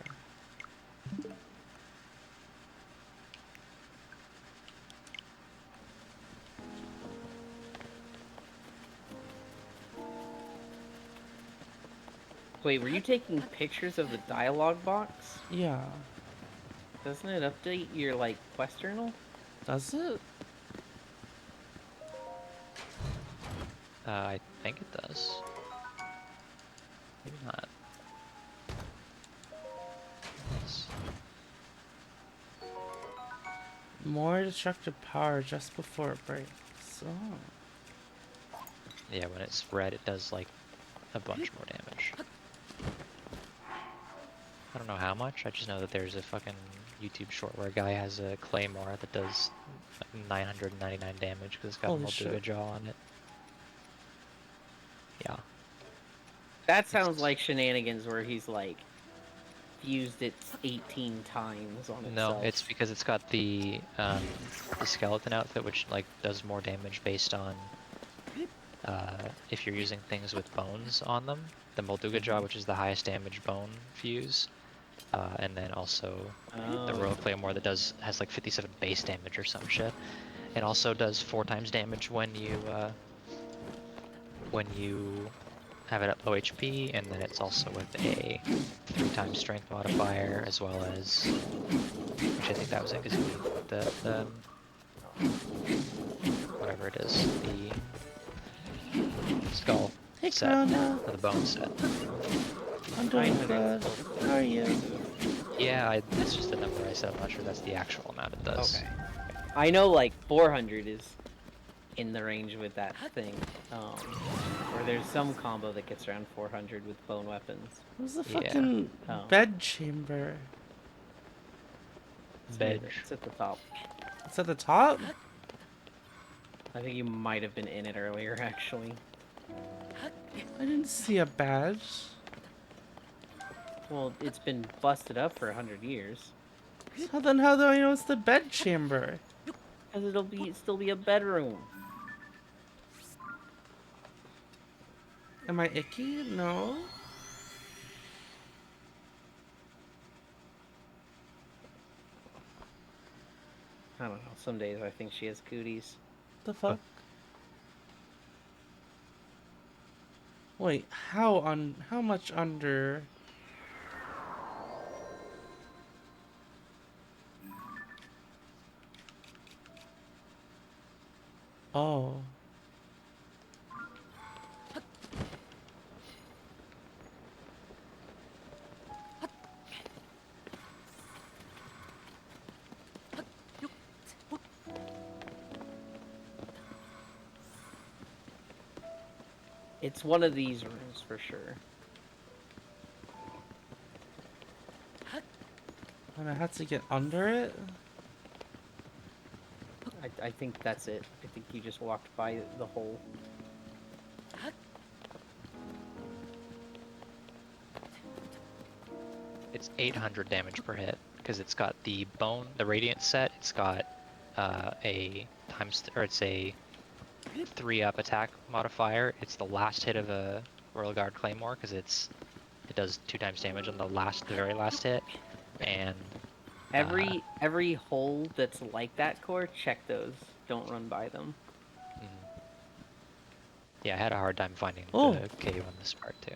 Speaker 4: Wait, were you taking pictures of the dialogue box?
Speaker 3: Yeah.
Speaker 4: Doesn't it update your, like, quest journal?
Speaker 3: Does it?
Speaker 5: I think it does. Maybe not. Yes.
Speaker 3: More destructive power just before it breaks. Oh.
Speaker 5: Yeah, when it's red, it does like a bunch more damage. I don't know how much. I just know that there's a fucking YouTube short where a guy has a claymore that does like 999 damage because it's got
Speaker 3: Holy
Speaker 5: Molduga
Speaker 3: shit.
Speaker 5: Jaw on it. Yeah.
Speaker 4: That sounds like shenanigans where he's like fused it 18 times on
Speaker 5: No,
Speaker 4: itself.
Speaker 5: it's because it's got the skeleton outfit, which like does more damage based on if you're using things with bones on them. The Molduga Jaw, which is the highest damage bone fuse, and then also the
Speaker 4: Oh.
Speaker 5: Royal Claymore that has like 57 base damage or some shit. It also does 4 times damage when you have it at low HP, and then it's also with a 3 times strength modifier, as well as, which I think that was it, because the whatever it is, the skull
Speaker 3: Hey,
Speaker 5: set,
Speaker 3: Corona.
Speaker 5: or the bone set.
Speaker 3: I'm doing good. How are you?
Speaker 5: Yeah, it's just the number I said. I'm not sure that's the actual amount it does.
Speaker 4: Okay. I know like 400 is in the range with that thing. Or there's some combo that gets around 400 with bone weapons.
Speaker 3: Where's the
Speaker 5: Yeah.
Speaker 3: fucking
Speaker 4: Oh.
Speaker 3: bed chamber?
Speaker 4: It's at the top.
Speaker 3: It's at the top?
Speaker 4: I think you might have been in it earlier, actually.
Speaker 3: I didn't see a badge.
Speaker 4: Well, it's been busted up for 100 years.
Speaker 3: So then how do I know it's the bed chamber?
Speaker 4: Because it'll still be a bedroom.
Speaker 3: Am I icky? No.
Speaker 4: I don't know. Some days I think she has cooties.
Speaker 3: The fuck? Wait, how much under? Oh.
Speaker 4: It's one of these rooms for sure.
Speaker 3: And I had to get under it?
Speaker 4: I think that's it. I think you just walked by the hole.
Speaker 5: It's 800 damage per hit because it's got the radiant set. It's got it's a 3-up attack modifier. It's the last hit of a Royal Guard Claymore because it does 2 times damage on the very last hit, and
Speaker 4: Every hole that's like that core, check those. Don't run by them.
Speaker 5: yeah, I had a hard time finding
Speaker 3: Oh.
Speaker 5: the cave on this part too.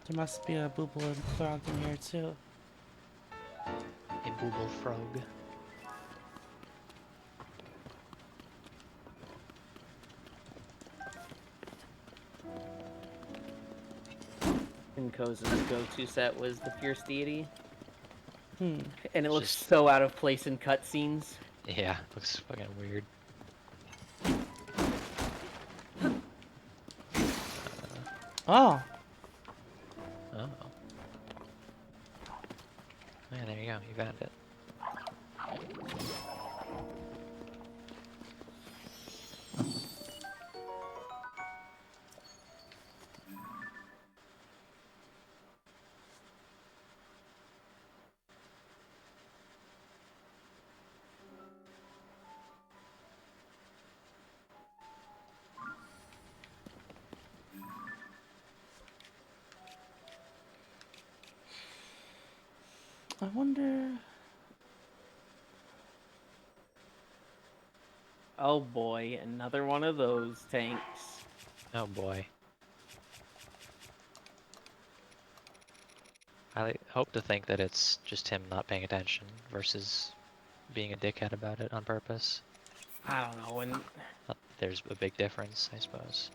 Speaker 3: There must be a Booble and Clorant in here too.
Speaker 5: A Booble Frog.
Speaker 4: And Koza's go-to set was the Fierce Deity.
Speaker 3: Hmm.
Speaker 4: And it looks
Speaker 5: Just-
Speaker 4: so out of place in cutscenes.
Speaker 5: Yeah, looks fucking weird.
Speaker 3: Oh.
Speaker 5: Oh. Yeah, there you go. You found it.
Speaker 3: I wonder.
Speaker 4: Oh boy, another one of those tanks.
Speaker 5: Oh boy. hope to think that it's just him not paying attention versus being a dickhead about it on purpose.
Speaker 4: I don't know. And
Speaker 5: There's a big difference, I suppose.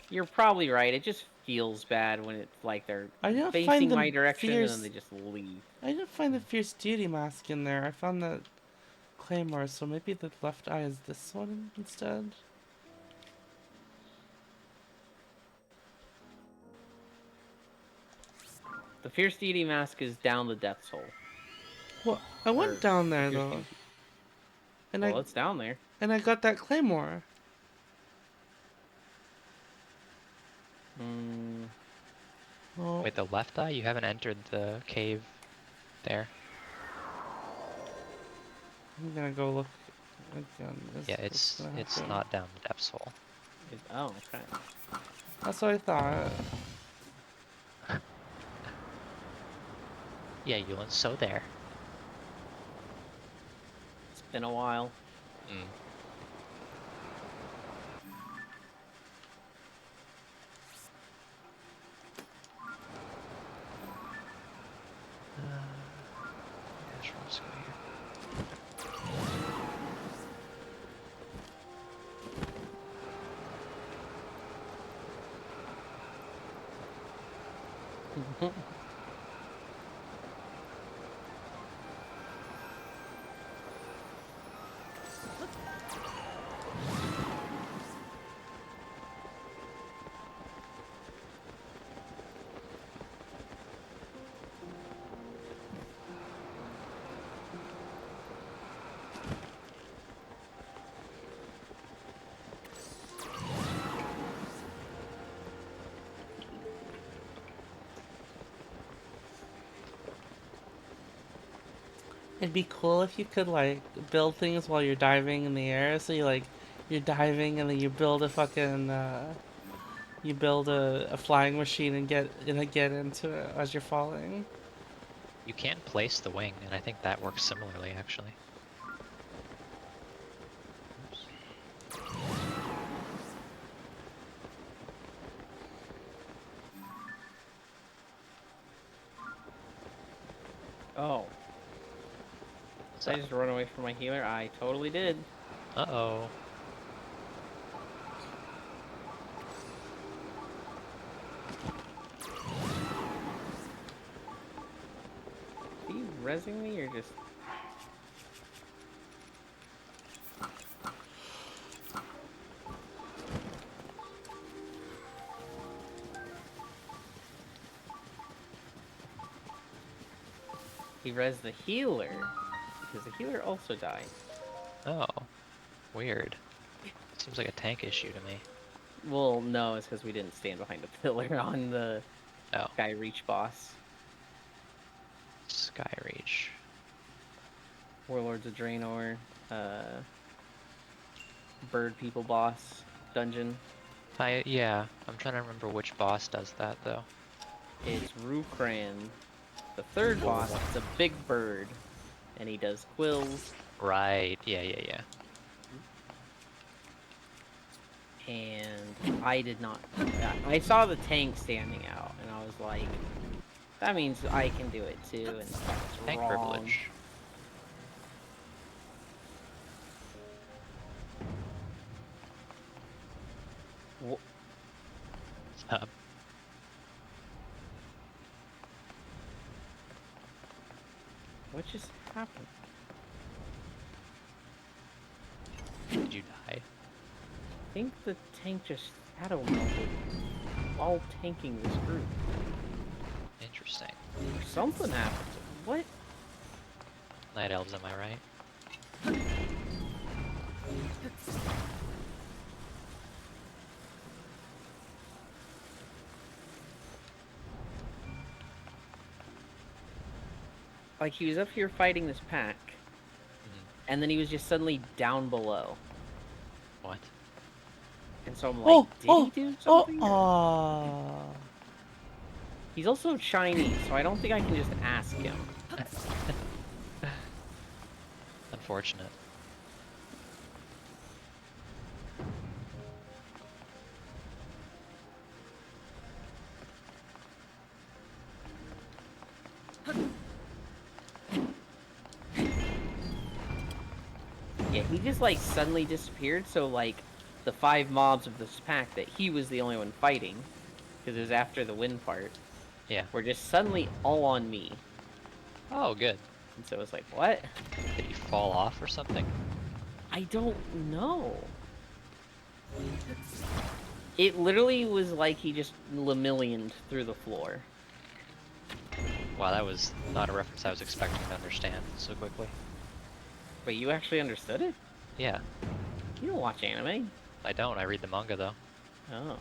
Speaker 4: you're probably right. It just feels bad when it's like they're
Speaker 3: I didn't find
Speaker 4: facing
Speaker 3: the
Speaker 4: my direction and
Speaker 3: fierce.
Speaker 4: then they just leave.
Speaker 3: I didn't find the fierce deity mask in there. I found that claymore, so maybe the left eye is this one instead.
Speaker 4: The Fierce Deity mask is down the Death's Hole.
Speaker 3: Well, I went
Speaker 4: Or
Speaker 3: down there
Speaker 4: Fierce
Speaker 3: though,
Speaker 4: Deity.
Speaker 3: and
Speaker 4: Well, it's down there.
Speaker 3: I got that claymore.
Speaker 4: Mm,
Speaker 3: Oh,
Speaker 5: Wait, the left eye? You haven't entered the cave there.
Speaker 3: I'm gonna go look again.
Speaker 5: Yeah, it's
Speaker 3: gonna happen.
Speaker 5: not down the depths hole.
Speaker 4: oh, okay.
Speaker 3: That's what I thought.
Speaker 5: Yeah, Yulin, so there.
Speaker 4: It's been a while.
Speaker 5: Mm. Yeah, sure, let's go here.
Speaker 3: It'd be cool if you could like build things while you're diving in the air. So you're diving and then you build a fucking you build a flying machine and get into it as you're falling.
Speaker 5: You can place the wing, and I think that works similarly, actually. Oops.
Speaker 4: Oh.
Speaker 5: What's
Speaker 4: Did I
Speaker 5: up?
Speaker 4: just run away from my healer? I totally did.
Speaker 5: Uh-oh.
Speaker 4: Are you rezzing me or just... He rezzed the healer. Because the healer also died.
Speaker 5: Oh. Weird. Seems like a tank issue to me.
Speaker 4: Well, no, it's because we didn't stand behind a pillar on the
Speaker 5: Oh.
Speaker 4: Sky Reach boss.
Speaker 5: Skyreach.
Speaker 4: Warlords of Draenor. Bird People boss. Dungeon.
Speaker 5: Yeah, I'm trying to remember which boss does that, though.
Speaker 4: It's Rukran. The third boss is a big bird. And he does quills.
Speaker 5: Right, yeah.
Speaker 4: And I did not. I saw the tank standing out, and I was like, that means I can do it too, and that's
Speaker 5: Tank
Speaker 4: wrong.
Speaker 5: privilege. Up.
Speaker 4: What just happened?
Speaker 5: Did you die?
Speaker 4: I think the tank just shadow melted while tanking this group.
Speaker 5: Interesting.
Speaker 4: Something happened. What?
Speaker 5: Night elves, am I right?
Speaker 4: Like, he was up here fighting this pack, and then he was just suddenly down below.
Speaker 5: What?
Speaker 4: And so I'm like, did he do
Speaker 3: Oh,
Speaker 4: something? or- He's also Chinese, so I don't think I can just ask him.
Speaker 5: Unfortunate.
Speaker 4: Yeah, he just like suddenly disappeared. So like, the 5 mobs of this pack that he was the only one fighting, because it was after the win part,
Speaker 5: Yeah.
Speaker 4: were just suddenly all on me.
Speaker 5: Oh, good.
Speaker 4: And so it's like, what?
Speaker 5: Did he fall off or something?
Speaker 4: I don't know. It literally was like he just Lemillioned through the floor.
Speaker 5: Wow, that was not a reference I was expecting to understand so quickly.
Speaker 4: But you actually understood it?
Speaker 5: Yeah,
Speaker 4: You don't watch anime?
Speaker 5: I don't. I read the manga though.
Speaker 4: Oh.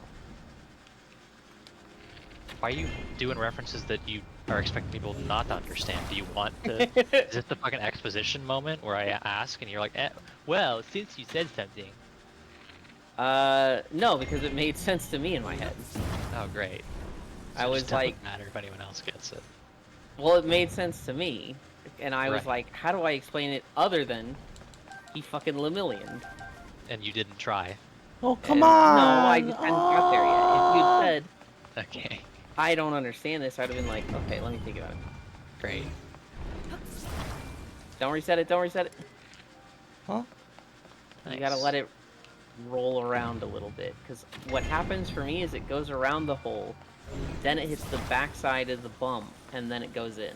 Speaker 5: Why are you doing references that you are expecting people not to understand? Do you want to? Is this the fucking exposition moment where I ask and you're like, well, since you said something.
Speaker 4: No, because it made sense to me in my head.
Speaker 5: Oh, great.
Speaker 4: I
Speaker 5: So it
Speaker 4: was
Speaker 5: just doesn't
Speaker 4: like,
Speaker 5: matter if anyone else gets it.
Speaker 4: well, it made sense to me. And I was
Speaker 5: Right.
Speaker 4: like, how do I explain it other than he fucking Lemillioned?
Speaker 5: And you didn't try.
Speaker 3: Oh, come
Speaker 4: And
Speaker 3: on!
Speaker 4: no, I just hadn't got there yet. If you'd said,
Speaker 5: Okay,
Speaker 4: I don't understand this, I'd have been like, okay, let me think about it.
Speaker 5: great.
Speaker 4: Don't reset it, don't reset it.
Speaker 3: Huh?
Speaker 4: You gotta
Speaker 5: Nice.
Speaker 4: let it roll around a little bit. Because what happens for me is it goes around the hole, then it hits the backside of the bump, and then it goes in.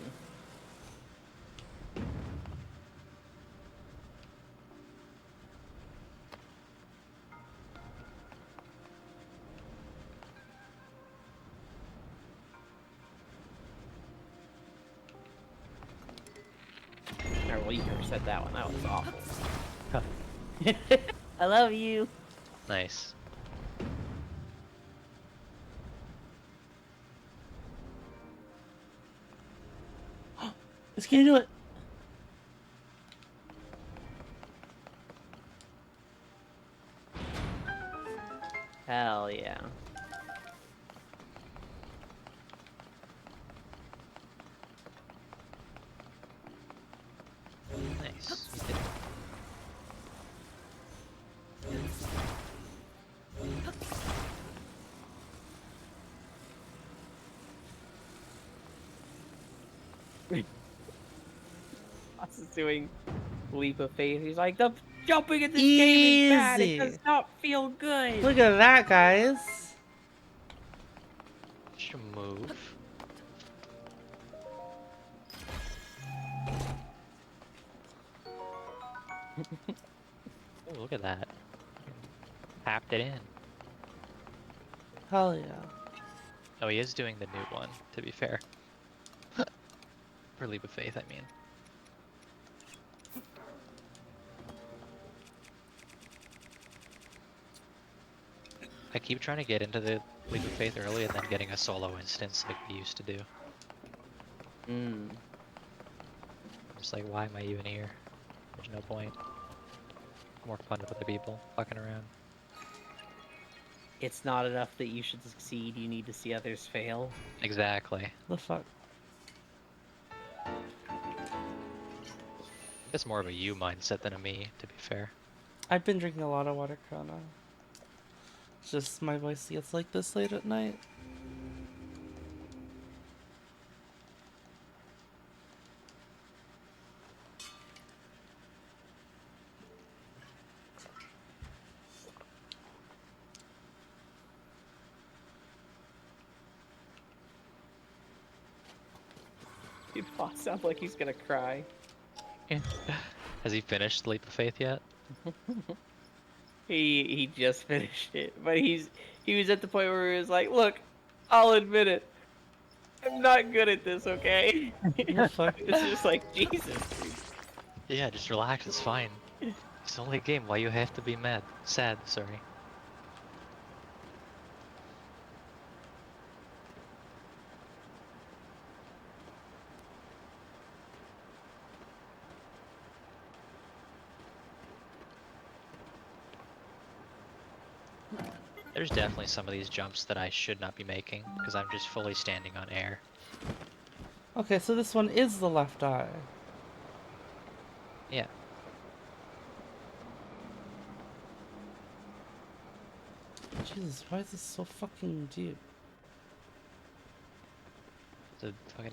Speaker 4: Alright, well, you can reset that one. That was awful. I love you.
Speaker 5: Nice.
Speaker 3: It's gonna do it.
Speaker 4: Hell yeah.
Speaker 5: Nice. You did it.
Speaker 4: Boss is doing leap of faith. He's like, the jumping in this game is bad. It
Speaker 3: Easy.
Speaker 4: does not feel good.
Speaker 3: Look at that, guys.
Speaker 5: Should move. Oh, look at that. Tapped it in.
Speaker 3: Hell yeah.
Speaker 5: Oh, he is doing the new one, to be fair. For Leap of Faith, I mean. I keep trying to get into the Leap of Faith early and then getting a solo instance like we used to do.
Speaker 4: Mm.
Speaker 5: I'm just like, why am I even here? There's no point. More fun with other people, fucking around.
Speaker 4: It's not enough that you should succeed. You need to see others fail.
Speaker 5: Exactly.
Speaker 3: The fuck?
Speaker 5: It's more of a you mindset than a me, to be fair.
Speaker 3: I've been drinking a lot of water, Corona. It's just my voice gets like this late at night.
Speaker 4: Dude, boss sounds like he's gonna cry.
Speaker 5: Has he finished Leap of Faith yet?
Speaker 4: He just finished it, but he was at the point where he was like, "Look, I'll admit it. I'm not good at this, okay?"
Speaker 3: The fuck?
Speaker 4: It's just like Jesus. Dude.
Speaker 5: Yeah, just relax, it's fine. It's only a game, why you have to be mad? Sad, sorry. There's definitely some of these jumps that I should not be making, because I'm just fully standing on air.
Speaker 3: Okay, so this one is the left eye.
Speaker 5: Yeah.
Speaker 3: Jesus, why is this so fucking deep?
Speaker 5: The fucking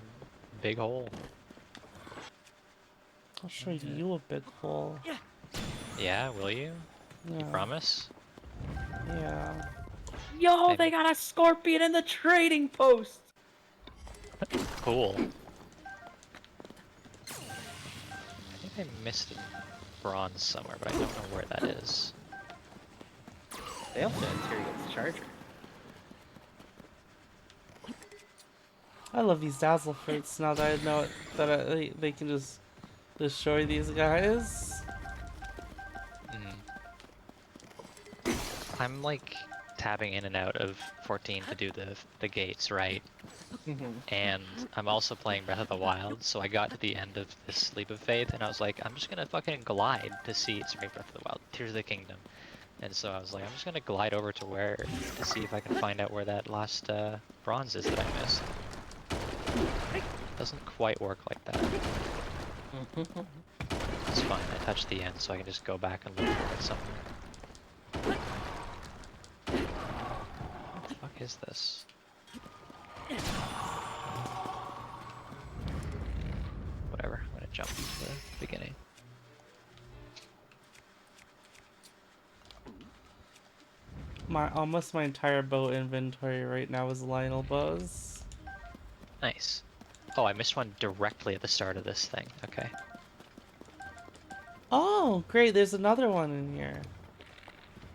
Speaker 5: big hole.
Speaker 3: I'll show you a big hole.
Speaker 5: Yeah, will you? You
Speaker 3: Yeah.
Speaker 5: promise?
Speaker 3: Yeah.
Speaker 4: Yo,
Speaker 5: Maybe.
Speaker 4: they got a scorpion in the trading post.
Speaker 5: Cool. I think I missed a bronze somewhere, but I don't know where that is.
Speaker 4: They also have Tyrion's charger.
Speaker 3: I love these dazzle fruits now that I know that they can just destroy these guys.
Speaker 5: I'm like tabbing in and out of 14 to do the gates, right? And I'm also playing Breath of the Wild, so I got to the end of this Leap of Faith, and I was like, I'm just gonna fucking glide to see, sorry, Breath of the Wild, Tears of the Kingdom. And so I was like, I'm just gonna glide over to see if I can find out where that last bronze is that I missed. Doesn't quite work like that. It's fine, I touched the end, so I can just go back and look for it somewhere. What the fuck is this? Whatever, I'm gonna jump to the beginning.
Speaker 3: Almost my entire bow inventory right now is Lionel bows.
Speaker 5: Nice. Oh, I missed one directly at the start of this thing. Okay.
Speaker 3: Oh, great! There's another one in here.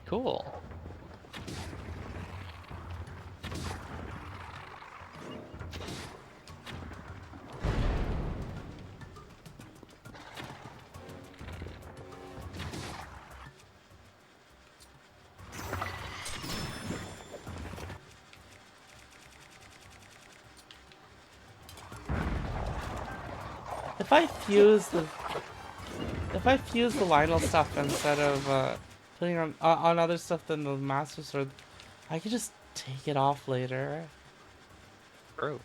Speaker 5: Cool.
Speaker 3: If I fuse the Lionel stuff instead of putting on other stuff than the Master Sword, I could just take it off later.
Speaker 5: True.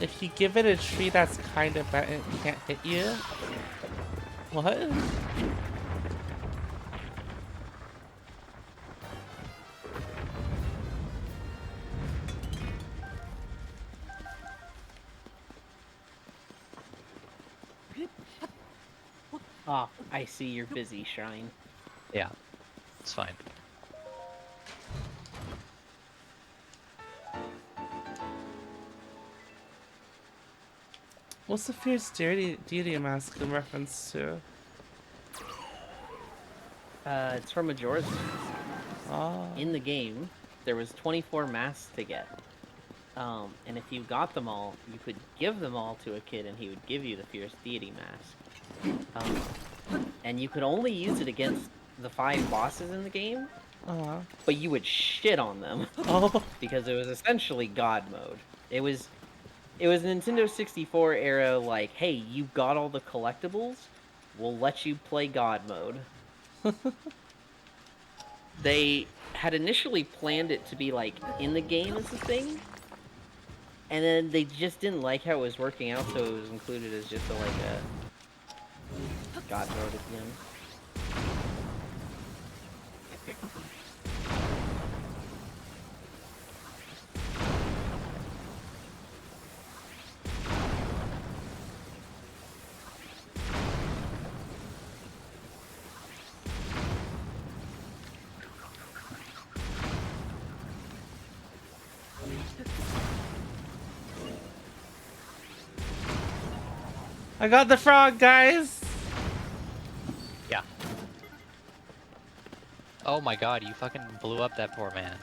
Speaker 3: If you give it a tree that's kind of bad, it can't hit you. What?
Speaker 4: Oh, I see you're busy, Shrine.
Speaker 5: Yeah. It's fine.
Speaker 3: What's the fierce deity mask in reference to?
Speaker 4: It's from Majora's Mask.
Speaker 3: Oh.
Speaker 4: In the game, there was 24 masks to get. And if you got them all, you could give them all to a kid and he would give you the Fierce Deity mask. And you could only use it against the 5 bosses in the game, but you would shit on them.
Speaker 3: Oh.
Speaker 4: Because it was essentially God mode. It was Nintendo 64 era, like, hey, you got all the collectibles, we'll let you play God mode. They had initially planned it to be, like, in the game as a thing, and then they just didn't like how it was working out, so it was included as just a God mode at the end.
Speaker 3: I got the frog, guys!
Speaker 5: Yeah. Oh my god, you fucking blew up that poor man.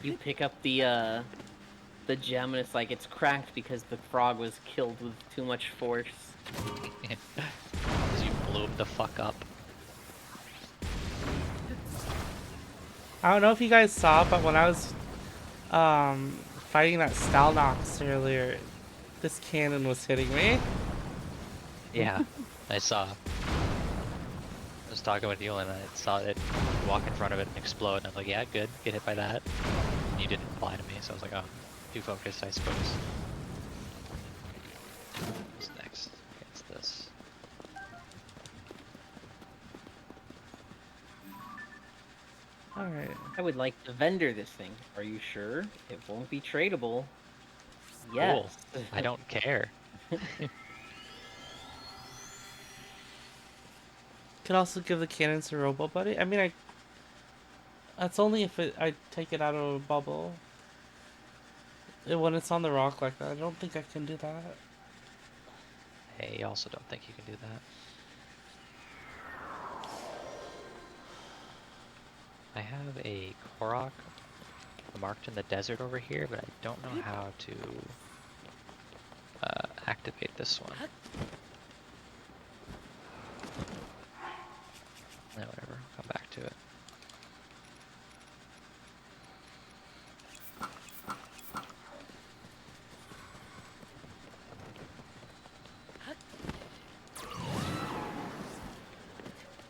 Speaker 4: You pick up the gem and it's like it's cracked because the frog was killed with too much force.
Speaker 5: Because you blew him the fuck up.
Speaker 3: I don't know if you guys saw, but when I was fighting that Stalnox earlier, this cannon was hitting me.
Speaker 5: Yeah, I saw. I was talking with you and I saw it walk in front of it and explode, and I was like, yeah, good, get hit by that. And you didn't reply to me, so I was like, oh, too focused, I suppose. What's next? Okay, it's this.
Speaker 3: Alright.
Speaker 4: I would like to vendor this thing. Are you sure? It won't be tradable. Yes.
Speaker 5: Cool. I don't care.
Speaker 3: Could also give the cannons to Robo Buddy. I mean, that's only if I take it out of a bubble. When it's on the rock like that, I don't think I can do that.
Speaker 5: I also don't think you can do that. I have a Korok marked in the desert over here, but I don't know how to activate this one. No, whatever. I'll come back to it.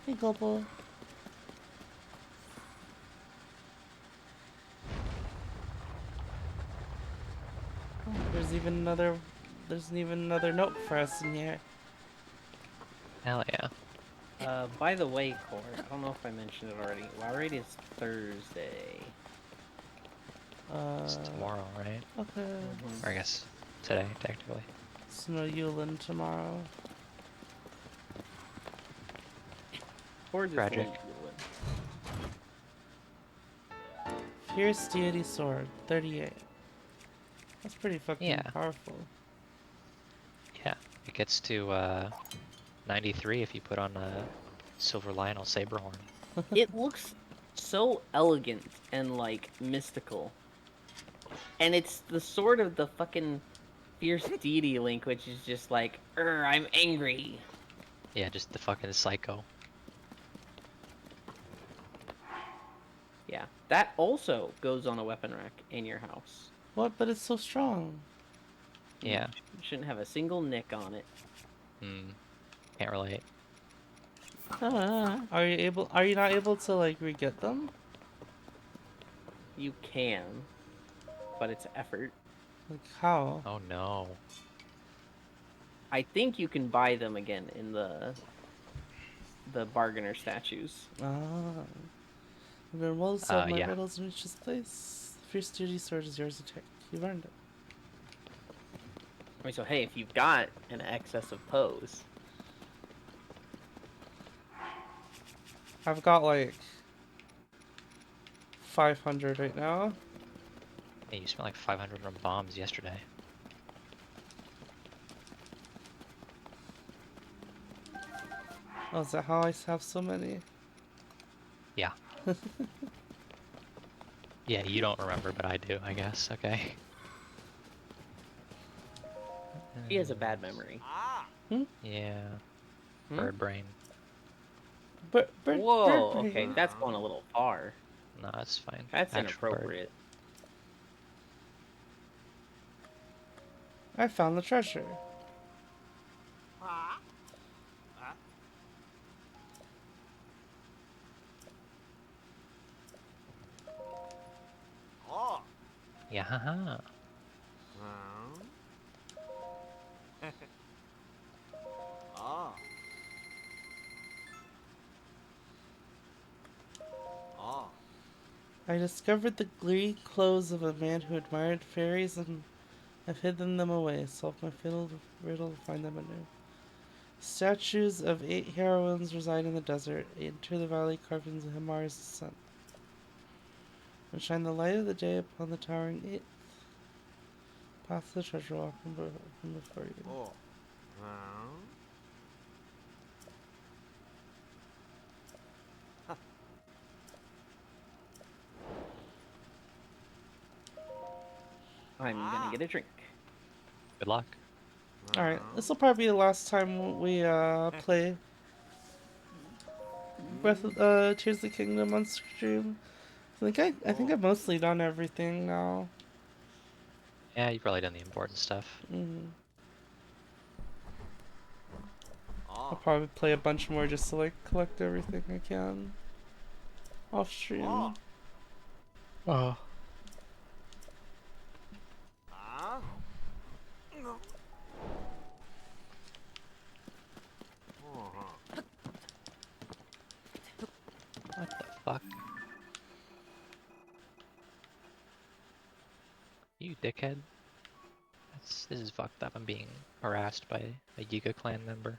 Speaker 3: Hey, Global. Oh, there's even another note for us in here.
Speaker 5: Hell yeah.
Speaker 4: By the way, Core, I don't know if I mentioned it already. WoW Raid is Thursday.
Speaker 5: It's tomorrow, right?
Speaker 3: Okay.
Speaker 5: Or I guess today, technically.
Speaker 3: Snow Yulin tomorrow.
Speaker 4: Core just
Speaker 5: Tragic.
Speaker 4: linked you in.
Speaker 3: Fierce Deity Sword, 38. That's pretty fucking
Speaker 5: Yeah.
Speaker 3: powerful.
Speaker 5: Yeah. It gets to 93 if you put on a Silver Lionel Saberhorn.
Speaker 4: It looks so elegant and like mystical. And it's the sword of the fucking fierce deity link, which is just like, I'm angry.
Speaker 5: Yeah, just the fucking psycho.
Speaker 4: Yeah. That also goes on a weapon rack in your house.
Speaker 3: What? But it's so strong.
Speaker 5: Yeah.
Speaker 4: You shouldn't have a single nick on it.
Speaker 5: Can't relate.
Speaker 3: Are you not able to like re-get them?
Speaker 4: You can, but it's effort.
Speaker 3: Like how?
Speaker 5: Oh no.
Speaker 4: I think you can buy them again in the bargainer statues.
Speaker 3: Then well sold my
Speaker 5: yeah.
Speaker 3: medals reach this place. Fierce Duty Sword is yours to take. You've earned it.
Speaker 4: I mean, so hey, if you've got an excess of pose,
Speaker 3: I've got like 500 right now.
Speaker 5: Hey, you spent like 500 on bombs yesterday.
Speaker 3: Oh, is that how I have so many?
Speaker 5: Yeah. Yeah, you don't remember, but I do, I guess. Okay.
Speaker 4: he has a bad memory.
Speaker 6: Ah!
Speaker 5: Yeah.
Speaker 4: Hmm?
Speaker 5: Bird brain.
Speaker 4: Whoa,
Speaker 3: bird
Speaker 4: okay,
Speaker 3: brain.
Speaker 4: that's going a little far.
Speaker 5: No, that's fine.
Speaker 4: That's
Speaker 5: Actual bird.
Speaker 4: inappropriate.
Speaker 3: I found the treasure.
Speaker 6: Ah! Ah! Oh!
Speaker 5: Yeah, haha.
Speaker 6: Huh? Ah! Ah!
Speaker 3: I discovered the glee clothes of a man who admired fairies and have hidden them away. Solved my fatal riddle to find them anew. Statues of 8 heroines reside in the desert. Enter the valley carved into Himar's descent. And shine the light of the day upon the towering 8th. Path to the treasure walk from before you.
Speaker 6: Oh! Huh?
Speaker 4: I'm gonna get a drink.
Speaker 5: Good luck.
Speaker 3: Alright, this will probably be the last time we play Tears of the Kingdom on stream. I think I've mostly done everything now.
Speaker 5: Yeah, you've probably done the important stuff.
Speaker 3: I'll
Speaker 6: Ah!
Speaker 3: probably play a bunch more just to like collect everything I can off stream.
Speaker 6: Ah!
Speaker 5: Oh. You dickhead. This is fucked up. I'm being harassed by a Yiga clan member.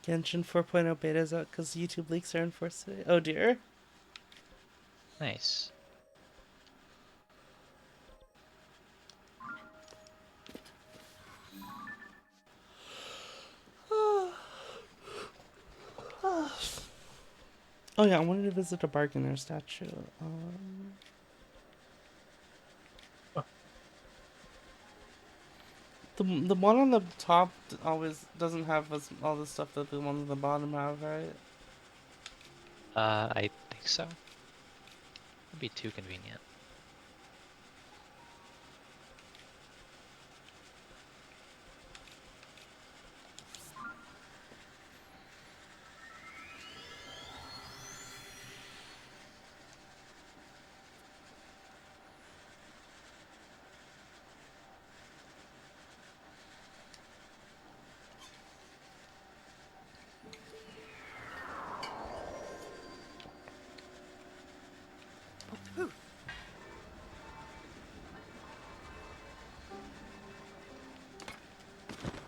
Speaker 3: Genshin 4.0 beta is out because YouTube leaks are enforced today. Oh dear.
Speaker 5: Nice.
Speaker 3: Oh yeah, I wanted to visit a bargainer statue. The one on the top always doesn't have all the stuff that the ones on the bottom have, right?
Speaker 5: I think so. Would be too convenient.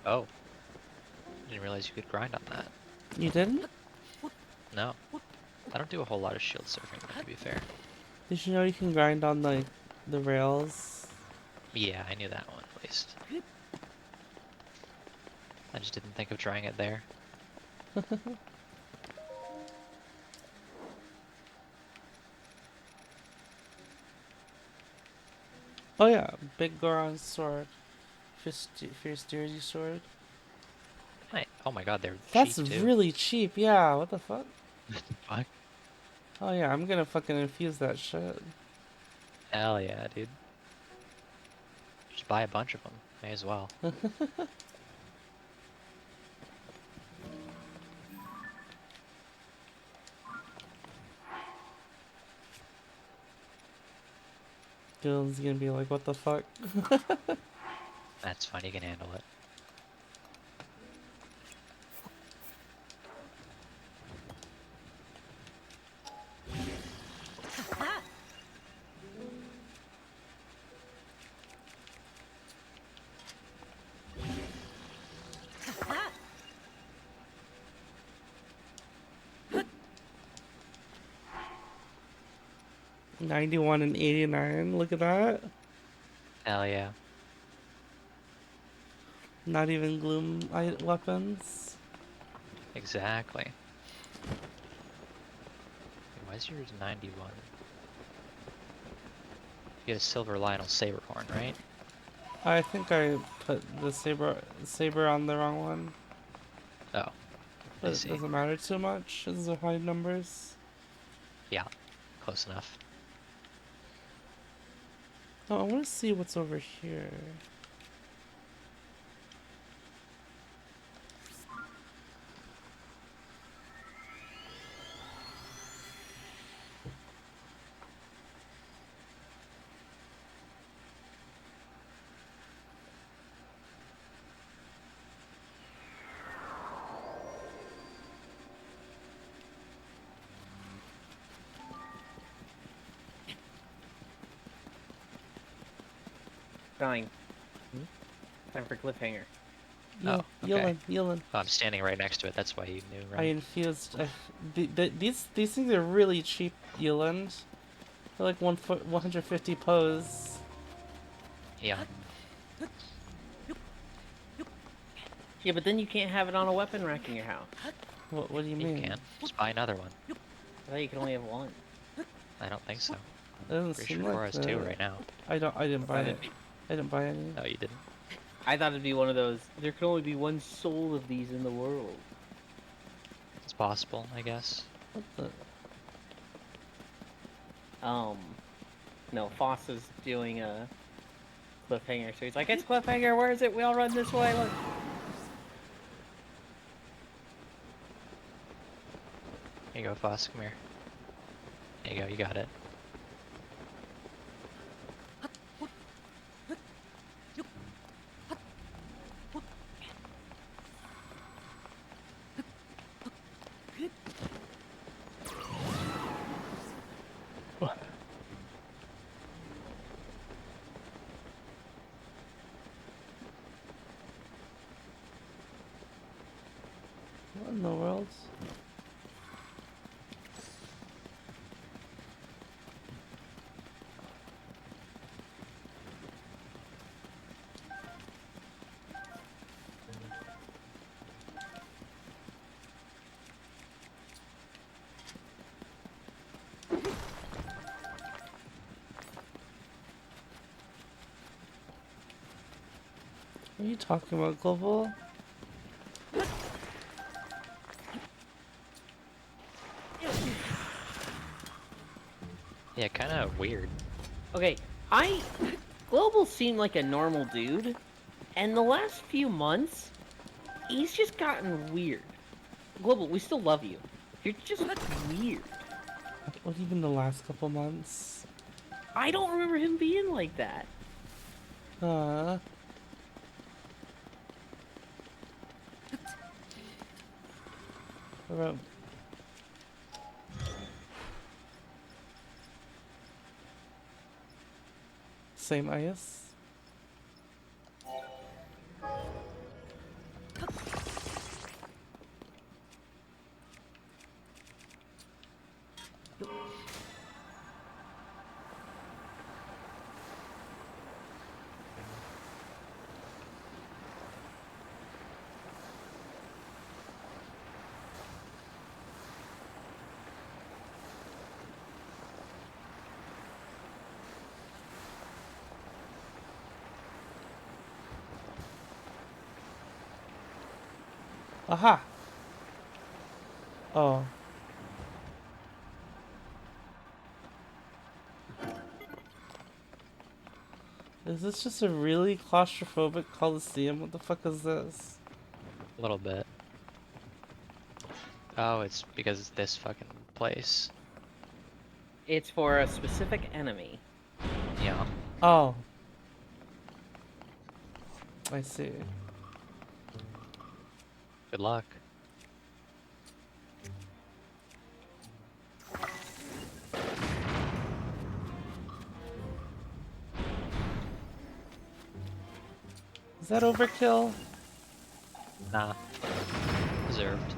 Speaker 5: Oh. Didn't realize you could grind on that.
Speaker 3: You didn't?
Speaker 5: No. I don't do a whole lot of shield surfing, to be fair.
Speaker 3: Did you know you can grind on like the rails?
Speaker 5: Yeah, I knew that one at least. I just didn't think of trying it there.
Speaker 3: Oh yeah, Big Goron's sword. Fierce sword.
Speaker 5: Right. Oh my god, they're
Speaker 3: That's
Speaker 5: cheap too.
Speaker 3: really cheap, yeah, what the fuck?
Speaker 5: Fuck.
Speaker 3: Oh yeah, I'm gonna fucking infuse that shit.
Speaker 5: Hell yeah, dude. Just buy a bunch of them. May as well.
Speaker 3: Dylan's gonna be like, what the fuck?
Speaker 5: That's fine, you can handle it.
Speaker 3: $91 and $89, look at that.
Speaker 5: Hell yeah.
Speaker 3: Not even gloom weapons.
Speaker 5: Exactly. Why is yours 91? You get a silver Lionel Saberhorn, right?
Speaker 3: I think I put the saber on the wrong one.
Speaker 5: Oh. I
Speaker 3: But it
Speaker 5: see.
Speaker 3: doesn't matter too much. These are high numbers.
Speaker 5: Yeah. Close enough.
Speaker 3: Oh, I want to see what's over here.
Speaker 4: Fine. Time for cliffhanger.
Speaker 5: Oh, okay.
Speaker 3: Yulin.
Speaker 5: Oh, I'm standing right next to it, that's why you knew,
Speaker 3: I
Speaker 5: right?
Speaker 3: infused. These things are really cheap, Yulin. They're like 150 pose.
Speaker 5: Yeah.
Speaker 4: Yeah, but then you can't have it on a weapon rack in your house.
Speaker 3: What do you
Speaker 5: You
Speaker 3: mean?
Speaker 5: can. Just buy another one.
Speaker 4: I thought you could only have one.
Speaker 5: I don't think so.
Speaker 3: It doesn't
Speaker 5: Pretty
Speaker 3: seem
Speaker 5: sure
Speaker 3: like
Speaker 5: Cora has 2
Speaker 3: that.
Speaker 5: right now.
Speaker 3: I didn't buy
Speaker 4: That'd
Speaker 3: it.
Speaker 4: be-
Speaker 3: I didn't buy any.
Speaker 5: No, you didn't.
Speaker 4: I thought it'd be one of those. There can only be one soul of these in the world.
Speaker 5: It's possible, I guess.
Speaker 3: What the?
Speaker 4: No, Foss is doing a cliffhanger, so he's like, "It's cliffhanger. Where is it? We all run this way." Look.
Speaker 5: Here you go, Foss. Come here. There you go. You got it.
Speaker 3: What in the world? What are you talking about, Global?
Speaker 5: Yeah, kind of weird.
Speaker 4: Okay, Global seemed like a normal dude, and the last few months, he's just gotten weird. Global, we still love you. You're just weird.
Speaker 3: What even the last couple months?
Speaker 4: I don't remember him being like that.
Speaker 3: What about same ice? Aha! Oh. Is this just a really claustrophobic coliseum? What the fuck is this?
Speaker 5: A little bit. Oh, it's because it's this fucking place.
Speaker 4: It's for a specific enemy.
Speaker 5: Yeah.
Speaker 3: Oh. I see.
Speaker 5: Good luck.
Speaker 3: Is that overkill?
Speaker 5: Nah. Deserved.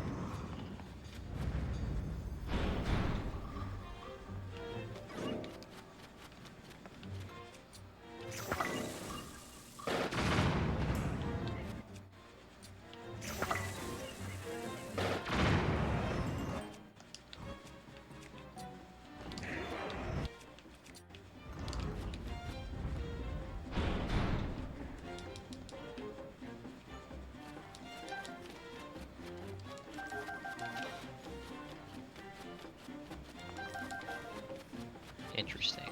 Speaker 5: Interesting.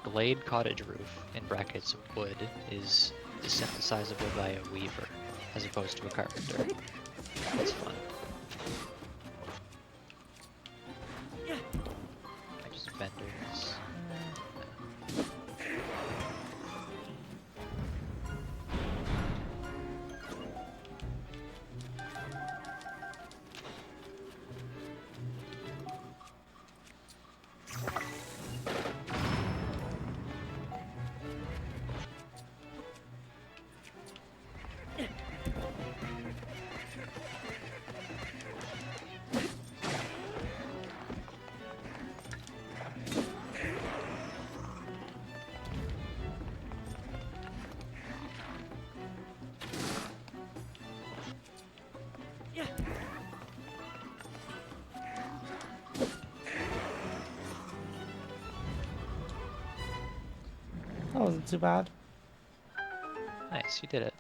Speaker 5: Glade cottage roof, in brackets wood, is synthesizable by a weaver, as opposed to a carpenter. That's fun. I just vendors.
Speaker 3: wasn't too bad.
Speaker 5: Nice, you did it.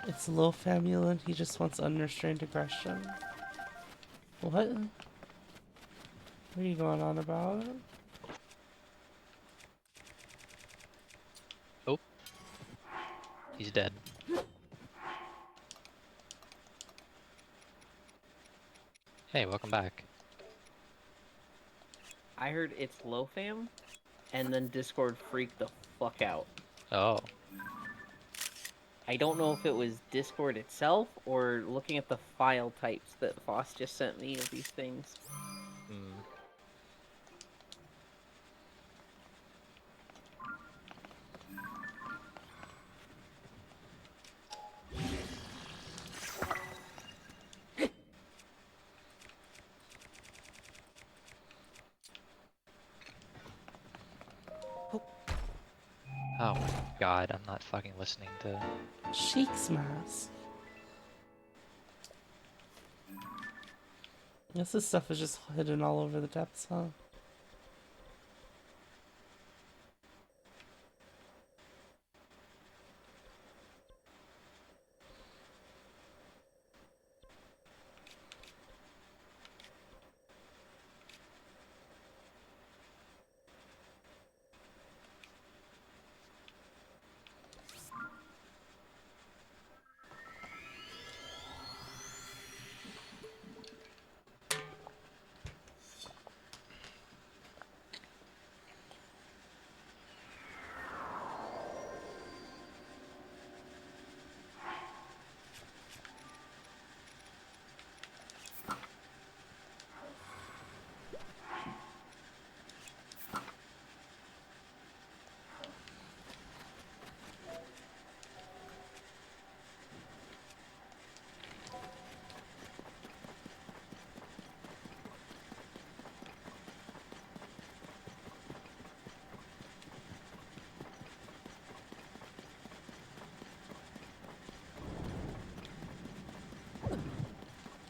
Speaker 3: It's low famulin. He just wants unrestrained aggression. What? What are you going on about?
Speaker 5: Oh. He's dead. Hey, welcome back.
Speaker 4: I heard it's low fam, and then Discord freaked the fuck out.
Speaker 5: Oh.
Speaker 4: I don't know if it was Discord itself or looking at the file types that Foss just sent me of these things.
Speaker 5: Hmm. Oh my god, I'm not fucking listening to...
Speaker 3: Sheik's mask. Guess this stuff is just hidden all over the depths, huh?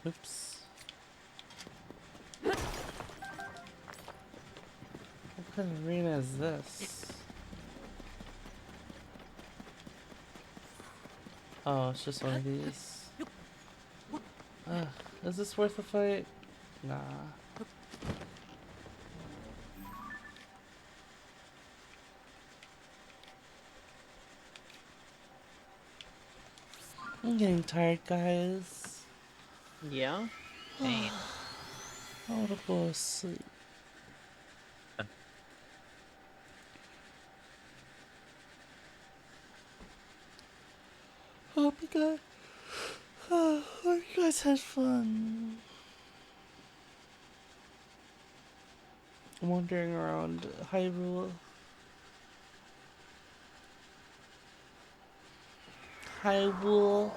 Speaker 3: Oops. What kind of arena is this? Oh, it's just one of these. Is this worth a fight? Nah. I'm getting tired, guys.
Speaker 4: Yeah?
Speaker 5: Pain.
Speaker 3: I want to go to sleep. Hope you guys had fun. Wandering around Hyrule. Hyrule.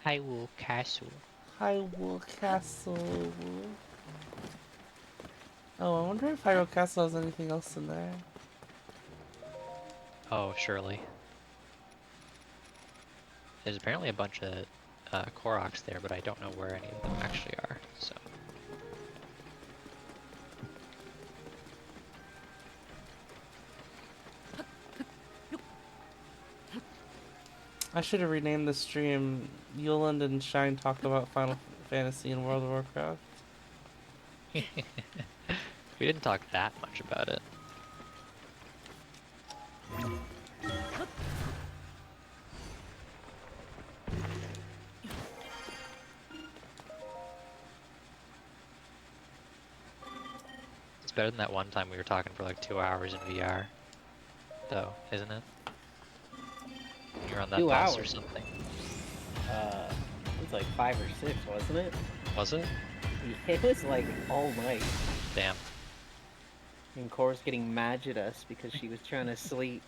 Speaker 5: Hyrule Castle.
Speaker 3: Hyrule Castle. Oh, I wonder if Hyrule Castle has anything else in there.
Speaker 5: Oh, surely. There's apparently a bunch of Koroks there, but I don't know where any of them actually are, so...
Speaker 3: I should have renamed the stream Yuland and Shine talk about Final Fantasy and World of Warcraft.
Speaker 5: We didn't talk that much about it. It's better than that one time we were talking for like 2 hours in VR, though, isn't it? You're on that
Speaker 4: 2
Speaker 5: bus or
Speaker 4: hours.
Speaker 5: something.
Speaker 4: It was like 5 or 6, wasn't it?
Speaker 5: Was it?
Speaker 4: It was like all night.
Speaker 5: Damn.
Speaker 4: And Cora's getting mad at us because she was trying to sleep.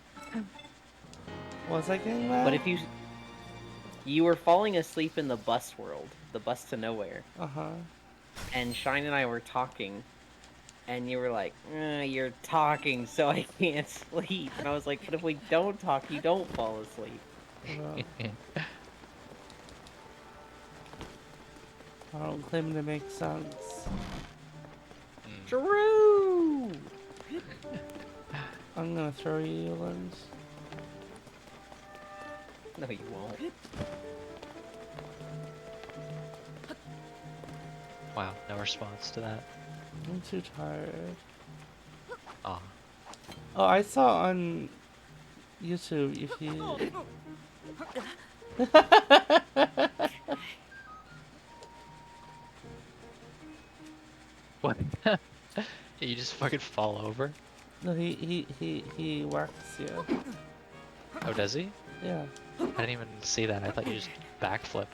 Speaker 3: Was I getting mad?
Speaker 4: But if you were falling asleep in the bus world, the bus to nowhere,
Speaker 3: Uh-huh.
Speaker 4: and Shine and I were talking, and you were like, "You're talking, so I can't sleep." And I was like, "But if we don't talk, you don't fall asleep."
Speaker 3: Well, I don't claim to make sense.
Speaker 4: True.
Speaker 3: I'm gonna throw you, Lens.
Speaker 4: No, you won't.
Speaker 5: Wow, no response to that.
Speaker 3: I'm too tired.
Speaker 5: Aw.
Speaker 3: Oh, I saw on YouTube if you.
Speaker 5: What? You just fucking fall over?
Speaker 3: No, he whacks you.
Speaker 5: Oh, does he?
Speaker 3: Yeah.
Speaker 5: I didn't even see that. I thought you just backflipped.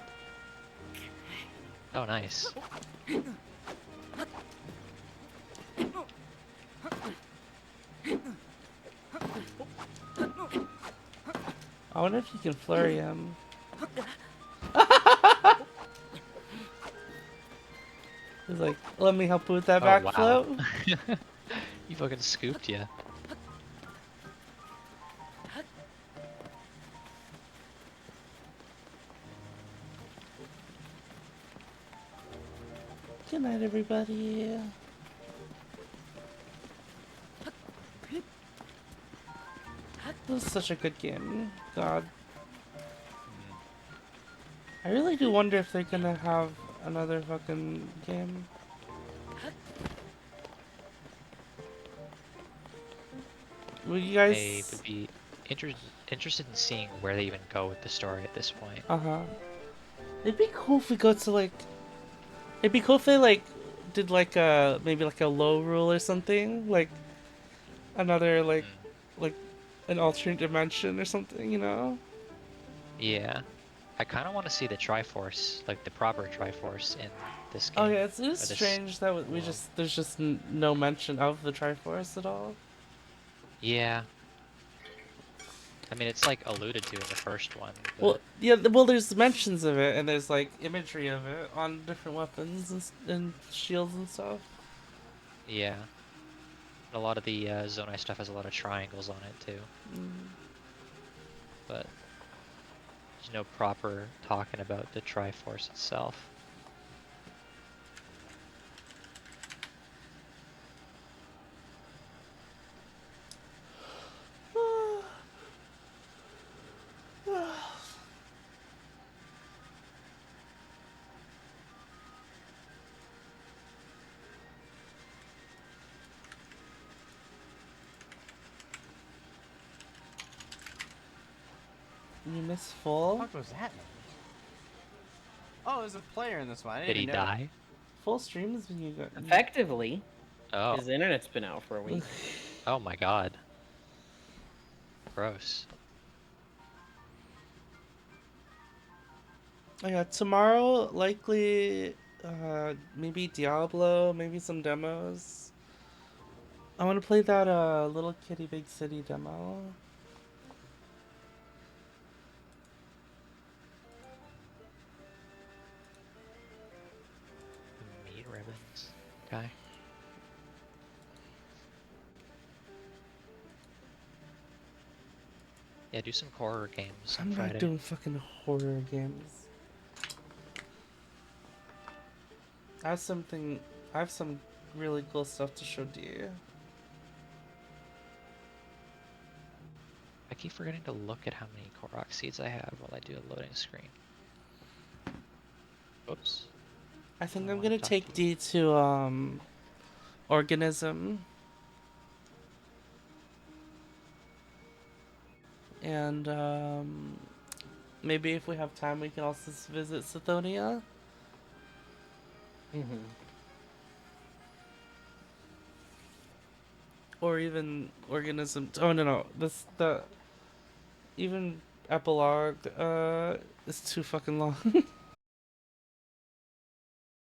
Speaker 5: Oh, nice.
Speaker 3: I wonder if you can flurry him. He's like, let me help you with that
Speaker 5: Oh,
Speaker 3: backflip.
Speaker 5: wow. You fucking scooped, yeah.
Speaker 3: Good night, everybody. This is such a good game. God. I really do wonder if they're gonna have another fucking game. Will you
Speaker 5: I
Speaker 3: guys...
Speaker 5: would be interested in seeing where they even go with the story at this point.
Speaker 3: Uh-huh. It'd be cool if we go to like... It'd be cool if they like did like a maybe like a low rule or something, like another like an alternate dimension or something, you know?
Speaker 5: Yeah. I kind of want to see the Triforce, like the proper Triforce in this game.
Speaker 3: Oh yeah, it is
Speaker 5: or this
Speaker 3: strange that we
Speaker 5: world.
Speaker 3: just there's just no mention of the Triforce at all.
Speaker 5: Yeah. I mean, it's like alluded to in the first one. But
Speaker 3: Well, yeah, well, there's mentions of it, and there's like imagery of it on different weapons and shields and stuff.
Speaker 5: yeah. A lot of the Zonai stuff has a lot of triangles on it too. But there's no proper talking about the Triforce itself.
Speaker 3: You miss
Speaker 7: What
Speaker 3: full?
Speaker 7: the fuck was that? Oh, there's a player in this one. I didn't
Speaker 5: Did he
Speaker 7: even know.
Speaker 5: die?
Speaker 3: Full stream is when you got.
Speaker 4: Effectively,
Speaker 5: Oh.
Speaker 4: his internet's been out for a week.
Speaker 5: Oh my god. Gross.
Speaker 3: Oh yeah, tomorrow likely, maybe Diablo, maybe some demos. I want to play that Little Kitty Big City demo.
Speaker 5: Meat ribbons. Okay. Yeah, do some horror games on
Speaker 3: I'm
Speaker 5: Friday.
Speaker 3: not doing fucking horror games. I have some really cool stuff to show to you.
Speaker 5: I keep forgetting to look at how many Korok seeds I have while I do a loading screen. Oops.
Speaker 3: I think
Speaker 5: I
Speaker 3: I'm
Speaker 5: wanna
Speaker 3: gonna
Speaker 5: talk
Speaker 3: take
Speaker 5: to you.
Speaker 3: D to Organism. And maybe if we have time we can also visit Sithonia. Or even Organism. Oh no, the even Epilogue is too fucking long.